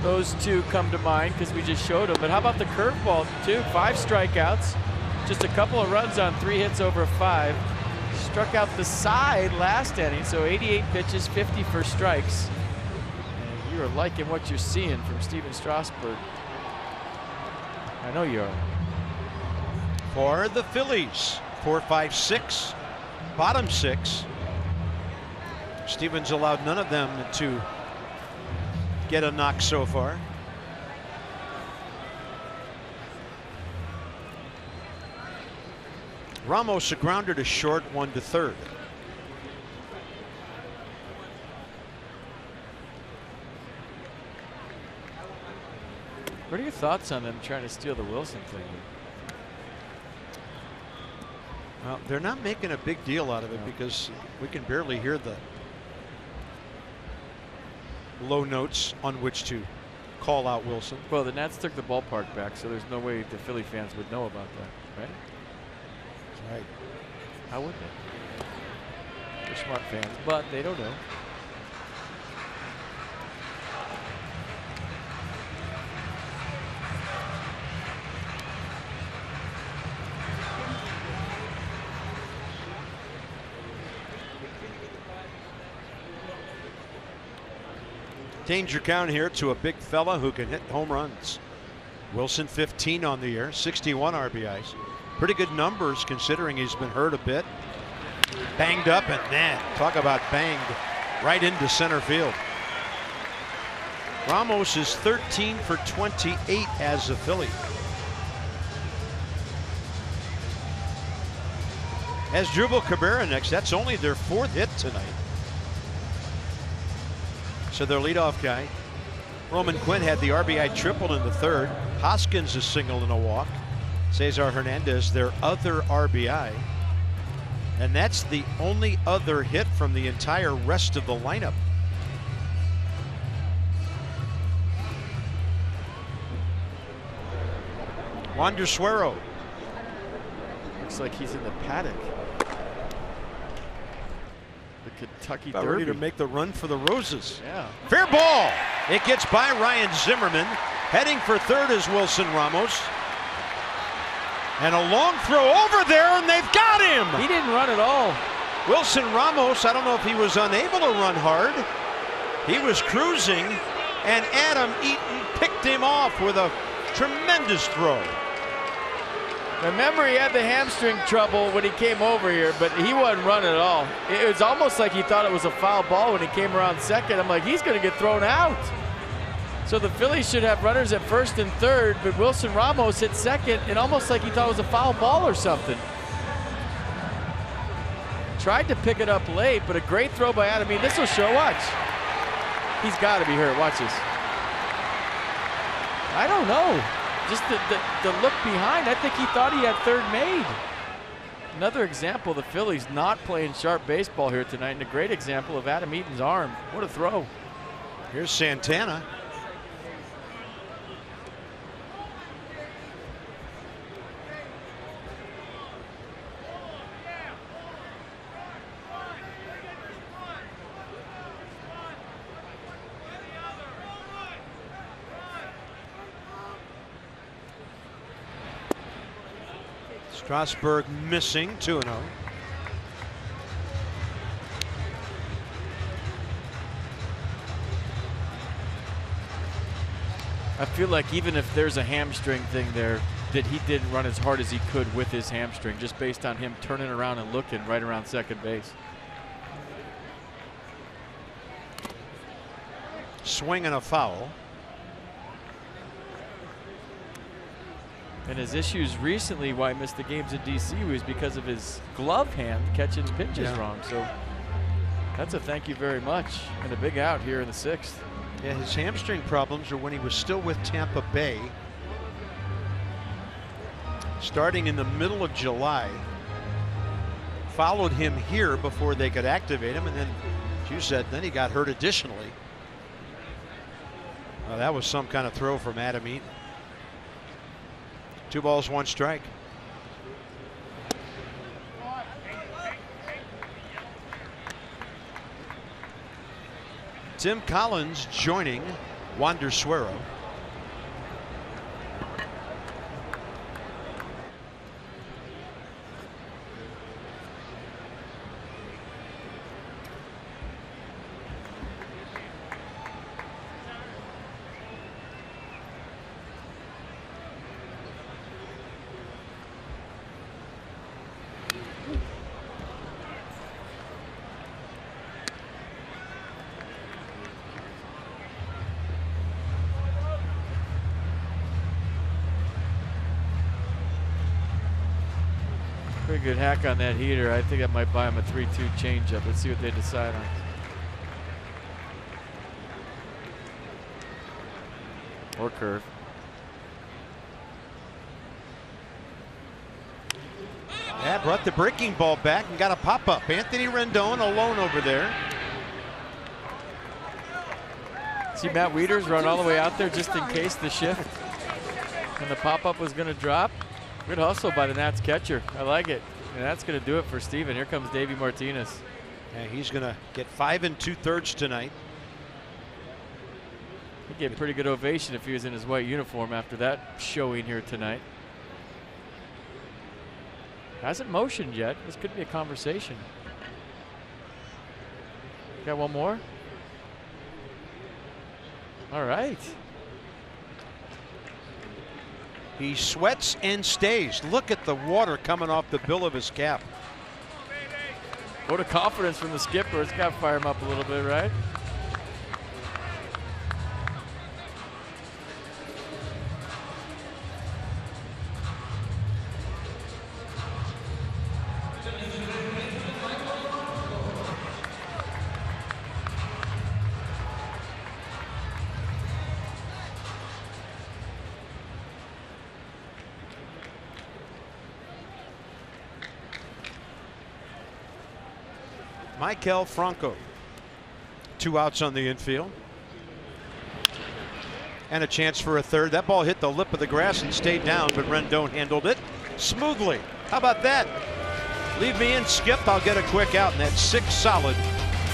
Those 2 come to mind because we just showed them. But how about the curveball too? 5 strikeouts, just a couple of runs on 3 hits over 5. Struck out the side last inning, so 88 pitches, 50 for strikes. And you are liking what you're seeing from Stephen Strasburg. I know you are. For the Phillies, 4, 5, 6, bottom 6. Stevens allowed none of them to get a knock so far. Ramos a grounder to short, 1 to third. What are your thoughts on them trying to steal the Wilson thing? Well, they're not making a big deal out of it because we can barely hear the low notes on which to call out Wilson. Well, the Nats took the ballpark back, so there's no way the Philly fans would know about that, right? That's right. How would they? They're smart fans, but they don't know. Danger count here to a big fella who can hit home runs. Wilson 15 on the year, 61 RBIs. Pretty good numbers considering he's been hurt a bit. Banged up, and man, talk about banged right into center field. Ramos is 13 for 28 as a Philly. As Jubal Cabrera next, that's only their 4th hit tonight. So their leadoff guy, Roman Quinn, had the RBI triple in the 3rd. Hoskins a single and a walk. Cesar Hernandez, their other RBI. And that's the only other hit from the entire rest of the lineup. Wander Suero. Looks like he's in the paddock. The Kentucky About Derby. ready to make the run for the Roses. Yeah. Fair ball. It gets by Ryan Zimmerman. Heading for 3rd is Wilson Ramos. And a long throw over there, and they've got him. He didn't run at all. Wilson Ramos, I don't know if he was unable to run hard. He was cruising, and Adam Eaton picked him off with a tremendous throw. Remember, he had the hamstring trouble when he came over here, but he wasn't running at all. It was almost like he thought it was a foul ball when he came around second. I'm like, he's going to get thrown out. So the Phillies should have runners at 1st and 3rd, but Wilson Ramos hit second, and almost like he thought it was a foul ball or something. Tried to pick it up late, but a great throw by Adam. I mean, this will show. Watch. He's got to be hurt. Watch this. I don't know. Just the look behind, I think he thought he had 3rd made. Another example of the Phillies not playing sharp baseball here tonight, and a great example of Adam Eaton's arm. What a throw. Here's Santana. Strasburg missing, 2-0. I feel like even if there's a hamstring thing there, that he didn't run as hard as he could with his hamstring, just based on him turning around and looking right around second base. Swing and a foul. And his issues recently, why he missed the games in DC, was because of his glove hand catching pitches wrong. So that's a thank you very much, and a big out here in the 6th. Yeah, his hamstring problems are when he was still with Tampa Bay. Starting in the middle of July. Followed him here before they could activate him, and then, as you said, then he got hurt additionally. Well, that was some kind of throw from Adam Eaton. 2 balls, 1 strike. Tim Collins joining Wander Suero. Pretty good hack on that heater. I think that might buy him a 3-2 changeup. Let's see what they decide on. Or curve. Yeah, brought the breaking ball back and got a pop-up. Anthony Rendon alone over there. See Matt Wieters run all the way out there just in case the shift and the pop-up was going to drop. Good hustle by the Nats catcher. I like it. And that's going to do it for Steven. Here comes Davey Martinez. Yeah, he's going to get 5 2/3 tonight. He'd get a pretty good ovation if he was in his white uniform after that showing here tonight. Hasn't motioned yet. This could be a conversation. Got one more? All right. He sweats and stays. Look at the water coming off the bill of his cap. What a confidence from the skipper. It's got to fire him up a little bit, right? Michael Franco. 2 outs on the infield. And a chance for a third. That ball hit the lip of the grass and stayed down, but Rendon handled it smoothly. How about that? Leave me in, Skip. I'll get a quick out, and that's 6 solid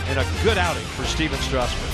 and a good outing for Steven Strasburg.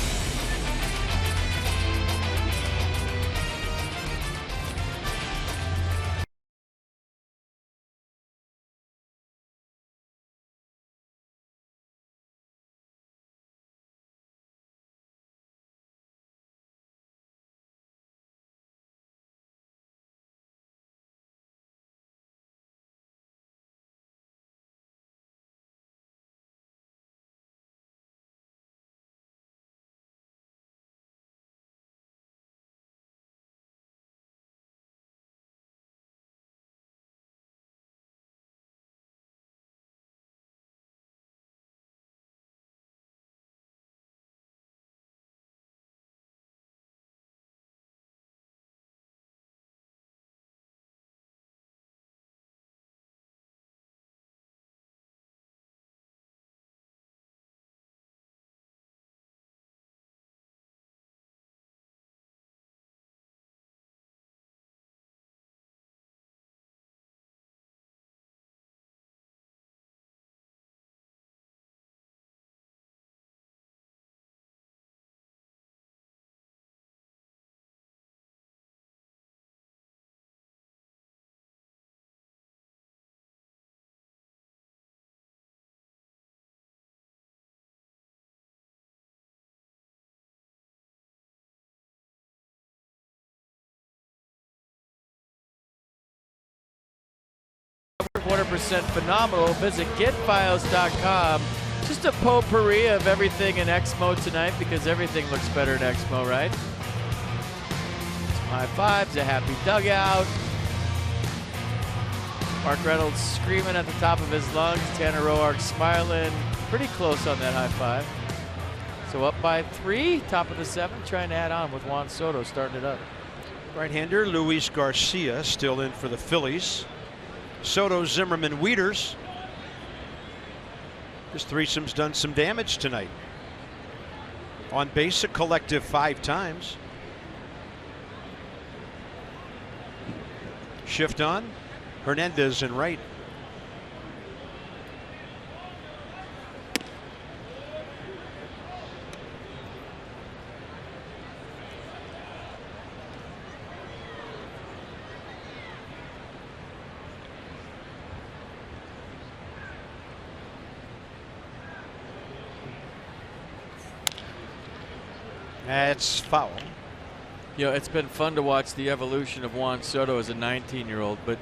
%, phenomenal. Visit getfiles.com. Just a potpourri of everything in X-Mo tonight, because everything looks better in X-Mo, right? Some high fives, a happy dugout. Mark Reynolds screaming at the top of his lungs. Tanner Roark smiling. Pretty close on that high five. So up by 3, top of the 7th, trying to add on with Juan Soto starting it up. Right-hander Luis Garcia still in for the Phillies. Soto, Zimmerman, Wieters. This threesome's done some damage tonight. On base a collective 5 times. Shift on. Hernandez in right. That's foul. You know, it's been fun to watch the evolution of Juan Soto as a 19-year-old, but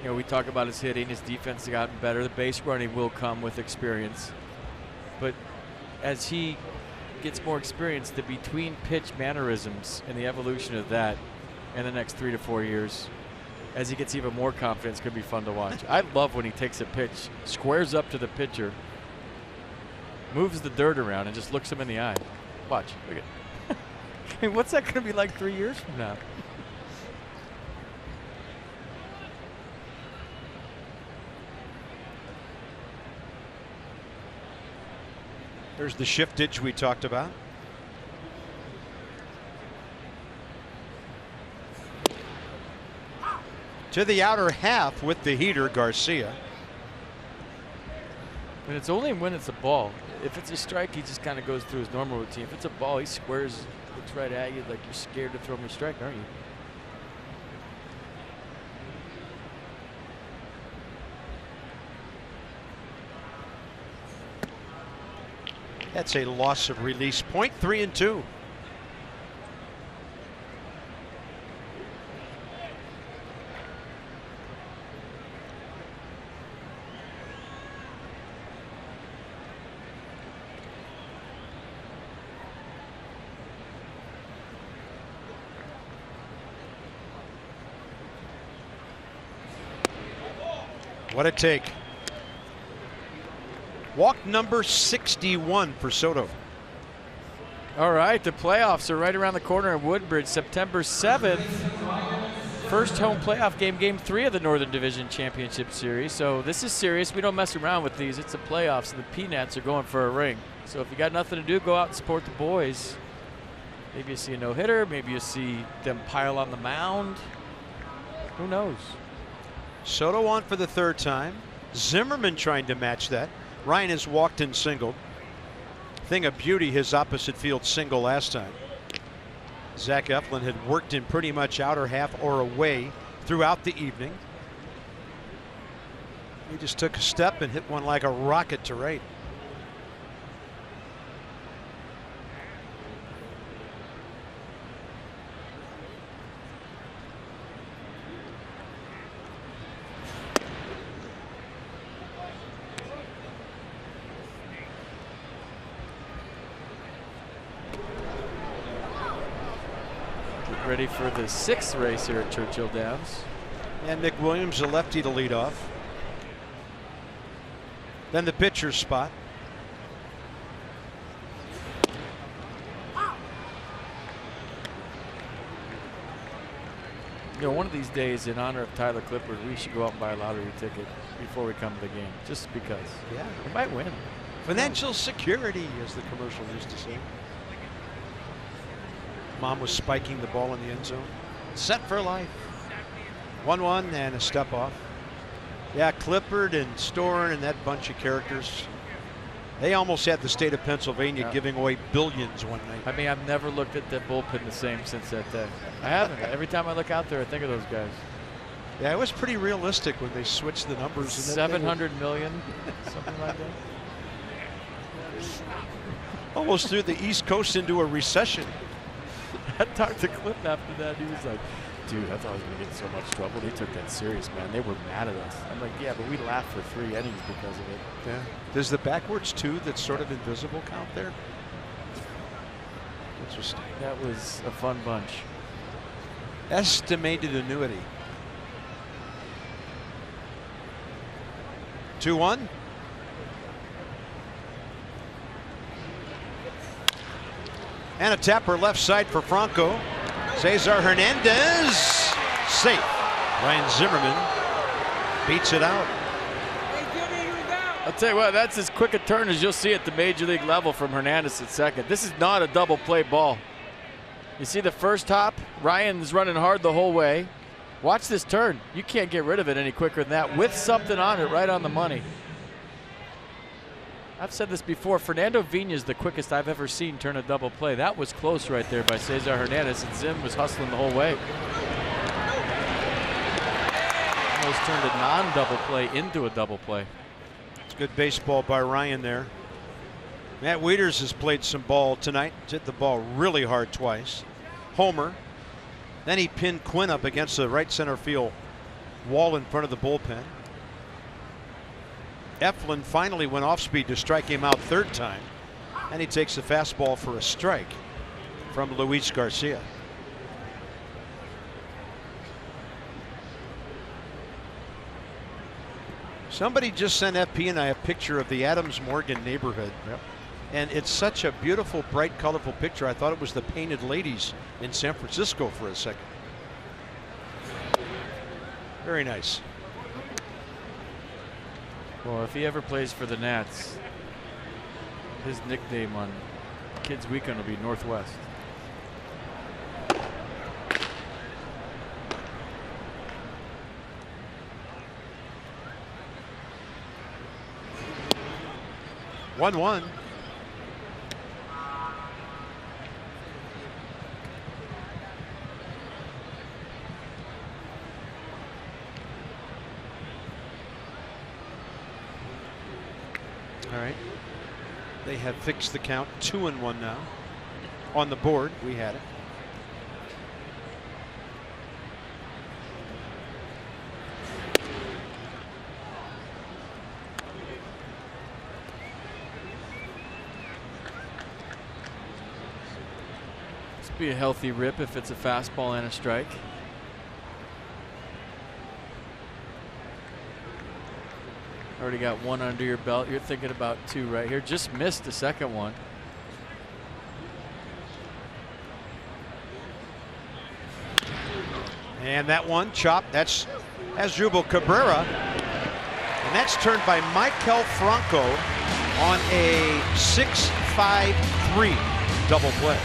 you know, we talk about his hitting, his defense has gotten better. The base running will come with experience. But as he gets more experience, the between pitch mannerisms and the evolution of that in the next 3 to 4 years, as he gets even more confidence, could be fun to watch. I love when he takes a pitch, squares up to the pitcher, moves the dirt around, and just looks him in the eye. Watch, look at. I mean, what's that going to be like 3 years from now? There's the shiftage we talked about. To the outer half with the heater, Garcia. And it's only when it's a ball. If it's a strike, he just kind of goes through his normal routine. If it's a ball, he squares, looks right at you like you're scared to throw him a strike, aren't you? That's a loss of release point. 3-2. What a take. Walk number 61 for Soto. All right, the playoffs are right around the corner in Woodbridge, September 7th. First home playoff game, game 3 of the Northern Division Championship Series. So this is serious. We don't mess around with these. It's the playoffs, and the Peanuts are going for a ring. So if you got nothing to do, go out and support the boys. Maybe you see a no-hitter. Maybe you see them pile on the mound. Who knows? Soto on for the 3rd time. Zimmerman trying to match that. Ryan has walked and singled. Thing of beauty, his opposite field single last time. Zach Eflin had worked in pretty much outer half or away throughout the evening. He just took a step and hit one like a rocket to right. Ready for the 6th race here at Churchill Downs. And Nick Williams, the lefty, to lead off. Then the pitcher's spot. You know, one of these days, in honor of Tyler Clippard, we should go out and buy a lottery ticket before we come to the game, just because. Yeah, we might win. Financial security, as the commercial used to say. Mom was spiking the ball in the end zone. Set for life. 1-1 and a step off. Yeah, Clippard and Storen and that bunch of characters. They almost had the state of Pennsylvania giving away billions one night. I mean, I've never looked at that bullpen the same since that day. I haven't. Every time I look out there, I think of those guys. Yeah, it was pretty realistic when they switched the numbers. 700 million, something like that. Almost threw the East Coast into a recession. I talked to Cliff after that. He was like, dude, I thought I was going to get in so much trouble. They took that serious, man. They were mad at us. I'm like, yeah, but we laughed for 3 innings because of it. Yeah. Does the backwards 2 that's sort of invisible count there? Interesting. That was a fun bunch. Estimated annuity. 2-1. And a tapper left side for Franco. Cesar Hernandez. Safe. Ryan Zimmerman beats it out. I'll tell you what, that's as quick a turn as you'll see at the major league level from Hernandez at second. This is not a double play ball. You see the first hop? Ryan's running hard the whole way. Watch this turn. You can't get rid of it any quicker than that with something on it right on the money. I've said this before, Fernando Vina is the quickest I've ever seen turn a double play. That was close right there by Cesar Hernandez, and Zim was hustling the whole way. Almost turned a non-double play into a double play. It's good baseball by Ryan there. Matt Wieters has played some ball tonight. Hit the ball really hard twice. Homer. Then he pinned Quinn up against the right center field wall in front of the bullpen. Eflin finally went off speed to strike him out 3rd time. And he takes the fastball for a strike from Luis Garcia. Somebody just sent FP and I a picture of the Adams Morgan neighborhood. Yep. And it's such a beautiful, bright, colorful picture. I thought it was the Painted Ladies in San Francisco for a second. Very nice. Well, if he ever plays for the Nats, his nickname on Kids Weekend will be Northwest. One. All right. They have fixed the count. 2-1 now. On the board, we had it. This would be a healthy rip if it's a fastball and a strike. Already got one under your belt. You're thinking about two right here. Just missed the second one. And that one chopped. That's Asdrubal Cabrera. And that's turned by Michael Franco on a 6-5-3 double play.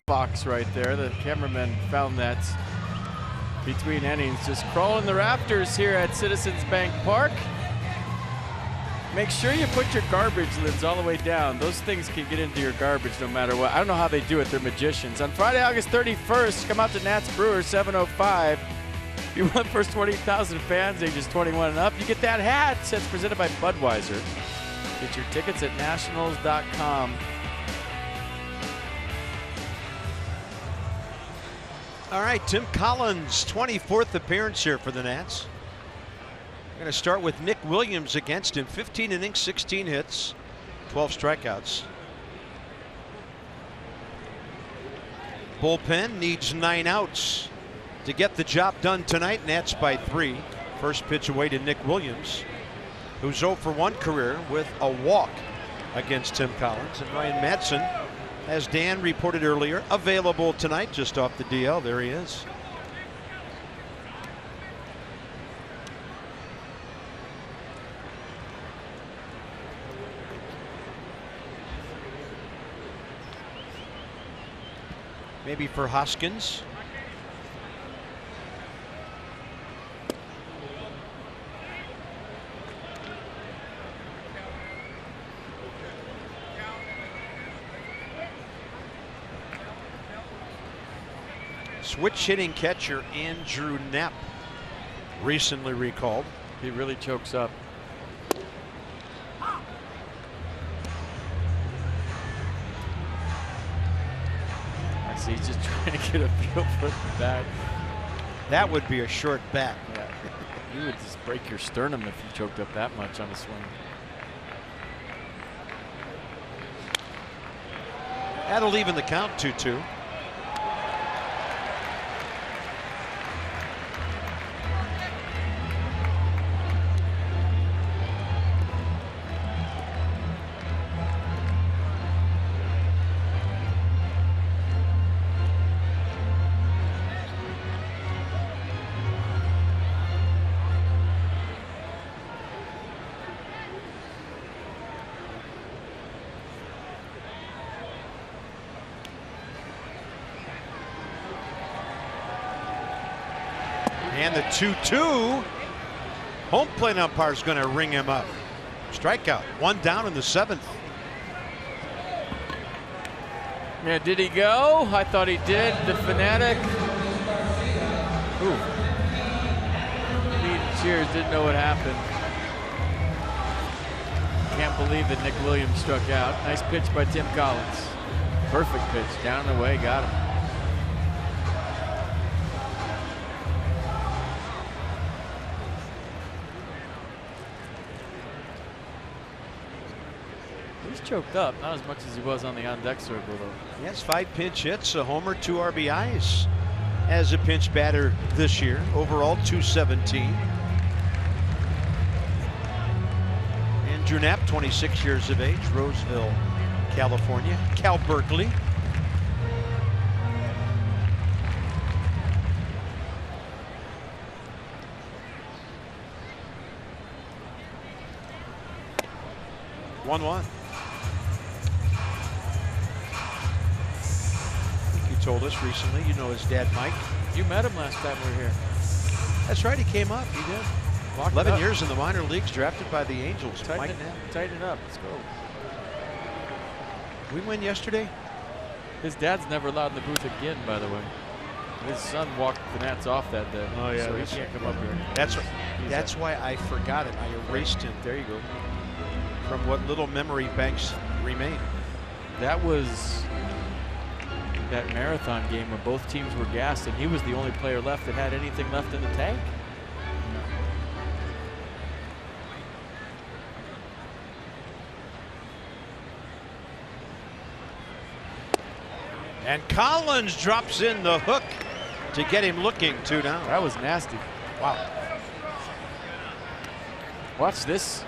Box right there. The cameraman found that between innings. Just crawling the rafters here at Citizens Bank Park. Make sure you put your garbage lids all the way down. Those things can get into your garbage no matter what. I don't know how they do it. They're magicians. On Friday, August 31st, come out to Nats Brewers, 7:05. If you want first 20,000 fans, ages 21 and up, you get that hat. It's presented by Budweiser. Get your tickets at nationals.com. All right, Tim Collins, 24th appearance here for the Nats. We're going to start with Nick Williams against him. 15 innings, 16 hits, 12 strikeouts. Bullpen needs 9 outs to get the job done tonight. Nats by 3. First pitch away to Nick Williams, who's 0 for 1 career with a walk against Tim Collins. And Ryan Madsen, as Dan reported earlier, available tonight just off the DL. There he is. Maybe for Hoskins. Switch hitting catcher Andrew Knapp recently recalled. He really chokes up. I see he's just trying to get a feel for the bat. That would be a short bat. Yeah. You would just break your sternum if you choked up that much on a swing. That'll even the count 2-2. And the 2-2. Home plate umpire's going to ring him up. Strikeout. 1 down in the 7th. Yeah, did he go? I thought he did. The fanatic. Ooh. Needed cheers, didn't know what happened. Can't believe that Nick Williams struck out. Nice pitch by Tim Collins. Perfect pitch, down and away, got him. He's choked up, not as much as he was on the on-deck circle, though. He has 5 pinch hits, a homer, 2 RBIs as a pinch batter this year. Overall, .217. Andrew Knapp, 26 years of age, Roseville, California. Cal Berkeley. One. Told us recently, you know his dad Mike. You met him last time we were here. That's right, he came up. He did. Locked 11 years in the minor leagues, drafted by the Angels. Tighten it up. Let's go. We win yesterday. His dad's never allowed in the booth again, by the way. His son walked the Nats off that day. Oh yeah, so he can't come up here. That's why I forgot it. I erased him. There you go. From what little memory banks remain. That was that marathon game where both teams were gassed, and he was the only player left that had anything left in the tank. And Collins drops in the hook to get him looking. 2 down. That was nasty. Wow. Watch this.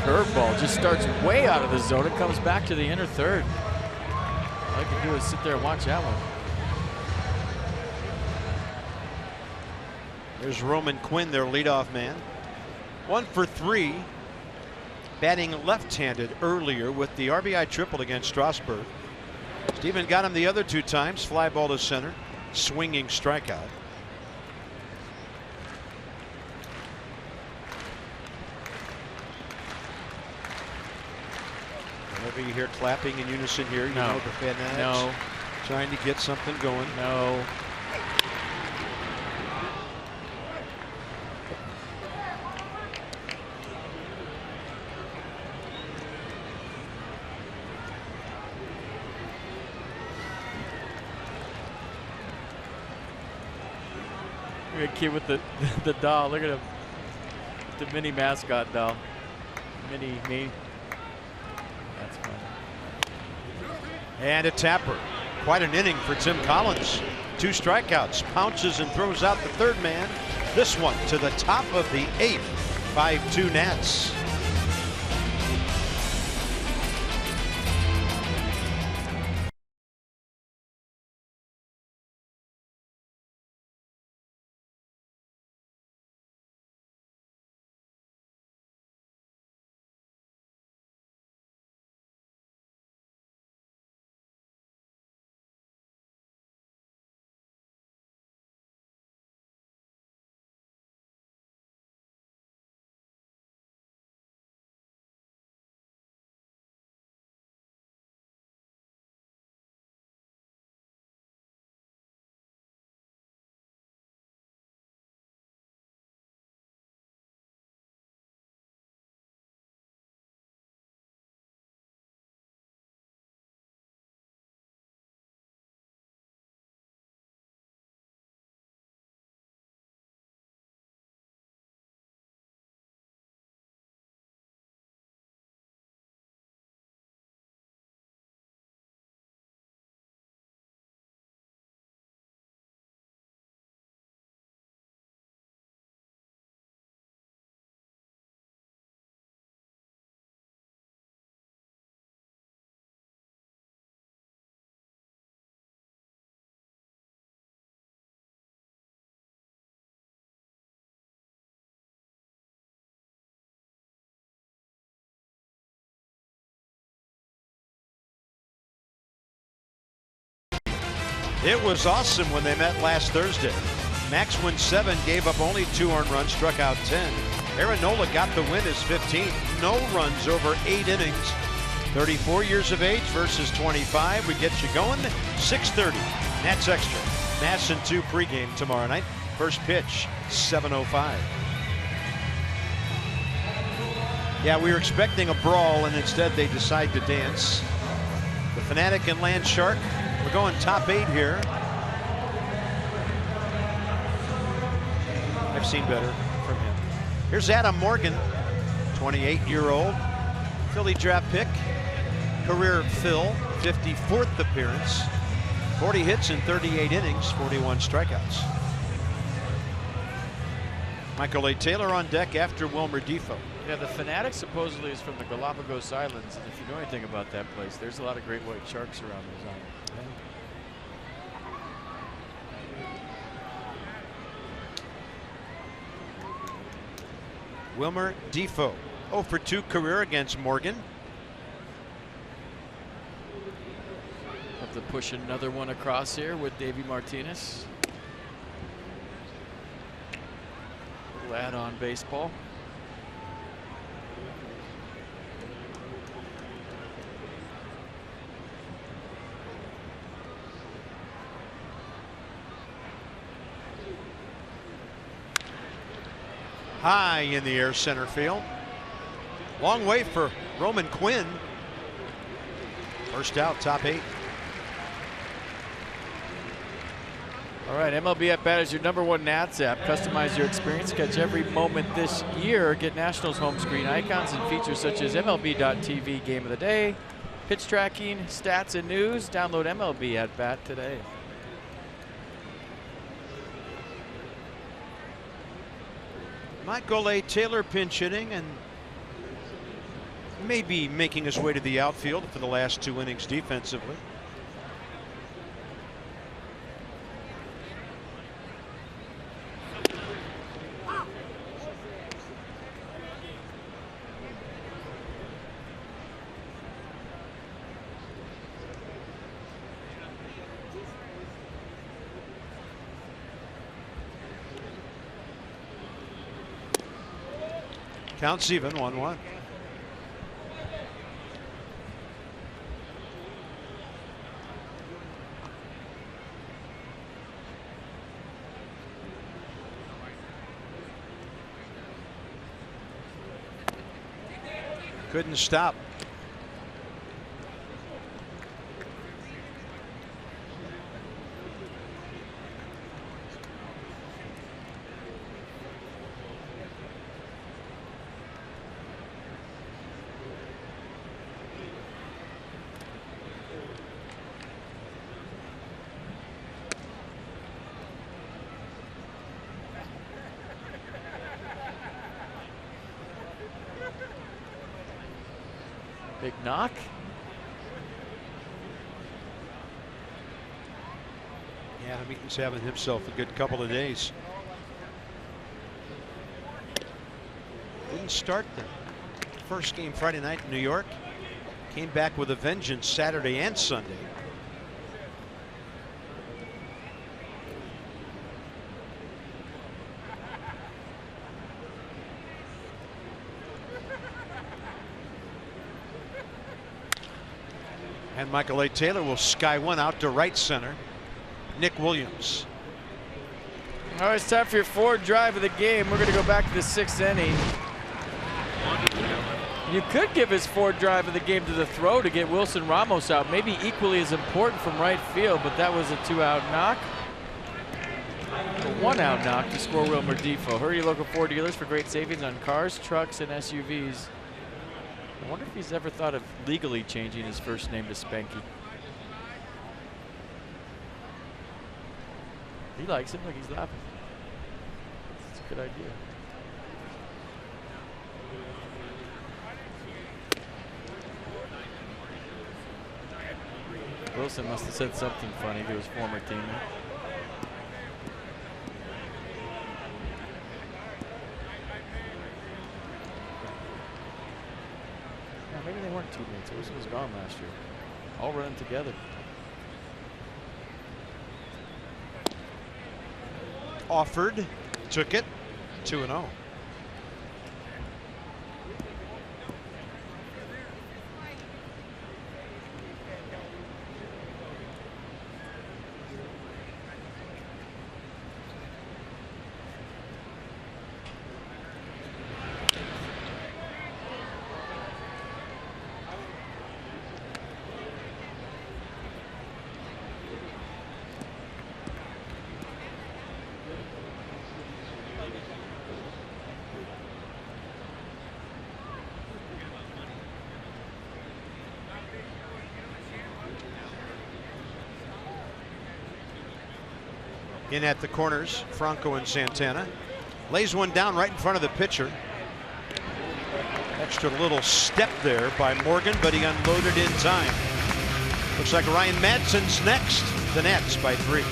Curveball just starts way out of the zone. It comes back to the inner third. All I can do is sit there and watch that one. There's Roman Quinn, their leadoff man. 1 for 3. Batting left-handed earlier with the RBI triple against Strasburg. Steven got him the other 2 times. Fly ball to center. Swinging strikeout. Whenever you hear clapping in unison here, you know the fanatics trying to get something going. No. Look at kid with the doll. Look at him. The mini mascot doll. Mini me. That's fun. And a tapper. Quite an inning for Tim Collins. 2 strikeouts. Pounces and throws out the 3rd man. This one to the top of the 8th. 5-2 Nats. It was awesome when they met last Thursday. Max wins 7, gave up only 2 earned runs, struck out 10. Aaron Nola got the win, his 15th. No runs over 8 innings. 34 years of age versus 25. We get you going. 6:30. Nats Extra. Masson 2 pregame tomorrow night. First pitch, 7:05. Yeah, we were expecting a brawl, and instead they decide to dance. The Fanatic and Land Shark. We're going top 8 here. I've seen better from him. Here's Adam Morgan, 28-year-old. Philly draft pick. Career Phil, 54th appearance. 40 hits in 38 innings, 41 strikeouts. Michael A. Taylor on deck after Wilmer Defoe. Yeah, the Fanatic supposedly is from the Galapagos Islands, and if you know anything about that place, there's a lot of great white sharks around those islands. Wilmer Defoe, 0 for 2 career against Morgan. Have to push another one across here with Davey Martinez. Little add-on baseball. High in the air, center field. Long way for Roman Quinn. First out, top 8. All right, MLB At Bat is your #1 Nats app. Customize your experience. Catch every moment this year. Get Nationals home screen icons and features such as MLB.TV Game of the Day, pitch tracking, stats, and news. Download MLB At Bat today. Michael A. Taylor pinch hitting and maybe making his way to the outfield for the last 2 innings defensively. Counts even, 1-1. Couldn't stop. Big knock. Yeah, Meaton's having himself a good couple of days. Didn't start the first game Friday night in New York. Came back with a vengeance Saturday and Sunday. And Michael A. Taylor will sky one out to right center. Nick Williams. All right, it's time for your fourth drive of the game. We're going to go back to the 6th inning. You could give his fourth drive of the game to the throw to get Wilson Ramos out. Maybe equally as important from right field, but that was a 2-out knock. A 1-out knock to score Wilmer Defoe. Hurry your local Ford dealers for great savings on cars, trucks, and SUVs. I wonder if he's ever thought of legally changing his first name to Spanky. He likes it. Look, he's laughing. It's a good idea. Wilson must have said something funny to his former teammate. Yeah, maybe they weren't teammates. Wilson was gone last year. All running together. offered, took it, 2-0. In at the corners, Franco and Santana. Lays one down right in front of the pitcher. Extra little step there by Morgan, but he unloaded in time. Looks like Ryan Madsen's next. The Nets by 3.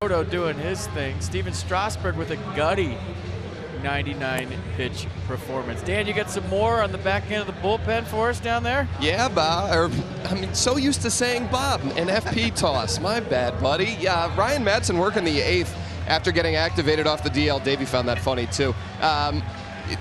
Soto doing his thing. Steven Strasburg with a gutty 99 pitch performance. Dan, you got some more on the back end of the bullpen for us down there? Yeah, Bob. So used to saying Bob, an FP toss. My bad, buddy. Yeah, Ryan Madsen working the 8th after getting activated off the DL. Davey found that funny too.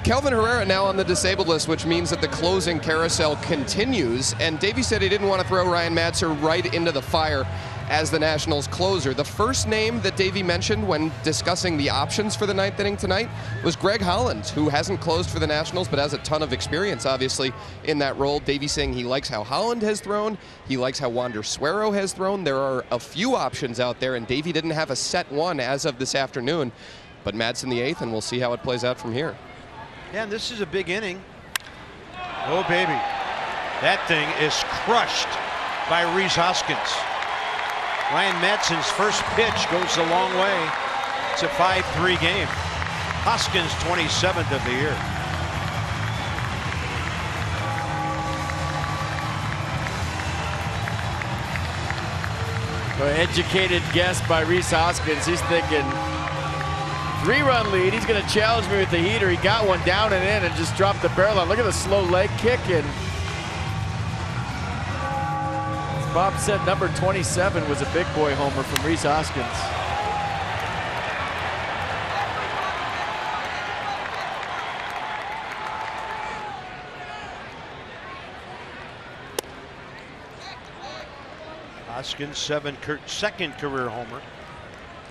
Kelvin Herrera now on the disabled list, which means that the closing carousel continues. And Davey said he didn't want to throw Ryan Madsen right into the fire as the Nationals closer. The first name that Davey mentioned when discussing the options for the 9th inning tonight was Greg Holland, who hasn't closed for the Nationals but has a ton of experience, obviously, in that role. Davey saying he likes how Holland has thrown. He likes how Wander Suero has thrown. There are a few options out there, and Davey didn't have a set one as of this afternoon. But Madsen the 8th, and we'll see how it plays out from here. Yeah, and this is a big inning. Oh, baby. That thing is crushed by Rhys Hoskins. Ryan Madsen's first pitch goes a long way. It's a 5-3 game. Hoskins 27th of the year. An educated guess by Rhys Hoskins. He's thinking 3-run lead. He's going to challenge me with the heater. He got one down and in and just dropped the barrel on. Look at the slow leg kick. And as Bob said, number 27 was a big boy homer from Rhys Hoskins. Hoskins, second career homer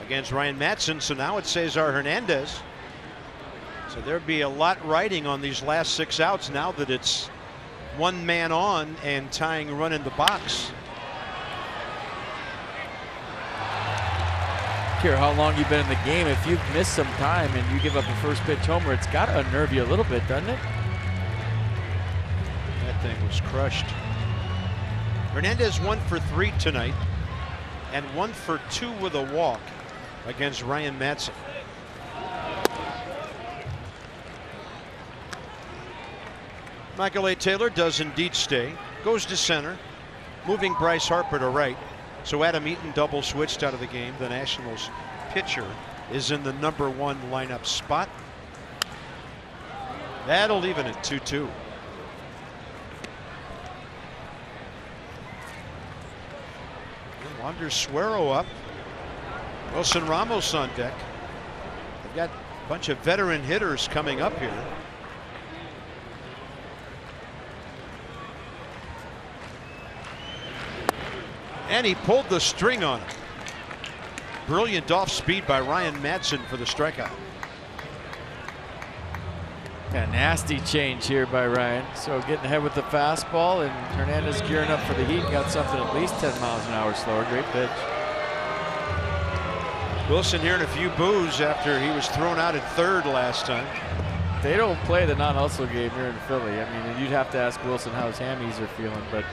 against Ryan Madsen. So now it's Cesar Hernandez. So there'd be a lot riding on these last 6 outs now that it's one man on and tying run in the box. I don't care how long you've been in the game. If you've missed some time and you give up a first pitch homer, it's got to unnerve you a little bit, doesn't it? That thing was crushed. Hernandez 1 for 3 tonight and 1 for 2 with a walk against Ryan Madsen. Michael A. Taylor does indeed stay. Goes to center, moving Bryce Harper to right. So Adam Eaton double switched out of the game. The Nationals pitcher is in the #1 lineup spot. That'll even it 2-2. Wander Suero up. Wilson Ramos on deck. They've got a bunch of veteran hitters coming up here. And he pulled the string on it. Brilliant off speed by Ryan Madsen for the strikeout. A nasty change here by Ryan. So getting ahead with the fastball, and Hernandez gearing up for the heat. Got something at least 10 miles an hour slower. Great pitch. Wilson hearing a few boos after he was thrown out at third last time. They don't play the non-hustle game here in Philly. I mean, you'd have to ask Wilson how his hammies are feeling, but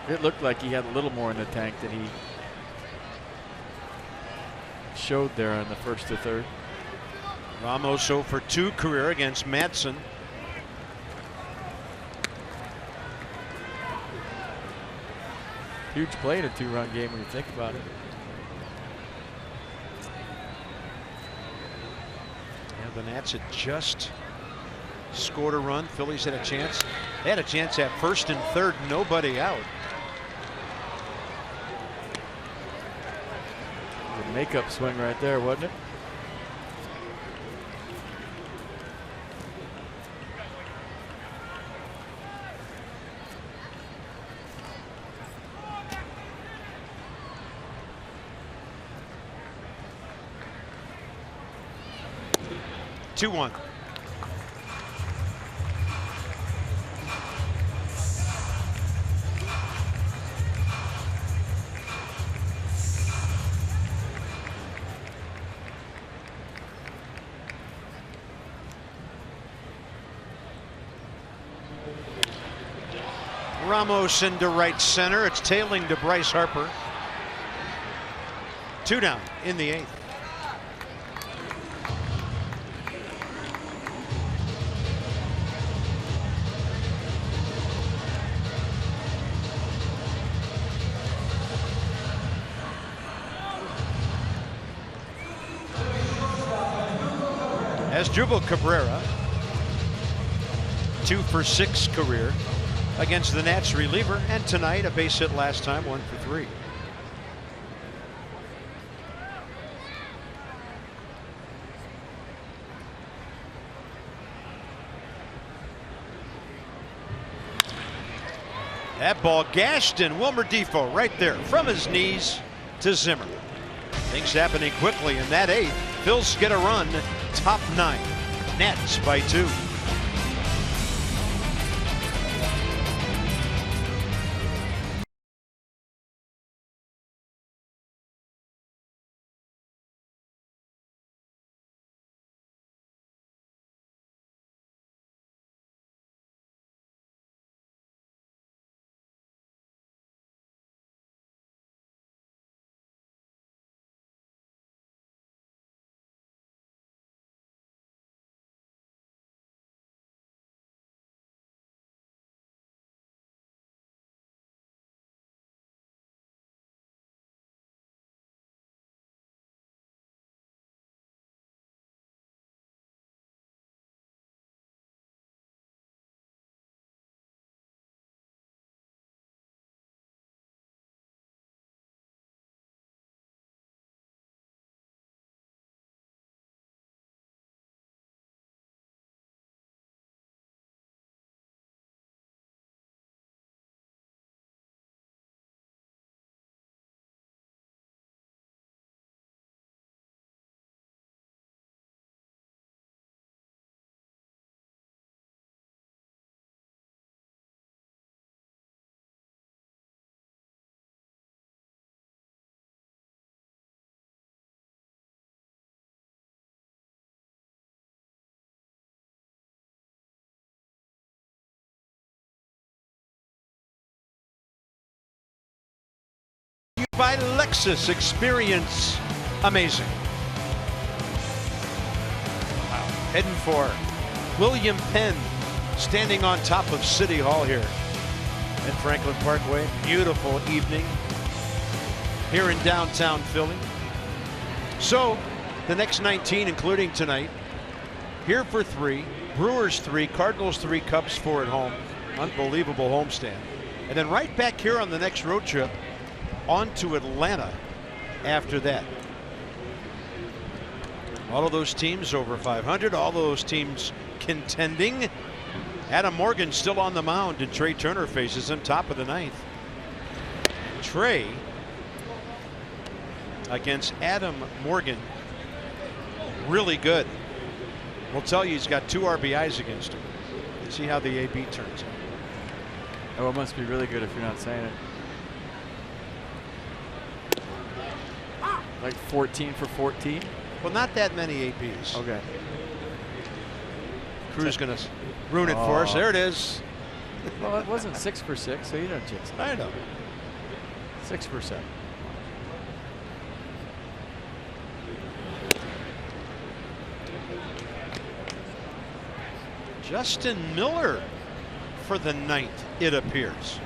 it looked like he had a little more in the tank than he showed there on the first to third. Ramos 0 for 2 career against Madsen. Huge play in a 2-run game when you think about it. Yeah, the Nats had just scored a run. Phillies had a chance. They had a chance at first and third, nobody out. The makeup swing right there, wasn't it? Two-one. Ramos into right center. It's tailing to Bryce Harper. 2 down in the 8th. Asdrubal Cabrera, 2 for 6 career against the Nats reliever, and tonight a base hit last time, 1 for 3. That ball gashed, and Wilmer Defoe right there from his knees to Zimmer. Things happening quickly in that 8th. Phils get a run, top 9. Nats by 2. By Lexus, experience amazing. Wow. Heading for William Penn Standing on top of City Hall here at Franklin Parkway. Beautiful evening here in downtown Philly. So the next 19, including tonight, here for 3, Brewers 3, Cardinals 3, Cubs 4 at home. Unbelievable homestand. And then right back here on the next road trip on to Atlanta after that. All of those teams over 500, all of those teams contending. Adam Morgan still on the mound, and Trey Turner faces him top of the 9th. Trey against Adam Morgan, really good. We'll tell you he's got 2 RBIs against him. Let's see how the AB turns out. Oh, it must be really good if you're not saying it. Like 14 for 14? Well, not that many APs. Okay. Crew's going to ruin it for us. There it is. Well, it wasn't 6 for 6, so you don't jinx it. I know. 6%. Justin Miller for the 9th, it appears.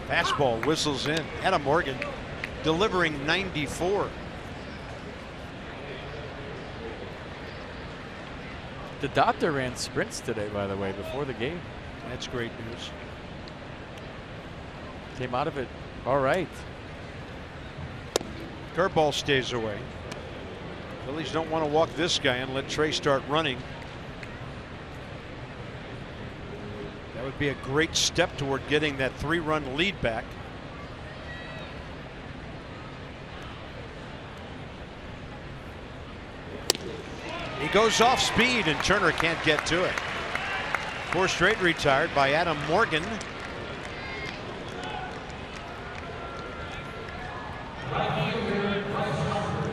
Fastball whistles in. Adam Morgan delivering 94. The doctor ran sprints today, by the way, before the game. That's great news. Came out of it all right. Curveball stays away. Phillies don't want to walk this guy and let Trey start running. That would be a great step toward getting that 3-run lead back. He goes off speed and Turner can't get to it. 4 straight retired by Adam Morgan.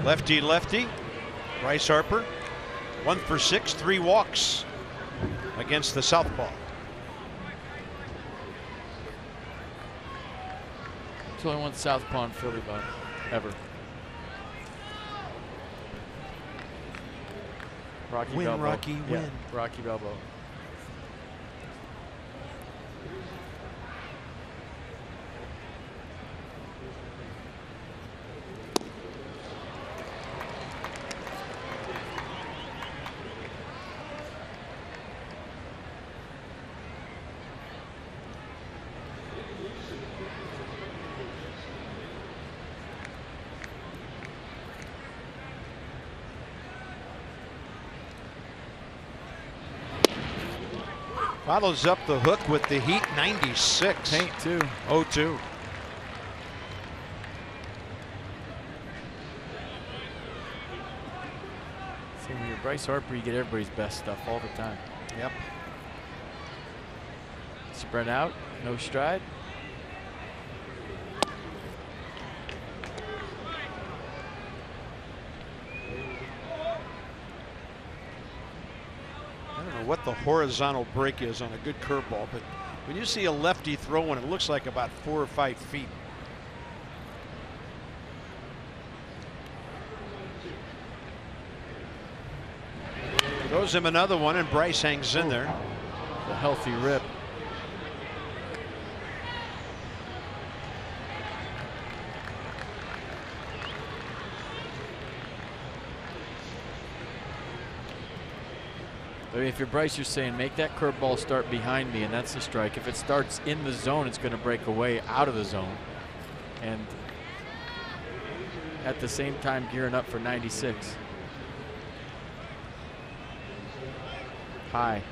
Lefty lefty. Bryce Harper 1 for 6, 3 walks against the southpaw. It's only one southpaw in Philly, but ever. Rocky Win, Balboa. Rocky, Yeah, win. Rocky Balboa. Follows up the hook with the heat. 96. Paint too. 0-2. See, when you're Bryce Harper, you get everybody's best stuff all the time. Yep. Spread out, no stride. I don't know what the horizontal break is on a good curveball, but when you see a lefty throw one, it looks like about 4 or 5 feet. Throws him another one, and Bryce hangs in there. A healthy rip. I mean, if you're Bryce, you're saying make that curveball start behind me, and that's the strike. If it starts in the zone, it's going to break away out of the zone. And at the same time, gearing up for 96. High.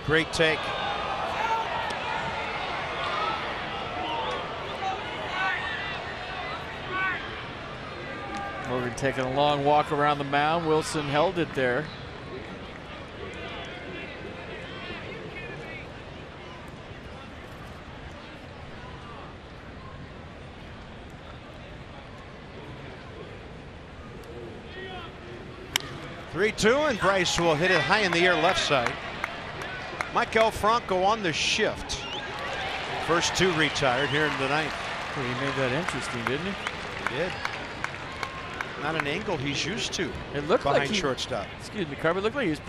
Great take. Morgan taking a long walk around the mound. Wilson held it there. 3-2, and Bryce will hit it high in the air left side. Michael Franco on the shift. First two retired here in the ninth. Well, he made that interesting, didn't he? He did. Not an angle he's used to. It looked behind like he, shortstop. Excuse me, Carver. It looked like he was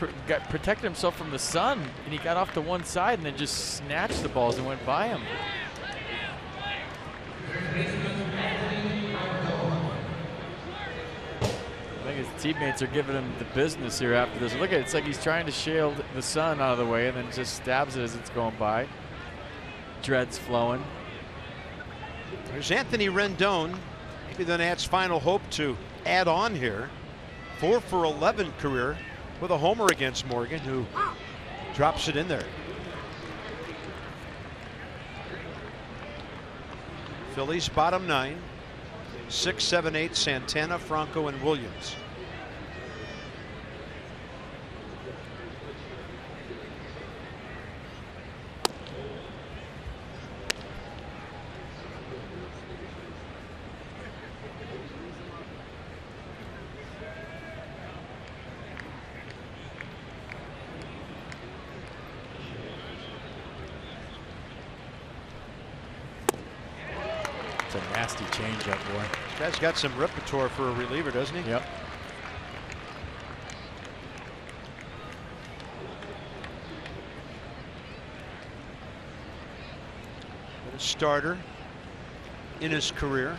protecting himself from the sun, and he got off to one side and then just snatched the balls and went by him. I think his teammates are giving him the business here after this. Look at it. It's like he's trying to shield the sun out of the way and then just stabs it as it's going by. Dreads flowing. There's Anthony Rendon. Maybe the Nats' final hope to add on here. 4 for 11 career with a homer against Morgan, who drops it in there. Phillies bottom 9. 6, 7, 8, Santana, Franco, and Williams. It's a nasty changeup, boy. This guy's got some repertoire for a reliever, doesn't he? Yep. A starter in his career.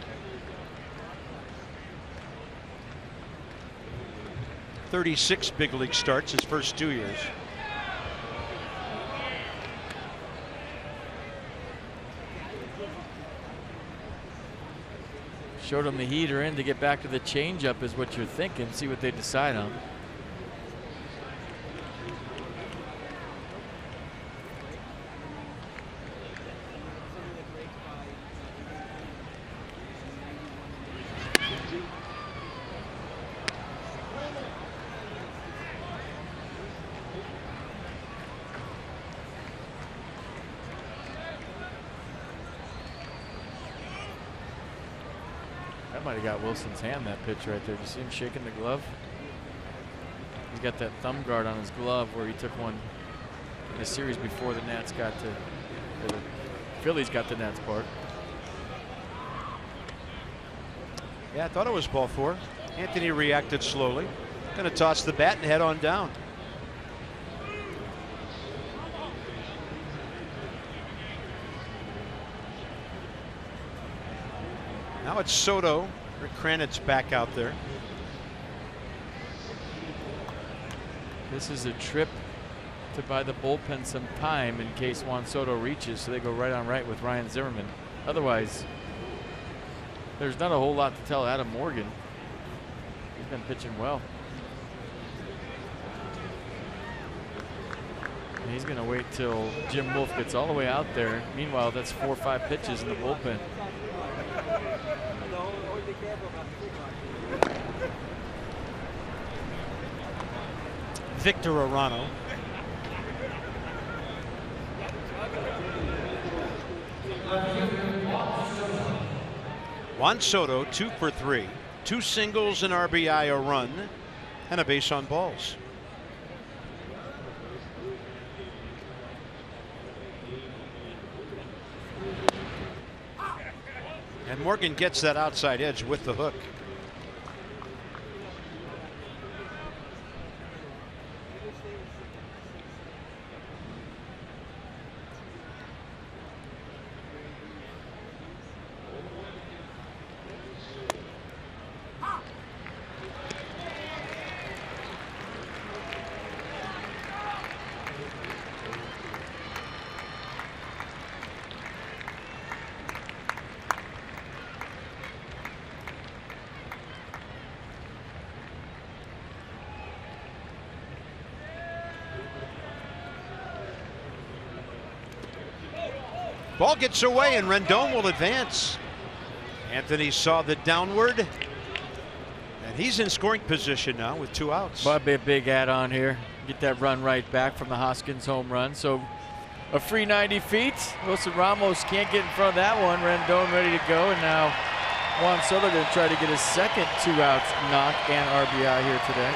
36 big league starts his first 2 years. Showed him the heater in to get back to the changeup is what you're thinking. See what they decide on. That might have got Wilson's hand, that pitch right there. Did you see him shaking the glove? He's got that thumb guard on his glove where he took one in the series before the Nats got to, or the Phillies got the Nats part. Yeah, I thought it was ball 4. Anthony reacted slowly. Going to toss the bat and head on down. Now it's Soto. Rick Kranitz back out there. This is a trip to buy the bullpen some time in case Juan Soto reaches, so they go right on right with Ryan Zimmerman. Otherwise, there's not a whole lot to tell Adam Morgan. He's been pitching well. And he's going to wait till Jim Wolf gets all the way out there. Meanwhile, that's 4 or 5 pitches in the bullpen. Victor Arano. Juan Soto 2 for 3. 2 singles, an RBI, a run, and a base on balls. And Morgan gets that outside edge with the hook. Ball gets away and Rendon will advance. Anthony saw the downward And he's in scoring position now with 2 outs. Might be a big add-on here. Get that run right back from the Hoskins home run. So a free 90 feet. Wilson Ramos can't get in front of that one. Rendon ready to go. And now Juan Soto going to try to get his second 2 outs knock and RBI here today.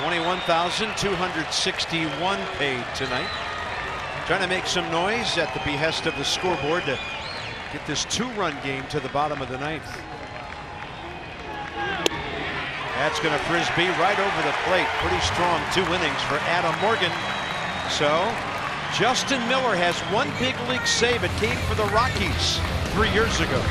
21,261 paid tonight. Trying to make some noise at the behest of the scoreboard to get this 2-run game to the bottom of the 9th. That's going to frisbee right over the plate. Pretty strong 2 innings for Adam Morgan. So Justin Miller has 1 big league save. It came for the Rockies 3 years ago.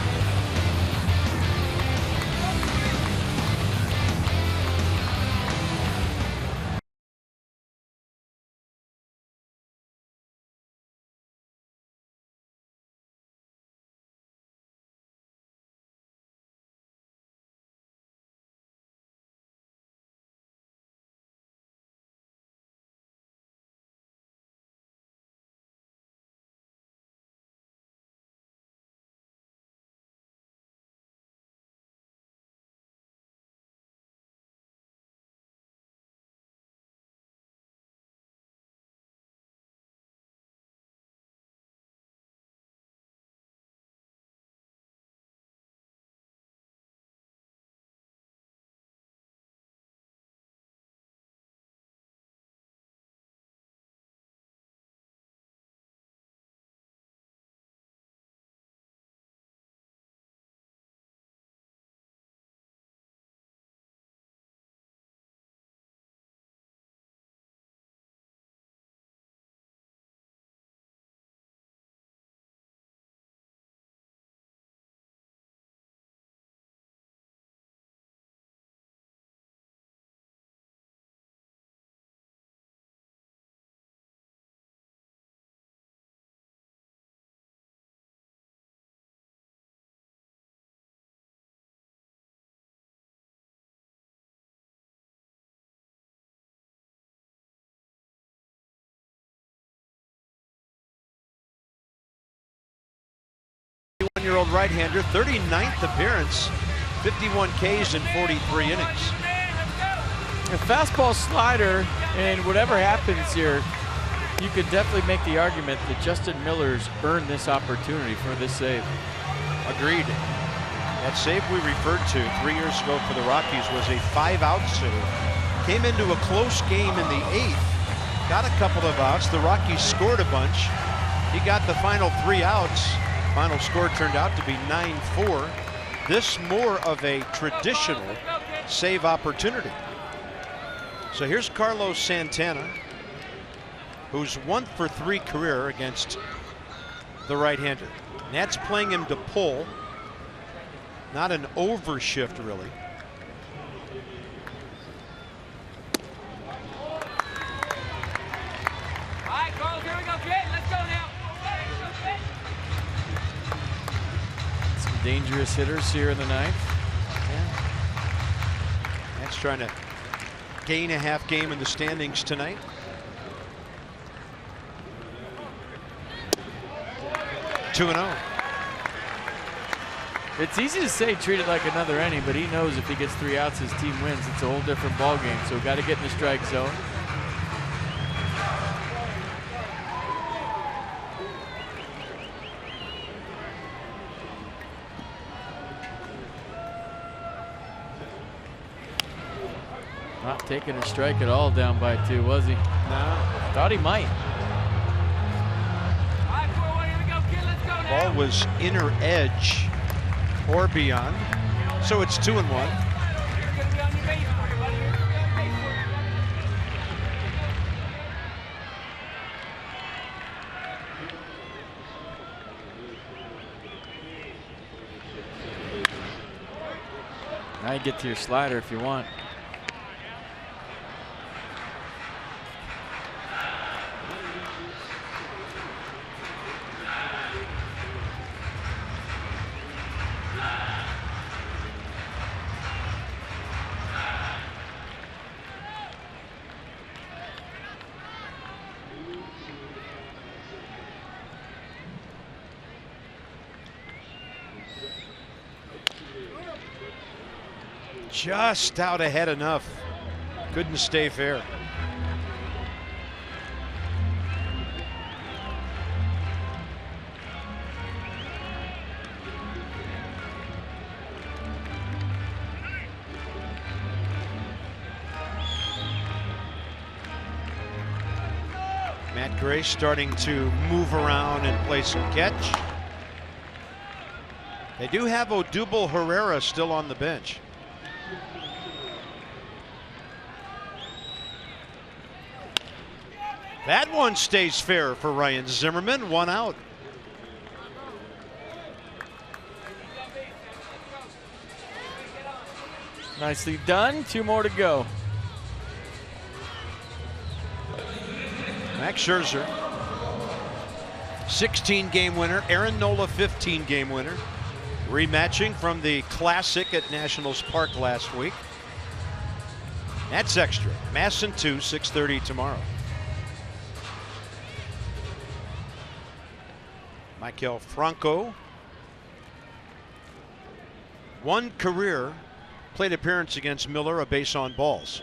Year-old right-hander, 39th appearance, 51 Ks in 43 innings. A fastball slider, and whatever happens here, you could definitely make the argument that Justin Miller's earned this opportunity for this save. Agreed. That save we referred to 3 years ago for the Rockies was a 5-out save. Came into a close game in the 8th, got a couple of outs. The Rockies scored a bunch. He got the final 3 outs. Final score turned out to be 9-4. This more of a traditional save opportunity. So here's Carlos Santana, who's 1 for 3 career against the right-hander. Nats playing him to pull. Not an overshift, really. All right, Carlos, here we go, kid. Let's go now. Some dangerous hitters here in the 9th. Yeah. Nats trying to gain a half game in the standings tonight. Two and 0. It's easy to say treat it like another inning, but he knows if he gets 3 outs, his team wins. It's a whole different ball game. So got to get in the strike zone. Not taking a strike at all down by 2, was he? No. Thought he might. All right, 4-1, here we go, kid. Let's go now. Ball was inner edge or beyond. So it's 2 and 1. You're going to be on your base for you, buddy. You're going to be on your base for you. Now you get to your slider if you want. Just out ahead enough. Couldn't stay fair. Matt Gray starting to move around and play some catch. They do have Odubel Herrera still on the bench. That one stays fair for Ryan Zimmerman. 1 out. Nicely done. 2 more to go. Max Scherzer, 16-game winner. Aaron Nola, 15-game winner. Rematching from the Classic at Nationals Park last week. That's extra. Masson 2, 6:30 tomorrow. Michael Franco, 1 career plate appearance against Miller, a base on balls.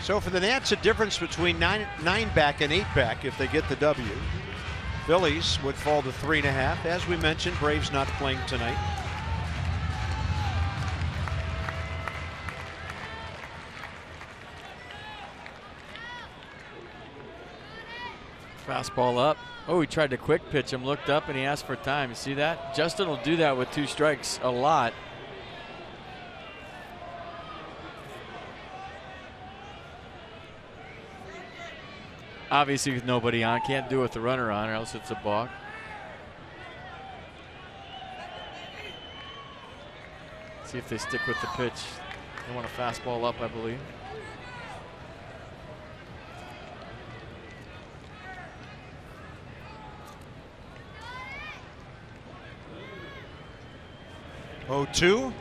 So for the Nats, a difference between 9-back and 8-back if they get the W. Phillies would fall to 3.5. As we mentioned, Braves not playing tonight. Fastball up. Oh, he tried to quick pitch him, looked up, and he asked for time. You see that? Justin will do that with 2 strikes a lot. Obviously with nobody on, can't do it with the runner on or else it's a balk. See if they stick with the pitch. They want a fastball up, I believe. Oh, 2.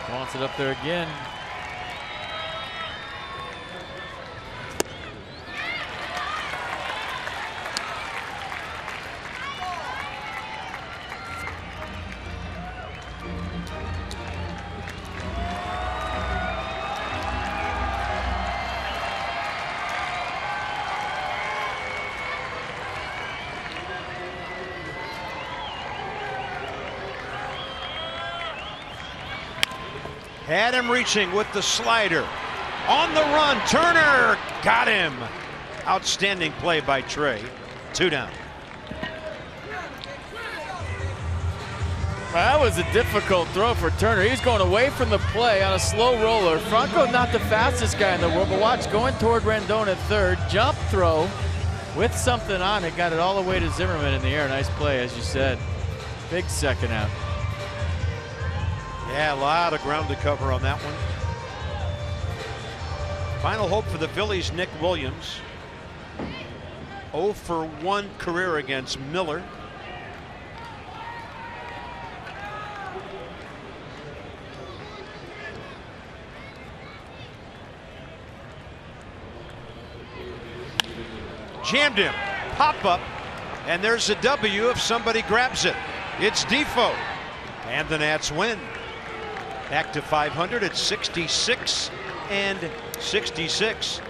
Wants it up there again. Had him reaching with the slider. On the run, Turner got him. Outstanding play by Trey. 2 down. That was a difficult throw for Turner. He was going away from the play on a slow roller. Franco not the fastest guy in the world, but watch, going toward Rendon at third. Jump throw with something on it. Got it all the way to Zimmerman in the air. Nice play, as you said. Big second out. Yeah, a lot of ground to cover on that one. Final hope for the Phillies, Nick Williams. 0 for 1 career against Miller. Jammed him. Pop up. And there's a W if somebody grabs it. It's Defoe. And the Nats win. Back to 500 at 66 and 66.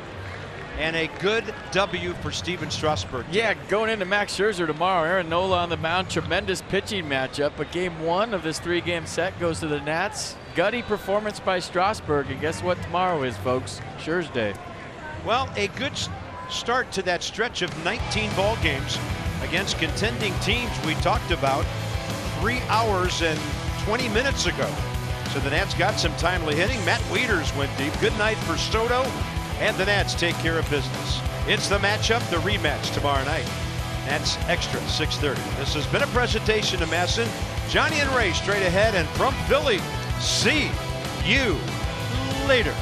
and a good W for Steven Strasburg. Yeah, going into Max Scherzer tomorrow. Aaron Nola on the mound. Tremendous pitching matchup. But game 1 of this 3-game set goes to the Nats. Gutty performance by Strasburg. And guess what tomorrow is, folks? Scherz Day. Well, a good start to that stretch of 19 ball games against contending teams we talked about 3 hours and 20 minutes ago. So the Nats got some timely hitting. Matt Wieters went deep. Good night for Soto. And the Nats take care of business. It's the matchup, the rematch tomorrow night. Nats Extra, 6:30. This has been a presentation to Masson. Johnny and Ray straight ahead, and from Philly, see you later.